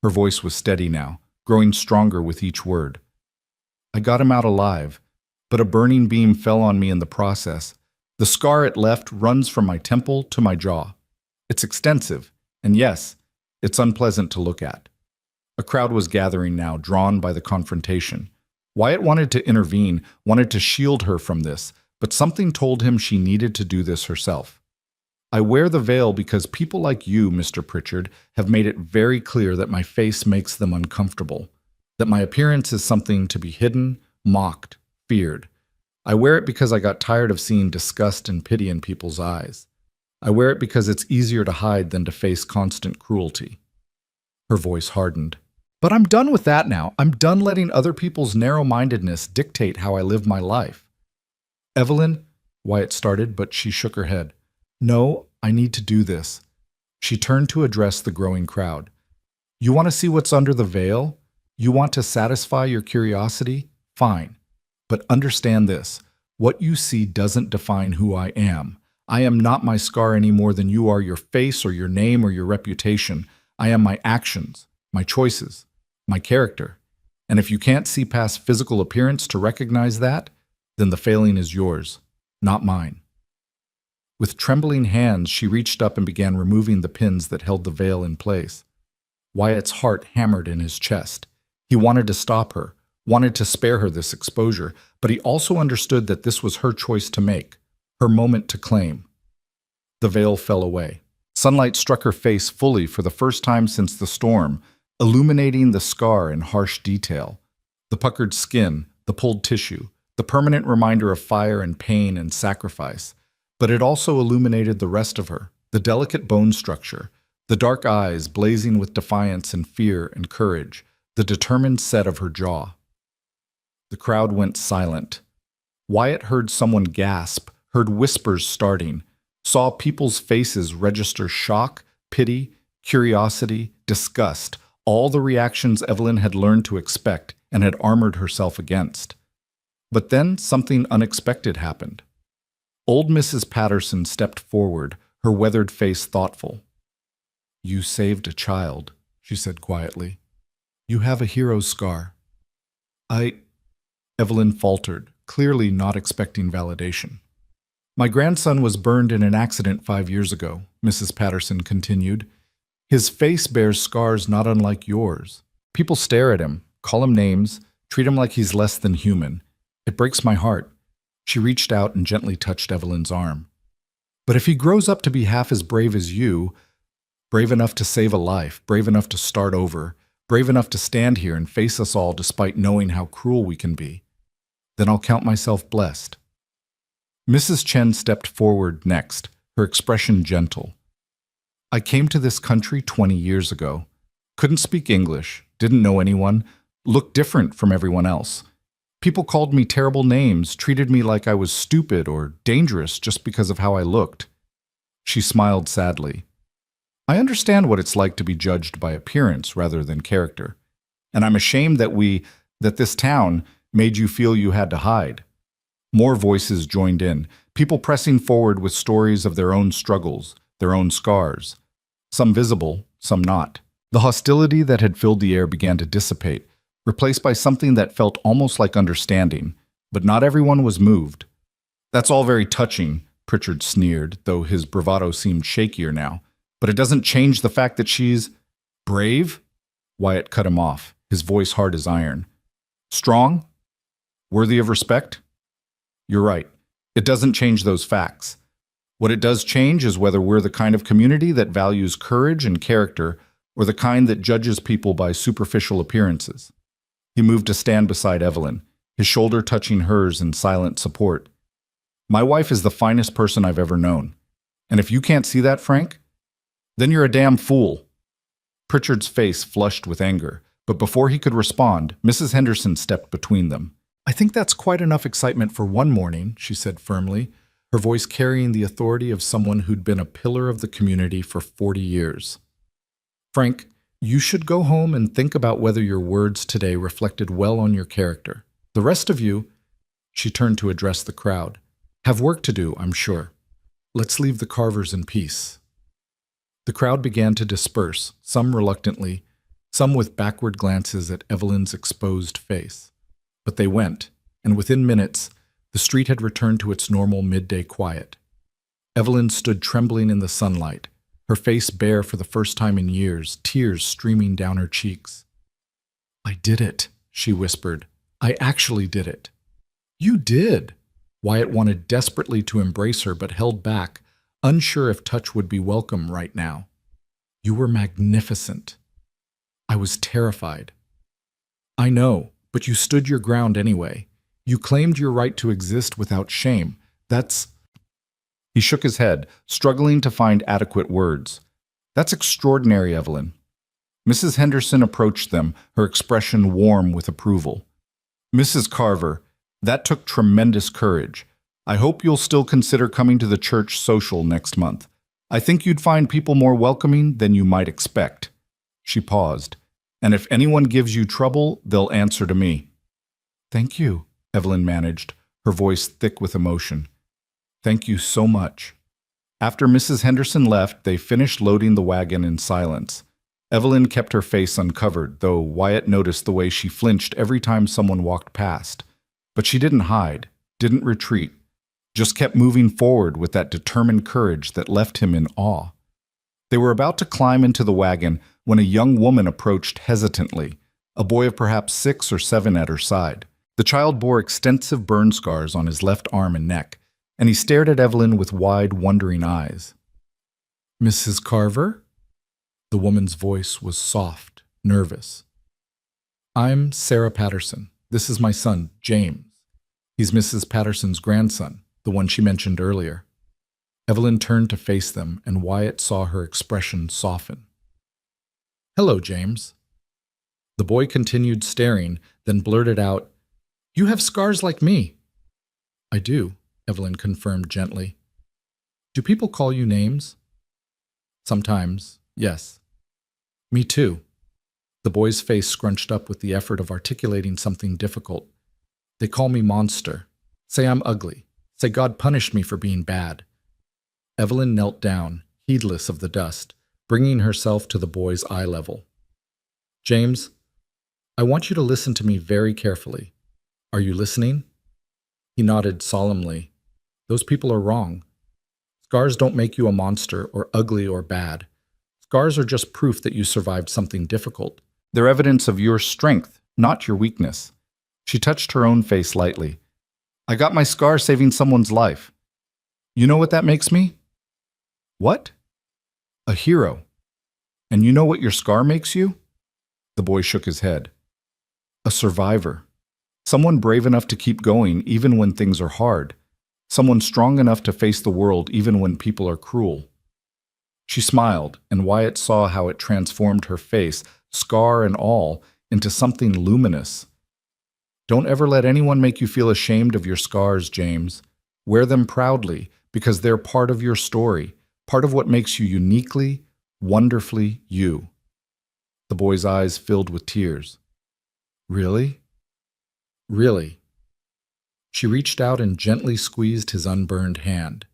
Her voice was steady now, growing stronger with each word. I got him out alive, but a burning beam fell on me in the process. The scar it left runs from my temple to my jaw. It's extensive, and yes, it's unpleasant to look at. A crowd was gathering now, drawn by the confrontation. Wyatt wanted to intervene, wanted to shield her from this, but something told him she needed to do this herself. I wear the veil because people like you, Mr. Pritchard, have made it very clear that my face makes them uncomfortable, that my appearance is something to be hidden, mocked, feared. I wear it because I got tired of seeing disgust and pity in people's eyes. I wear it because it's easier to hide than to face constant cruelty. Her voice hardened. But I'm done with that now. I'm done letting other people's narrow-mindedness dictate how I live my life. Evelyn, Wyatt started, but she shook her head. No, I need to do this. She turned to address the growing crowd. You want to see what's under the veil? You want to satisfy your curiosity? Fine. But understand this. What you see doesn't define who I am. I am not my scar any more than you are your face or your name or your reputation. I am my actions, my choices, my character. And if you can't see past physical appearance to recognize that, then the failing is yours, not mine. With trembling hands, she reached up and began removing the pins that held the veil in place. Wyatt's heart hammered in his chest. He wanted to stop her, wanted to spare her this exposure, but he also understood that this was her choice to make, her moment to claim. The veil fell away. Sunlight struck her face fully for the first time since the storm, illuminating the scar in harsh detail. The puckered skin, the pulled tissue, the permanent reminder of fire and pain and sacrifice. But it also illuminated the rest of her, the delicate bone structure, the dark eyes blazing with defiance and fear and courage, the determined set of her jaw. The crowd went silent. Wyatt heard someone gasp, heard whispers starting, saw people's faces register shock, pity, curiosity, disgust, all the reactions Evelyn had learned to expect and had armored herself against. But then something unexpected happened. Old Mrs. Patterson stepped forward, her weathered face thoughtful. You saved a child, she said quietly. You have a hero's scar. Evelyn faltered, clearly not expecting validation. My grandson was burned in an accident 5 years ago, Mrs. Patterson continued. His face bears scars not unlike yours. People stare at him, call him names, treat him like he's less than human. It breaks my heart. She reached out and gently touched Evelyn's arm. But if he grows up to be half as brave as you, brave enough to save a life, brave enough to start over, brave enough to stand here and face us all despite knowing how cruel we can be, then I'll count myself blessed. Mrs. Chen stepped forward next, her expression gentle. I came to this country 20 years ago. Couldn't speak English, didn't know anyone, looked different from everyone else. People called me terrible names, treated me like I was stupid or dangerous just because of how I looked. She smiled sadly. I understand what it's like to be judged by appearance rather than character. And I'm ashamed that this town made you feel you had to hide. More voices joined in, people pressing forward with stories of their own struggles, their own scars. Some visible, some not. The hostility that had filled the air began to dissipate, replaced by something that felt almost like understanding, but not everyone was moved. That's all very touching, Pritchard sneered, though his bravado seemed shakier now. But it doesn't change the fact that she's brave? Wyatt cut him off, his voice hard as iron. Strong? Worthy of respect? You're right. It doesn't change those facts. What it does change is whether we're the kind of community that values courage and character or the kind that judges people by superficial appearances. He moved to stand beside Evelyn, his shoulder touching hers in silent support. My wife is the finest person I've ever known. And if you can't see that, Frank, then you're a damn fool. Pritchard's face flushed with anger, but before he could respond, Mrs. Henderson stepped between them. I think that's quite enough excitement for one morning, she said firmly, her voice carrying the authority of someone who'd been a pillar of the community for 40 years. Frank, You should go home and think about whether your words today reflected well on your character. The rest of you, she turned to address the crowd, have work to do, I'm sure. Let's leave the Carvers in peace. The crowd began to disperse, some reluctantly, some with backward glances at Evelyn's exposed face. But they went, and within minutes, the street had returned to its normal midday quiet. Evelyn stood trembling in the sunlight, her face bare for the first time in years, tears streaming down her cheeks. I did it, she whispered. I actually did it. You did. Wyatt wanted desperately to embrace her but held back, unsure if touch would be welcome right now. You were magnificent. I was terrified. I know, but you stood your ground anyway. You claimed your right to exist without shame. That's... He shook his head, struggling to find adequate words. That's extraordinary, Evelyn. Mrs. Henderson approached them, her expression warm with approval. Mrs. Carver, that took tremendous courage. I hope you'll still consider coming to the church social next month. I think you'd find people more welcoming than you might expect. She paused. And if anyone gives you trouble, they'll answer to me. Thank you, Evelyn managed, her voice thick with emotion. Thank you so much. After Mrs. Henderson left, they finished loading the wagon in silence. Evelyn kept her face uncovered, though Wyatt noticed the way she flinched every time someone walked past. But she didn't hide, didn't retreat, just kept moving forward with that determined courage that left him in awe. They were about to climb into the wagon when a young woman approached hesitantly, a boy of perhaps 6 or 7 at her side. The child bore extensive burn scars on his left arm and neck, and he stared at Evelyn with wide, wondering eyes. Mrs. Carver? The woman's voice was soft, nervous. I'm Sarah Patterson. This is my son, James. He's Mrs. Patterson's grandson, the one she mentioned earlier. Evelyn turned to face them, and Wyatt saw her expression soften. Hello, James. The boy continued staring, then blurted out, You have scars like me. I do, Evelyn confirmed gently. Do people call you names? Sometimes, yes. Me too. The boy's face scrunched up with the effort of articulating something difficult. They call me monster. Say I'm ugly. Say God punished me for being bad. Evelyn knelt down, heedless of the dust, bringing herself to the boy's eye level. James, I want you to listen to me very carefully. Are you listening? He nodded solemnly. Those people are wrong. Scars don't make you a monster or ugly or bad. Scars are just proof that you survived something difficult. They're evidence of your strength, not your weakness. She touched her own face lightly. I got my scar saving someone's life. You know what that makes me? What? A hero. And you know what your scar makes you? The boy shook his head. A survivor. Someone brave enough to keep going even when things are hard. Someone strong enough to face the world even when people are cruel. She smiled, and Wyatt saw how it transformed her face, scar and all, into something luminous. Don't ever let anyone make you feel ashamed of your scars, James. Wear them proudly, because they're part of your story, part of what makes you uniquely, wonderfully you. The boy's eyes filled with tears. Really? Really. She reached out and gently squeezed his unburned hand.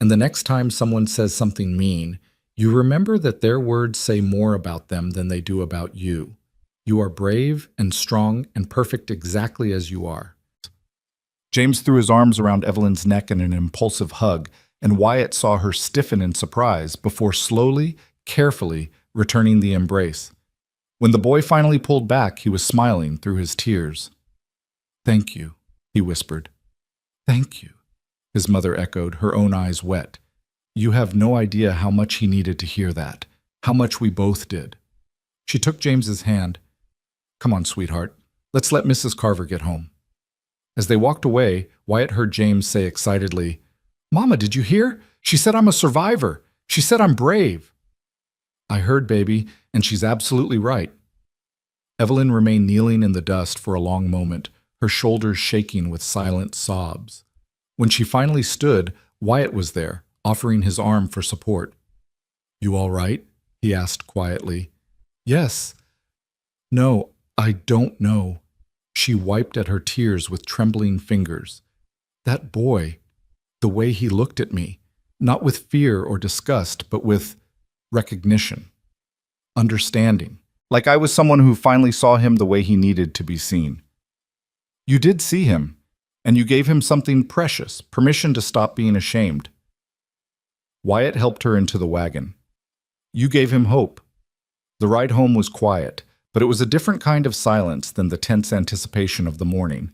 And the next time someone says something mean, you remember that their words say more about them than they do about you. You are brave and strong and perfect exactly as you are. James threw his arms around Evelyn's neck in an impulsive hug, and Wyatt saw her stiffen in surprise before slowly, carefully returning the embrace. When the boy finally pulled back, he was smiling through his tears. Thank you, he whispered. Thank you, his mother echoed, her own eyes wet. You have no idea how much he needed to hear that, how much we both did. She took James's hand. Come on, sweetheart. Let's let Mrs. Carver get home. As they walked away, Wyatt heard James say excitedly, Mama, did you hear? She said I'm a survivor. She said I'm brave. I heard, baby, and she's absolutely right. Evelyn remained kneeling in the dust for a long moment, her shoulders shaking with silent sobs. When she finally stood, Wyatt was there, offering his arm for support. You all right? He asked quietly. Yes. No, I don't know. She wiped at her tears with trembling fingers. That boy, the way he looked at me, not with fear or disgust, but with recognition, understanding, like I was someone who finally saw him the way he needed to be seen. You did see him, and you gave him something precious, permission to stop being ashamed. Wyatt helped her into the wagon. You gave him hope. The ride home was quiet, but it was a different kind of silence than the tense anticipation of the morning.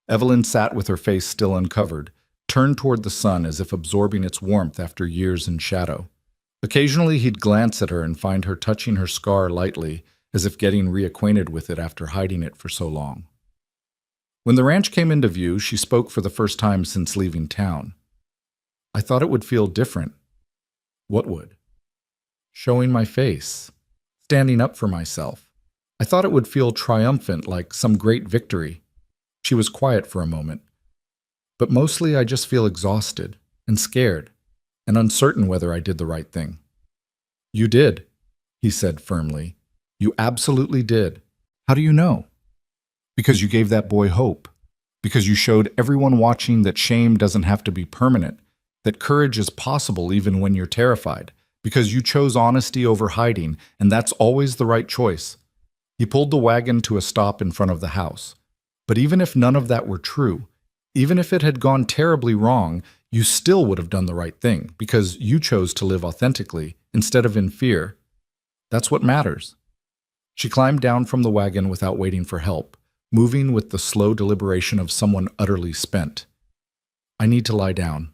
Evelyn sat with her face still uncovered, turned toward the sun as if absorbing its warmth after years in shadow. Occasionally he'd glance at her and find her touching her scar lightly, as if getting reacquainted with it after hiding it for so long. When the ranch came into view, she spoke for the first time since leaving town. I thought it would feel different. What would? Showing my face, standing up for myself. I thought it would feel triumphant, like some great victory. She was quiet for a moment. But mostly I just feel exhausted and scared and uncertain whether I did the right thing. You did, he said firmly. You absolutely did. How do you know? Because you gave that boy hope. Because you showed everyone watching that shame doesn't have to be permanent, that courage is possible even when you're terrified. Because you chose honesty over hiding, and that's always the right choice. He pulled the wagon to a stop in front of the house. But even if none of that were true, even if it had gone terribly wrong, you still would have done the right thing, because you chose to live authentically, instead of in fear. That's what matters. She climbed down from the wagon without waiting for help, moving with the slow deliberation of someone utterly spent. I need to lie down,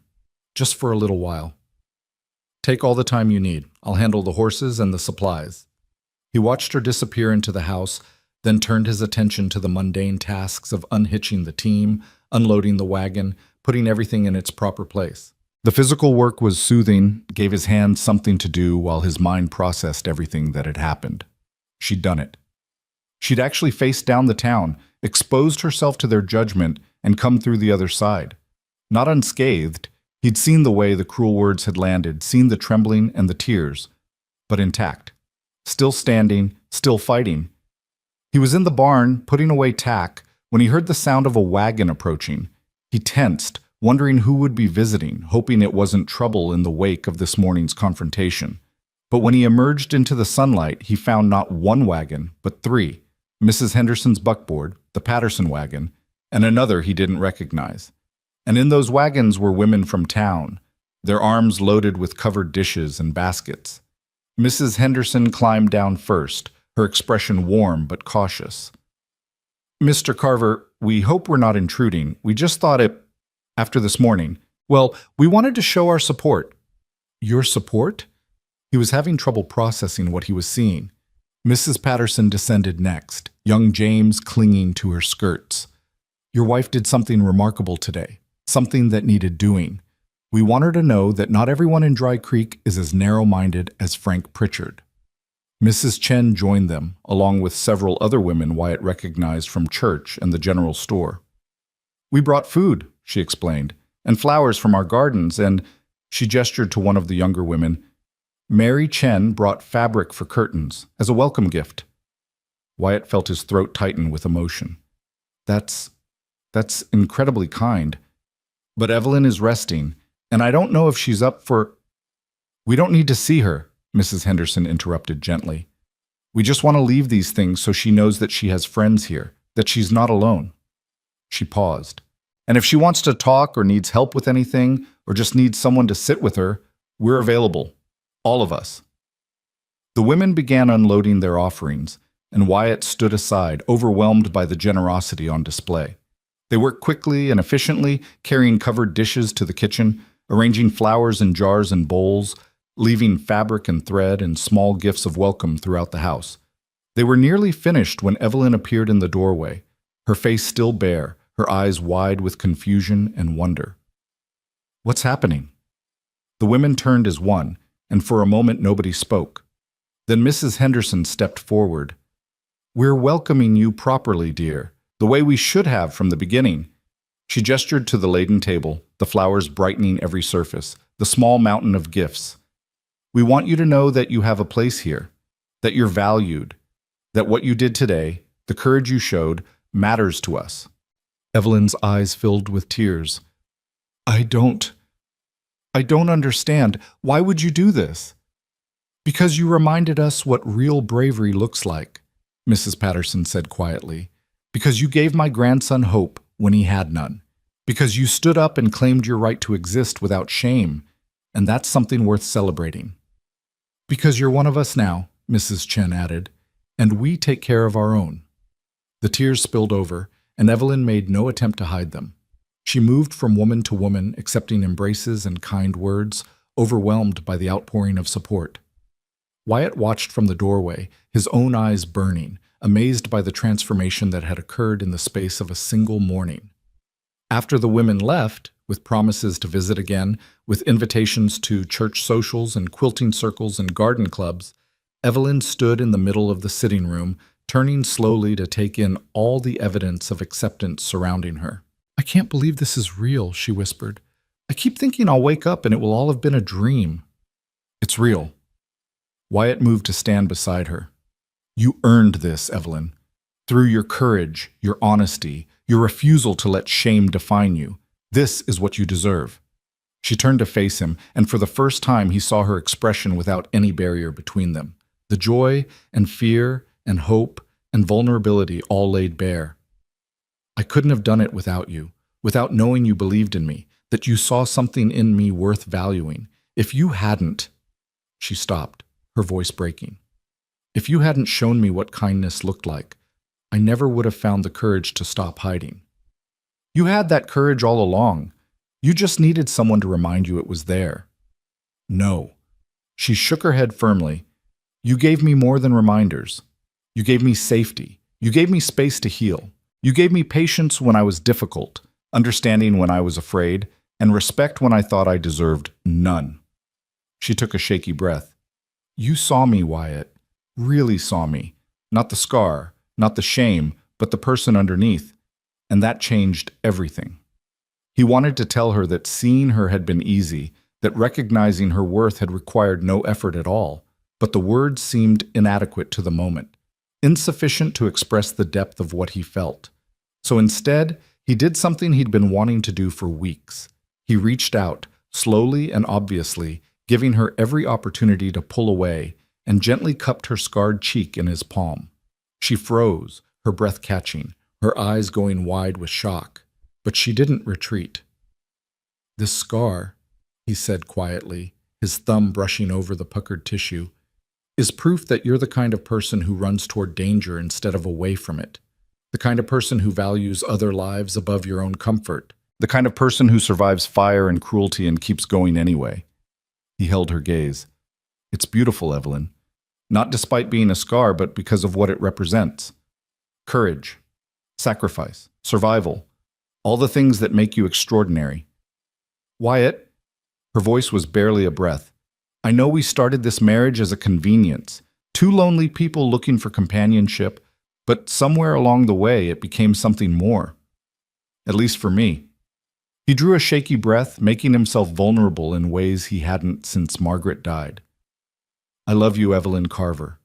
just for a little while. Take all the time you need. I'll handle the horses and the supplies. He watched her disappear into the house, then turned his attention to the mundane tasks of unhitching the team, unloading the wagon, putting everything in its proper place. The physical work was soothing, gave his hands something to do while his mind processed everything that had happened. She'd done it. She'd actually faced down the town, exposed herself to their judgment, and come through the other side. Not unscathed, he'd seen the way the cruel words had landed, seen the trembling and the tears, but intact. Still standing, still fighting. He was in the barn, putting away tack, when he heard the sound of a wagon approaching. He tensed, wondering who would be visiting, hoping it wasn't trouble in the wake of this morning's confrontation. But when he emerged into the sunlight, he found not one wagon, but three. Mrs. Henderson's buckboard, the Patterson wagon, and another he didn't recognize. And in those wagons were women from town, their arms loaded with covered dishes and baskets. Mrs. Henderson climbed down first, her expression warm but cautious. Mr. Carver, we hope we're not intruding. We just thought after this morning, well, we wanted to show our support. Your support? He was having trouble processing what he was seeing. Mrs. Patterson descended next, young James clinging to her skirts. Your wife did something remarkable today, something that needed doing. We want her to know that not everyone in Dry Creek is as narrow-minded as Frank Pritchard. Mrs. Chen joined them, along with several other women Wyatt recognized from church and the general store. We brought food, she explained, and flowers from our gardens, and, she gestured to one of the younger women, Mary Chen brought fabric for curtains, as a welcome gift. Wyatt felt his throat tighten with emotion. That's incredibly kind. But Evelyn is resting, and I don't know if she's up for— We don't need to see her, Mrs. Henderson interrupted gently. We just want to leave these things so she knows that she has friends here, that she's not alone. She paused. And if she wants to talk or needs help with anything, or just needs someone to sit with her, we're available. All of us. The women began unloading their offerings, and Wyatt stood aside, overwhelmed by the generosity on display. They worked quickly and efficiently, carrying covered dishes to the kitchen, arranging flowers in jars and bowls, leaving fabric and thread and small gifts of welcome throughout the house. They were nearly finished when Evelyn appeared in the doorway, her face still bare, her eyes wide with confusion and wonder. What's happening? The women turned as one, and for a moment nobody spoke. Then Mrs. Henderson stepped forward. We're welcoming you properly, dear, the way we should have from the beginning. She gestured to the laden table, the flowers brightening every surface, the small mountain of gifts. We want you to know that you have a place here, that you're valued, that what you did today, the courage you showed, matters to us. Evelyn's eyes filled with tears. I don't understand. Why would you do this? Because you reminded us what real bravery looks like, Mrs. Patterson said quietly. Because you gave my grandson hope when he had none. Because you stood up and claimed your right to exist without shame, and that's something worth celebrating. Because you're one of us now, Mrs. Chen added, and we take care of our own. The tears spilled over, and Evelyn made no attempt to hide them. She moved from woman to woman, accepting embraces and kind words, overwhelmed by the outpouring of support. Wyatt watched from the doorway, his own eyes burning, amazed by the transformation that had occurred in the space of a single morning. After the women left, with promises to visit again, with invitations to church socials and quilting circles and garden clubs, Evelyn stood in the middle of the sitting room, turning slowly to take in all the evidence of acceptance surrounding her. I can't believe this is real, she whispered. I keep thinking I'll wake up and it will all have been a dream. It's real. Wyatt moved to stand beside her. You earned this, Evelyn. Through your courage, your honesty, your refusal to let shame define you. This is what you deserve. She turned to face him, and for the first time he saw her expression without any barrier between them. The joy and fear and hope and vulnerability all laid bare. I couldn't have done it without you, without knowing you believed in me, that you saw something in me worth valuing. If you hadn't... She stopped, her voice breaking. If you hadn't shown me what kindness looked like, I never would have found the courage to stop hiding. You had that courage all along. You just needed someone to remind you it was there. No. She shook her head firmly. You gave me more than reminders. You gave me safety. You gave me space to heal. You gave me patience when I was difficult, understanding when I was afraid, and respect when I thought I deserved none. She took a shaky breath. You saw me, Wyatt. Really saw me. Not the scar, not the shame, but the person underneath. And that changed everything. He wanted to tell her that seeing her had been easy, that recognizing her worth had required no effort at all, but the words seemed inadequate to the moment, insufficient to express the depth of what he felt. So instead, he did something he'd been wanting to do for weeks. He reached out, slowly and obviously, giving her every opportunity to pull away, and gently cupped her scarred cheek in his palm. She froze, her breath catching, her eyes going wide with shock, but she didn't retreat. This scar, he said quietly, his thumb brushing over the puckered tissue, is proof that you're the kind of person who runs toward danger instead of away from it, the kind of person who values other lives above your own comfort, the kind of person who survives fire and cruelty and keeps going anyway. He held her gaze. It's beautiful, Evelyn. Not despite being a scar, but because of what it represents. Courage, sacrifice, survival, all the things that make you extraordinary. Wyatt, her voice was barely a breath, I know we started this marriage as a convenience, two lonely people looking for companionship, but somewhere along the way it became something more. At least for me. He drew a shaky breath, making himself vulnerable in ways he hadn't since Margaret died. I love you, Evelyn Carver.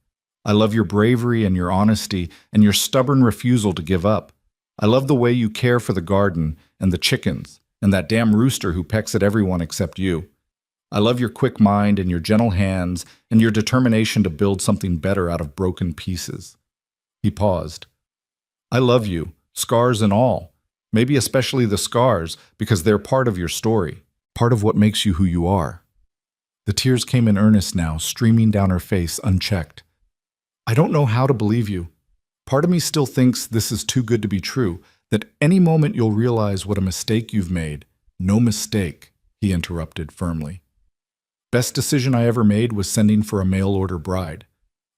I love your bravery and your honesty and your stubborn refusal to give up. I love the way you care for the garden and the chickens and that damn rooster who pecks at everyone except you. I love your quick mind and your gentle hands and your determination to build something better out of broken pieces. He paused. I love you, scars and all. Maybe especially the scars, because they're part of your story, part of what makes you who you are. The tears came in earnest now, streaming down her face unchecked. I don't know how to believe you. Part of me still thinks this is too good to be true, that any moment you'll realize what a mistake you've made. No mistake, he interrupted firmly. Best decision I ever made was sending for a mail-order bride.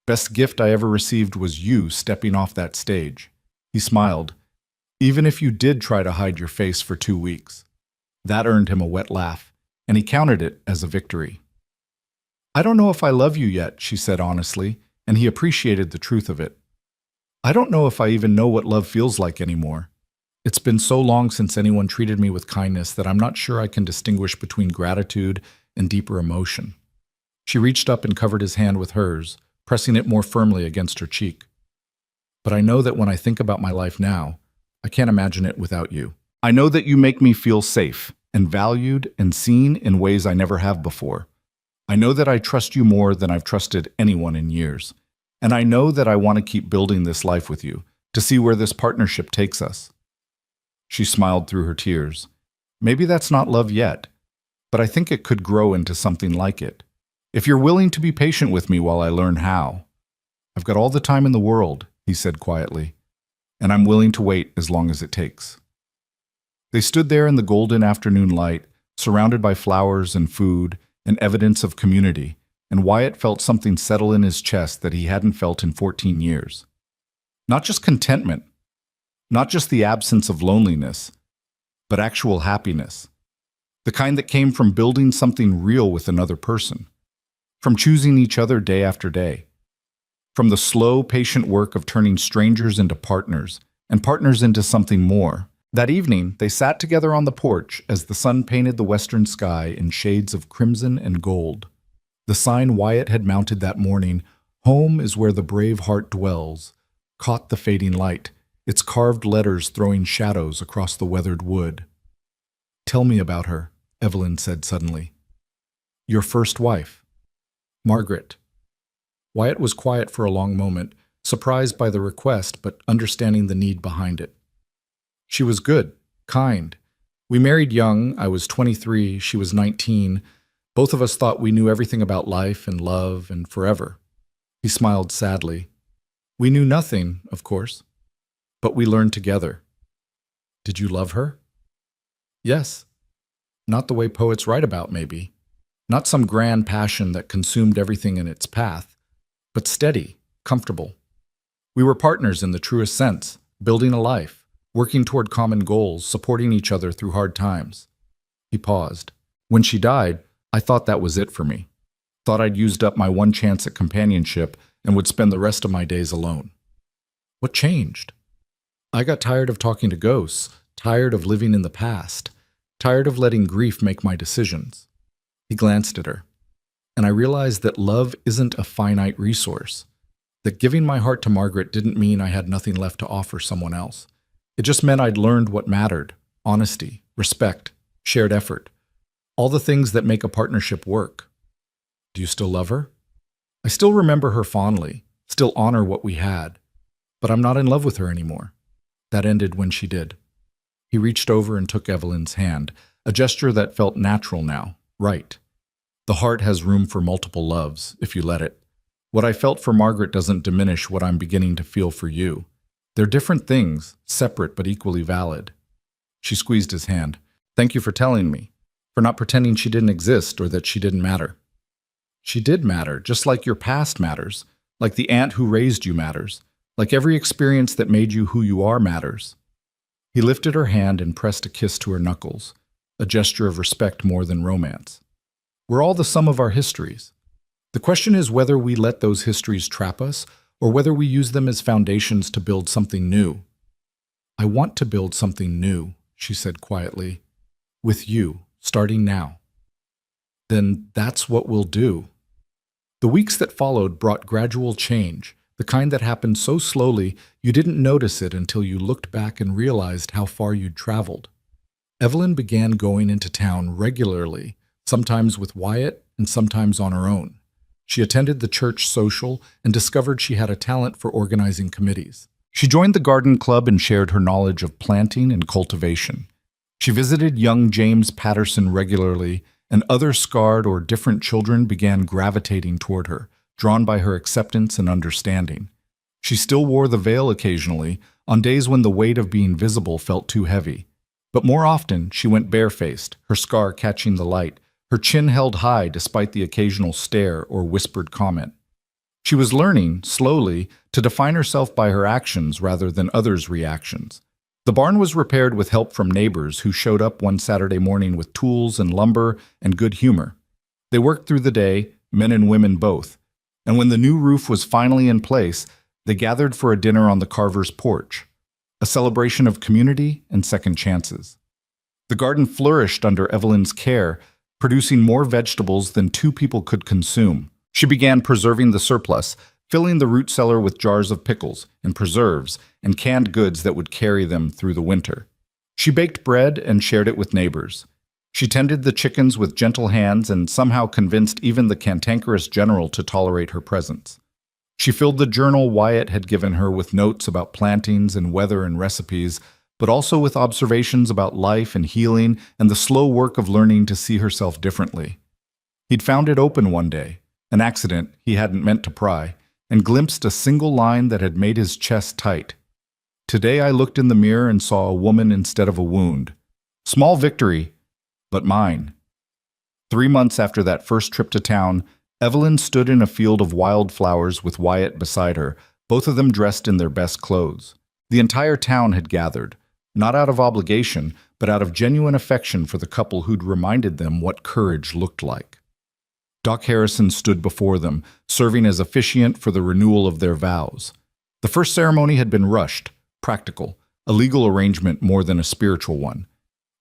Best gift I ever received was you stepping off that stage. He smiled. Even if you did try to hide your face for 2 weeks. That earned him a wet laugh, and he counted it as a victory. I don't know if I love you yet, she said honestly, and he appreciated the truth of it. I don't know if I even know what love feels like anymore. It's been so long since anyone treated me with kindness that I'm not sure I can distinguish between gratitude and deeper emotion. She reached up and covered his hand with hers, pressing it more firmly against her cheek. But I know that when I think about my life now, I can't imagine it without you. I know that you make me feel safe and valued and seen in ways I never have before. I know that I trust you more than I've trusted anyone in years. And I know that I want to keep building this life with you, to see where this partnership takes us. She smiled through her tears. Maybe that's not love yet, but I think it could grow into something like it. If you're willing to be patient with me while I learn how. I've got all the time in the world, he said quietly, and I'm willing to wait as long as it takes. They stood there in the golden afternoon light, surrounded by flowers and food and evidence of community, and Wyatt felt something settle in his chest that he hadn't felt in 14 years. Not just contentment, not just the absence of loneliness, but actual happiness. The kind that came from building something real with another person, from choosing each other day after day, from the slow, patient work of turning strangers into partners and partners into something more. That evening, they sat together on the porch as the sun painted the western sky in shades of crimson and gold. The sign Wyatt had mounted that morning, "Home is where the brave heart dwells," caught the fading light, its carved letters throwing shadows across the weathered wood. "Tell me about her," Evelyn said suddenly. "Your first wife." "Margaret." Wyatt was quiet for a long moment, surprised by the request but understanding the need behind it. "She was good, kind. We married young. I was 23, she was 19. Both of us thought we knew everything about life and love and forever." He smiled sadly. "We knew nothing, of course, but we learned together." "Did you love her?" "Yes. Not the way poets write about, maybe. Not some grand passion that consumed everything in its path, but steady, comfortable. We were partners in the truest sense, building a life, working toward common goals, supporting each other through hard times." He paused. "When she died, I thought that was it for me. Thought I'd used up my one chance at companionship and would spend the rest of my days alone." "What changed?" "I got tired of talking to ghosts, tired of living in the past, tired of letting grief make my decisions." He glanced at her. "And I realized that love isn't a finite resource. That giving my heart to Margaret didn't mean I had nothing left to offer someone else. It just meant I'd learned what mattered: honesty, respect, shared effort. All the things that make a partnership work." "Do you still love her?" "I still remember her fondly, still honor what we had. But I'm not in love with her anymore. That ended when she did." He reached over and took Evelyn's hand, a gesture that felt natural now, right. The heart has room for multiple loves, if you let it. What I felt for Margaret doesn't diminish what I'm beginning to feel for you. They're different things, separate but equally valid. She squeezed his hand. "Thank you for telling me, for not pretending she didn't exist or that she didn't matter." "She did matter, just like your past matters, like the aunt who raised you matters, like every experience that made you who you are matters." He lifted her hand and pressed a kiss to her knuckles, a gesture of respect more than romance. "We're all the sum of our histories. The question is whether we let those histories trap us or whether we use them as foundations to build something new." "I want to build something new," she said quietly, "with you, starting now." "Then that's what we'll do." The weeks that followed brought gradual change, the kind that happened so slowly you didn't notice it until you looked back and realized how far you'd traveled. Evelyn began going into town regularly, sometimes with Wyatt and sometimes on her own. She attended the church social and discovered she had a talent for organizing committees. She joined the garden club and shared her knowledge of planting and cultivation. She visited young James Patterson regularly, and other scarred or different children began gravitating toward her, drawn by her acceptance and understanding. She still wore the veil occasionally, on days when the weight of being visible felt too heavy. But more often, she went barefaced, her scar catching the light, her chin held high despite the occasional stare or whispered comment. She was learning, slowly, to define herself by her actions rather than others' reactions. The barn was repaired with help from neighbors who showed up one Saturday morning with tools and lumber and good humor. They worked through the day, men and women both, and when the new roof was finally in place, they gathered for a dinner on the carver's porch, a celebration of community and second chances. The garden flourished under Evelyn's care, producing more vegetables than two people could consume. She began preserving the surplus, filling the root cellar with jars of pickles and preserves and canned goods that would carry them through the winter. She baked bread and shared it with neighbors. She tended the chickens with gentle hands and somehow convinced even the cantankerous general to tolerate her presence. She filled the journal Wyatt had given her with notes about plantings and weather and recipes, but also with observations about life and healing and the slow work of learning to see herself differently. He'd found it open one day, an accident he hadn't meant to pry, and glimpsed a single line that had made his chest tight. Today I looked in the mirror and saw a woman instead of a wound. Small victory, but mine. 3 months after that first trip to town, Evelyn stood in a field of wildflowers with Wyatt beside her, both of them dressed in their best clothes. The entire town had gathered, not out of obligation, but out of genuine affection for the couple who'd reminded them what courage looked like. Doc Harrison stood before them, serving as officiant for the renewal of their vows. The first ceremony had been rushed, practical, a legal arrangement more than a spiritual one.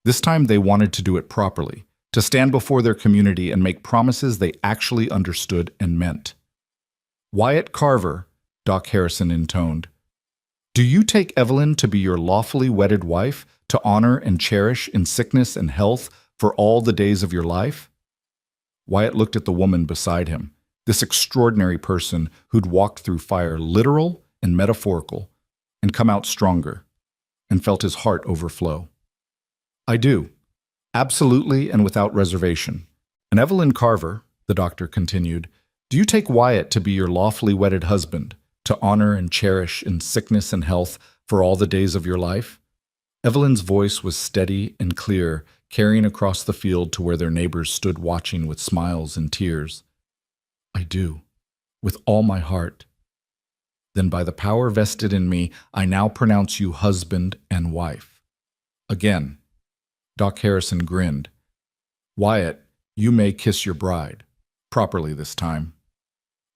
This time they wanted to do it properly, to stand before their community and make promises they actually understood and meant. "Wyatt Carver," Doc Harrison intoned, "do you take Evelyn to be your lawfully wedded wife, to honor and cherish in sickness and health for all the days of your life?" Wyatt looked at the woman beside him, this extraordinary person who'd walked through fire, literal and metaphorical, and come out stronger, and felt his heart overflow. "I do. Absolutely and without reservation. And Evelyn Carver," the doctor continued, "do you take Wyatt to be your lawfully wedded husband, to honor and cherish in sickness and health for all the days of your life?" Evelyn's voice was steady and clear, carrying across the field to where their neighbors stood watching with smiles and tears. "I do, with all my heart." "Then by the power vested in me, I now pronounce you husband and wife." Again, Doc Harrison grinned. "Wyatt, you may kiss your bride. Properly this time."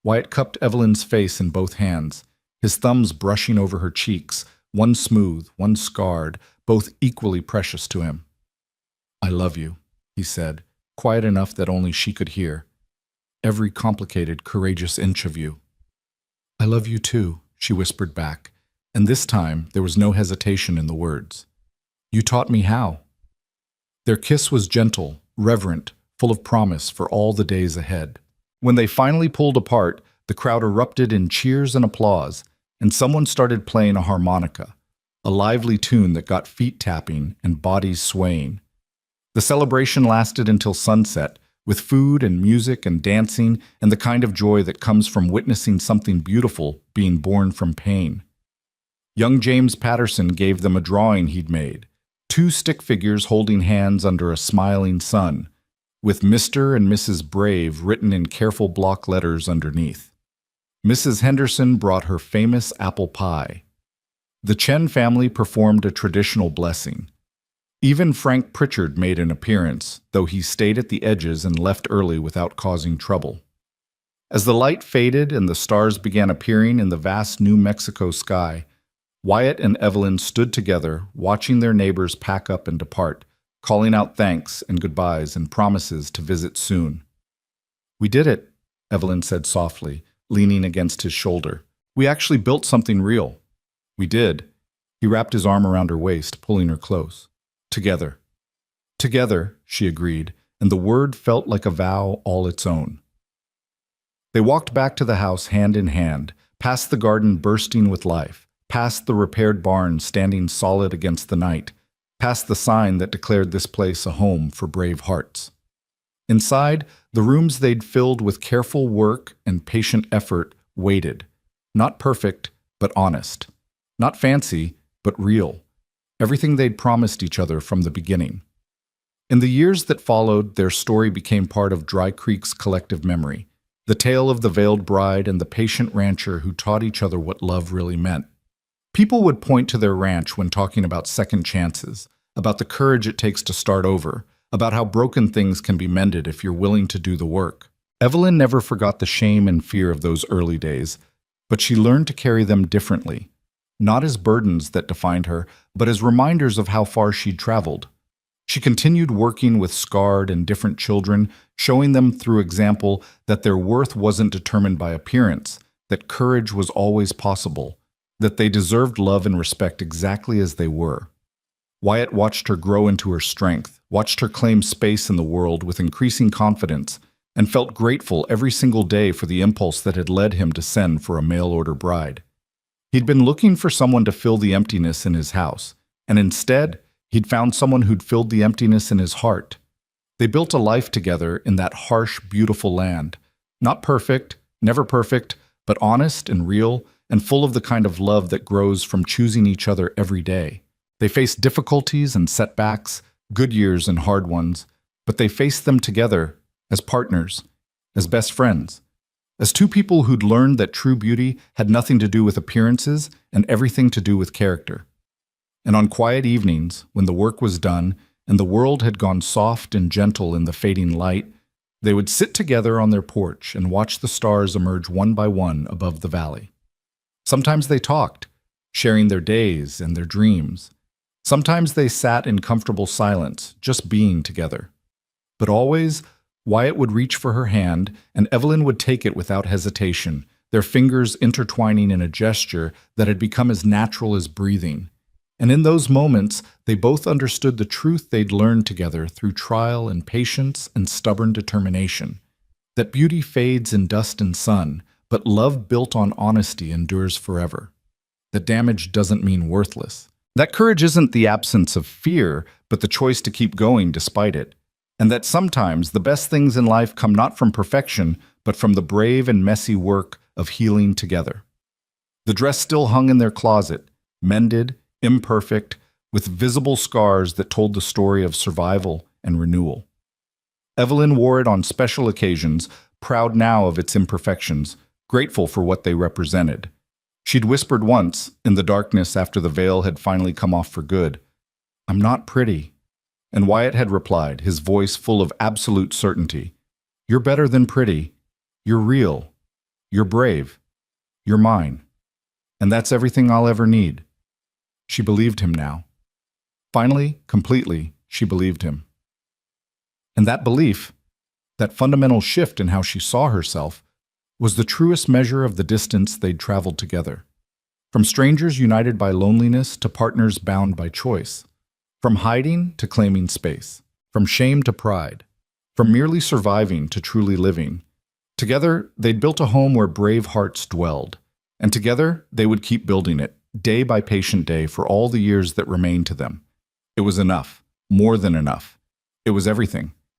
Wyatt cupped Evelyn's face in both hands, his thumbs brushing over her cheeks, one smooth, one scarred, both equally precious to him. "I love you," he said, quiet enough that only she could hear. "Every complicated, courageous inch of you." "I love you too," she whispered back, and this time there was no hesitation in the words. "You taught me how." Their kiss was gentle, reverent, full of promise for all the days ahead. When they finally pulled apart, the crowd erupted in cheers and applause, and someone started playing a harmonica, a lively tune that got feet tapping and bodies swaying. The celebration lasted until sunset, with food and music and dancing and the kind of joy that comes from witnessing something beautiful being born from pain. Young James Patterson gave them a drawing he'd made, 2 stick figures holding hands under a smiling sun, with Mr. and Mrs. Brave written in careful block letters underneath. Mrs. Henderson brought her famous apple pie. The Chen family performed a traditional blessing. Even Frank Pritchard made an appearance, though he stayed at the edges and left early without causing trouble. As the light faded and the stars began appearing in the vast New Mexico sky, Wyatt and Evelyn stood together, watching their neighbors pack up and depart, calling out thanks and goodbyes and promises to visit soon. "We did it," Evelyn said softly, leaning against his shoulder. "We actually built something real." "We did." He wrapped his arm around her waist, pulling her close. "Together." "Together," she agreed, and the word felt like a vow all its own. They walked back to the house hand in hand, past the garden bursting with life, past the repaired barn standing solid against the night, past the sign that declared this place a home for brave hearts. Inside, the rooms they'd filled with careful work and patient effort waited. Not perfect, but honest. Not fancy, but real. Everything they'd promised each other from the beginning. In the years that followed, their story became part of Dry Creek's collective memory, the tale of the veiled bride and the patient rancher who taught each other what love really meant. People would point to their ranch when talking about second chances, about the courage it takes to start over, about how broken things can be mended if you're willing to do the work. Evelyn never forgot the shame and fear of those early days, but she learned to carry them differently, not as burdens that defined her, but as reminders of how far she'd traveled. She continued working with scarred and different children, showing them through example that their worth wasn't determined by appearance, that courage was always possible, that they deserved love and respect exactly as they were. Wyatt watched her grow into her strength, watched her claim space in the world with increasing confidence, and felt grateful every single day for the impulse that had led him to send for a mail-order bride. He'd been looking for someone to fill the emptiness in his house, and instead, he'd found someone who'd filled the emptiness in his heart. They built a life together in that harsh, beautiful land. Not perfect, never perfect, but honest and real, and full of the kind of love that grows from choosing each other every day. They faced difficulties and setbacks, good years and hard ones, but they faced them together, as partners, as best friends, as two people who'd learned that true beauty had nothing to do with appearances and everything to do with character. And on quiet evenings, when the work was done and the world had gone soft and gentle in the fading light, they would sit together on their porch and watch the stars emerge one by one above the valley. Sometimes they talked, sharing their days and their dreams. Sometimes they sat in comfortable silence, just being together. But always, Wyatt would reach for her hand, and Evelyn would take it without hesitation, their fingers intertwining in a gesture that had become as natural as breathing. And in those moments, they both understood the truth they'd learned together through trial and patience and stubborn determination. That beauty fades in dust and sun, but love built on honesty endures forever. That damage doesn't mean worthless. That courage isn't the absence of fear, but the choice to keep going despite it. And that sometimes the best things in life come not from perfection, but from the brave and messy work of healing together. The dress still hung in their closet, mended, imperfect, with visible scars that told the story of survival and renewal. Evelyn wore it on special occasions, proud now of its imperfections, grateful for what they represented. She'd whispered once, in the darkness after the veil had finally come off for good, "I'm not pretty." And Wyatt had replied, his voice full of absolute certainty, "You're better than pretty. You're real. You're brave. You're mine. And that's everything I'll ever need." She believed him now. Finally, completely, she believed him. And that belief, that fundamental shift in how she saw herself, was the truest measure of the distance they'd traveled together. From strangers united by loneliness to partners bound by choice. From hiding to claiming space. From shame to pride. From merely surviving to truly living. Together, they'd built a home where brave hearts dwelled. And together, they would keep building it, day by patient day, for all the years that remained to them. It was enough. More than enough. It was everything.